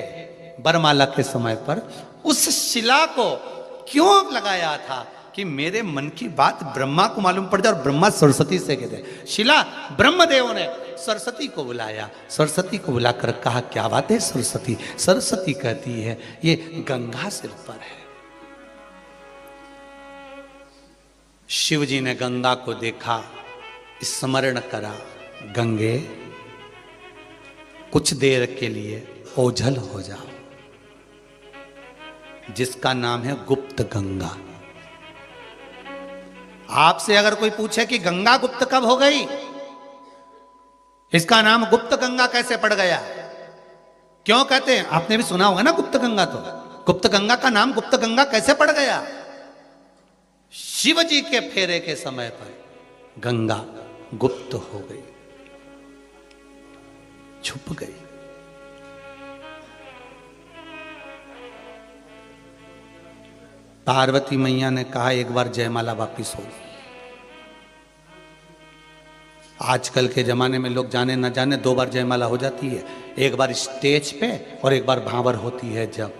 बरमाला के समय पर, उस शिला को क्यों लगाया था कि मेरे मन की बात ब्रह्मा को मालूम पड़ जाए, और ब्रह्मा सरस्वती से कहते। शिला ब्रह्मदेव ने सरस्वती को बुलाया, सरस्वती को बुलाकर कहा क्या बात है सरस्वती? सरस्वती कहती है ये गंगा सिर पर है। शिव जी ने गंगा को देखा, स्मरण करा, गंगे कुछ देर के लिए ओझल हो जाओ, जिसका नाम है गुप्त गंगा। आपसे अगर कोई पूछे कि गंगा गुप्त कब हो गई, इसका नाम गुप्त गंगा कैसे पड़ गया, क्यों कहते हैं? आपने भी सुना होगा ना गुप्त गंगा। तो गुप्त गंगा का नाम गुप्त गंगा कैसे पड़ गया? शिव जी के फेरे के समय पर गंगा गुप्त हो गई। छुप गई। पार्वती मैया ने कहा एक बार जयमाला वापिस होगी। आजकल के जमाने में लोग जाने न जाने 2 बार जयमाला हो जाती है, एक बार स्टेज पे और एक बार भांवर होती है जब।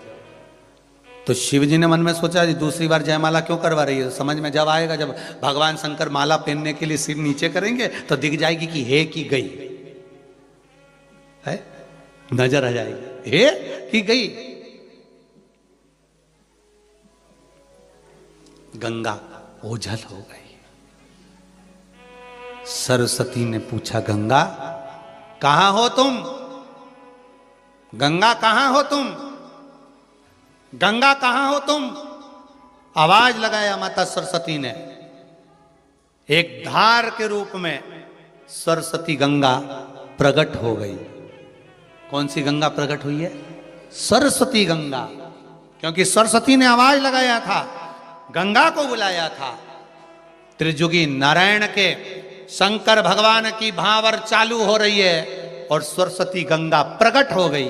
तो शिव जी ने मन में सोचा जी दूसरी बार जयमाला क्यों करवा रही है। तो समझ में जब आएगा जब भगवान शंकर माला पहनने के लिए सिर नीचे करेंगे तो दिख जाएगी कि हे की गई है, नजर आ जाएगी हे की गई। गंगा ओझल हो गई। सरस्वती ने पूछा गंगा कहां हो तुम, गंगा कहां हो तुम, गंगा कहां हो तुम। आवाज लगाया माता सरस्वती ने। एक धार के रूप में सरस्वती गंगा प्रकट हो गई। कौन सी गंगा प्रकट हुई है? सरस्वती गंगा। क्योंकि सरस्वती ने आवाज लगाया था, गंगा को बुलाया था। त्रिजुगी नारायण के शंकर भगवान की भांवर चालू हो रही है और सरस्वती गंगा प्रकट हो गई।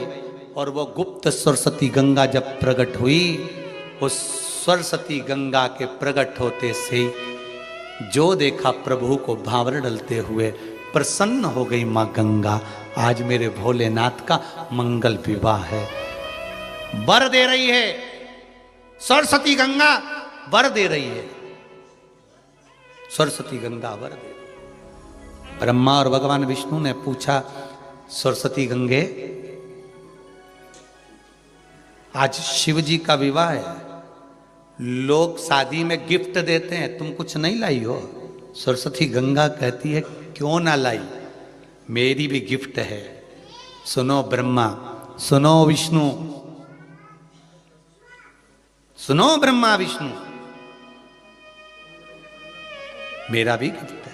और वो गुप्त सरस्वती गंगा जब प्रकट हुई, उस सरस्वती गंगा के प्रकट होते से जो देखा प्रभु को भांवर डलते हुए प्रसन्न हो गई मां गंगा। आज मेरे भोलेनाथ का मंगल विवाह है। वर दे रही है सरस्वती गंगा, वर दे रही है सरस्वती गंगा, वर दे रही है। ब्रह्मा और भगवान विष्णु ने पूछा सरस्वती गंगे आज शिव जी का विवाह है, लोग शादी में गिफ्ट देते हैं, तुम कुछ नहीं लाई हो। सरस्वती गंगा कहती है क्यों ना लाई, मेरी भी गिफ्ट है। सुनो ब्रह्मा, सुनो विष्णु, सुनो ब्रह्मा विष्णु, मेरा भी गिफ्ट है।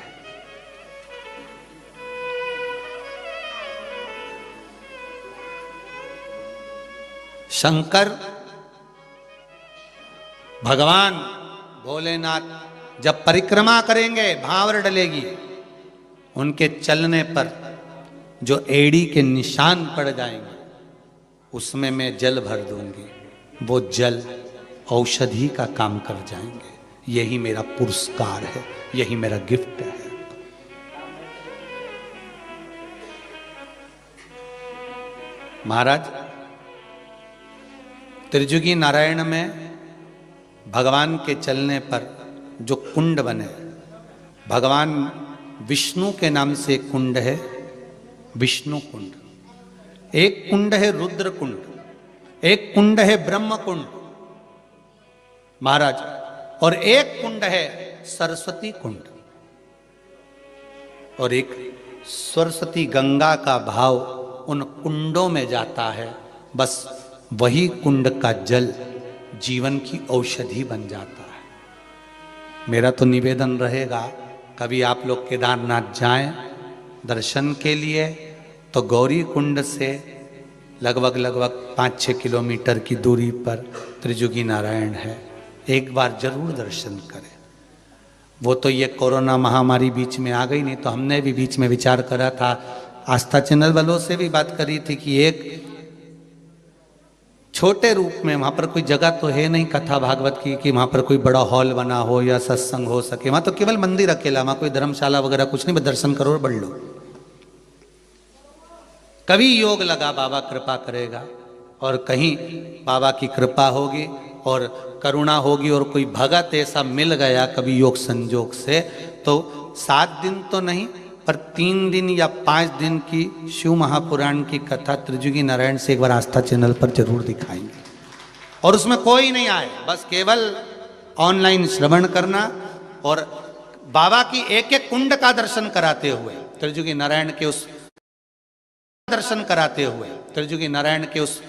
शंकर भगवान भोलेनाथ जब परिक्रमा करेंगे, भांवर डलेगी, उनके चलने पर जो एड़ी के निशान पड़ जाएंगे उसमें मैं जल भर दूंगी, वो जल औषधि का काम कर जाएंगे। यही मेरा पुरस्कार है, यही मेरा गिफ्ट है। महाराज त्रिजुगी नारायण में भगवान के चलने पर जो कुंड बने, भगवान विष्णु के नाम से एक कुंड है विष्णु कुंड, एक कुंड है रुद्र कुंड, एक कुंड है ब्रह्म कुंड महाराज, और एक कुंड है सरस्वती कुंड, और एक सरस्वती गंगा का भाव उन कुंडों में जाता है। बस वही कुंड का जल जीवन की औषधि बन जाता है। मेरा तो निवेदन रहेगा कभी आप लोग केदारनाथ जाएं दर्शन के लिए तो गौरी कुंड से लगभग 5-6 किलोमीटर की दूरी पर त्रिजुगी नारायण है, एक बार जरूर दर्शन करें। वो तो ये कोरोना महामारी बीच में आ गई, नहीं तो हमने भी बीच में विचार करा था, आस्था चैनल वालों से भी बात करी थी कि एक छोटे रूप में वहां पर कोई जगह तो है नहीं कथा भागवत की कि वहां पर कोई बड़ा हॉल बना हो या सत्संग हो सके। वहां तो केवल मंदिर अकेला, वहां कोई धर्मशाला वगैरह कुछ नहीं, बस दर्शन करो और बढ़ लो। कभी योग लगा बाबा कृपा करेगा, और कहीं बाबा की कृपा होगी और करुणा होगी और कोई भगत ऐसा मिल गया कभी योग संजोग से, तो 7 दिन तो नहीं पर 3 दिन या 5 दिन की शिव महापुराण की कथा त्रिजुगी नारायण से एक बार आस्था चैनल पर जरूर दिखाएंगे। और उसमें कोई नहीं आए, बस केवल ऑनलाइन श्रवण करना और बाबा की एक एक कुंड का दर्शन कराते हुए, त्रिजुगी नारायण के उस दर्शन कराते हुए, त्रिजुगी नारायण के उस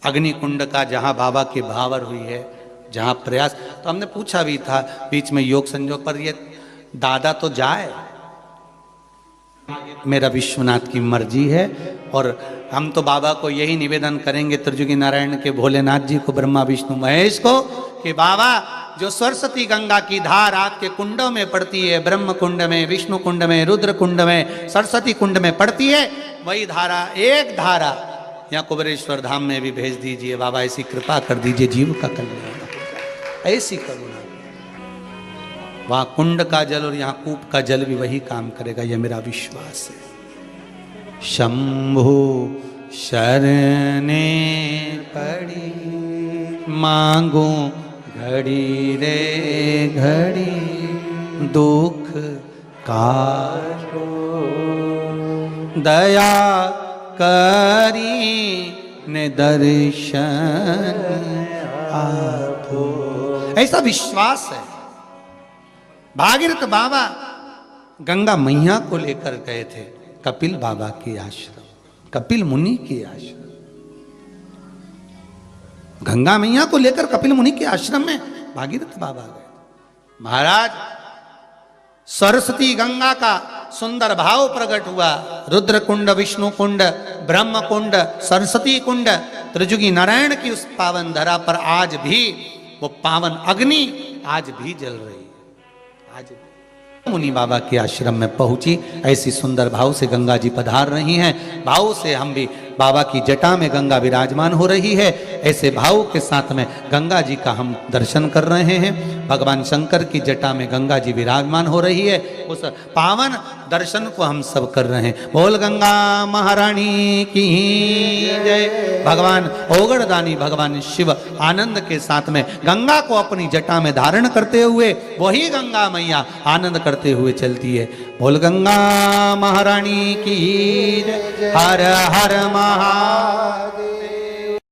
अग्नि कुंड का जहां बाबा की भावर हुई है, जहां प्रयास। तो हमने पूछा भी था बीच में योग संयोग पर, ये दादा तो जाए, मेरा विश्वनाथ की मर्जी है। और हम तो बाबा को यही निवेदन करेंगे त्रिजुगी नारायण के भोलेनाथ जी को, ब्रह्मा विष्णु महेश को, कि बाबा जो सरस्वती गंगा की धार आपके कुंडों में पड़ती है, ब्रह्म कुंड में, विष्णु कुंड में, रुद्र कुंड में, सरस्वती कुंड में पड़ती है, वही धारा, एक धारा यहाँ कुबेरेश्वर धाम में भी भेज दीजिए बाबा, ऐसी कृपा कर दीजिए जीव का कल्याण हो जाए, ऐसी करुणा। वहां कुंड का जल और यहाँ कूप का जल भी वही काम करेगा, यह मेरा विश्वास है। शंभु शरणे पड़ी मांगो घड़ी रे घड़ी, दुख काटो दया करी ने दर्शन आपो। ऐसा विश्वास है। भागीरथ बाबा गंगा मैया को लेकर गए थे कपिल बाबा के आश्रम, कपिल मुनि के आश्रम। गंगा मैया को लेकर कपिल मुनि के आश्रम में भागीरथ बाबा गए। महाराज सरस्वती गंगा का सुंदर भाव प्रकट हुआ। रुद्र कुंड, विष्णु कुंड, ब्रह्म कुंड, सरस्वती कुंड, त्रिजुगी नारायण की उस पावन धरा पर आज भी वो पावन अग्नि आज भी जल रही है। आज मुनि बाबा के आश्रम में पहुंची, ऐसी सुंदर भाव से गंगा जी पधार रही हैं। भाव से हम भी बाबा की जटा में गंगा विराजमान हो रही है, ऐसे भाव के साथ में गंगा जी का हम दर्शन कर रहे हैं। भगवान शंकर की जटा में गंगा जी विराजमान हो रही है, उस पावन दर्शन को हम सब कर रहे हैं। बोल गंगा महारानी की जय। भगवान ओगड़दानी भगवान शिव आनंद के साथ में गंगा को अपनी जटा में धारण करते हुए वही गंगा मैया आनंद करते हुए चलती है। बोल गंगा महारानी की जय। हर हर महादेव।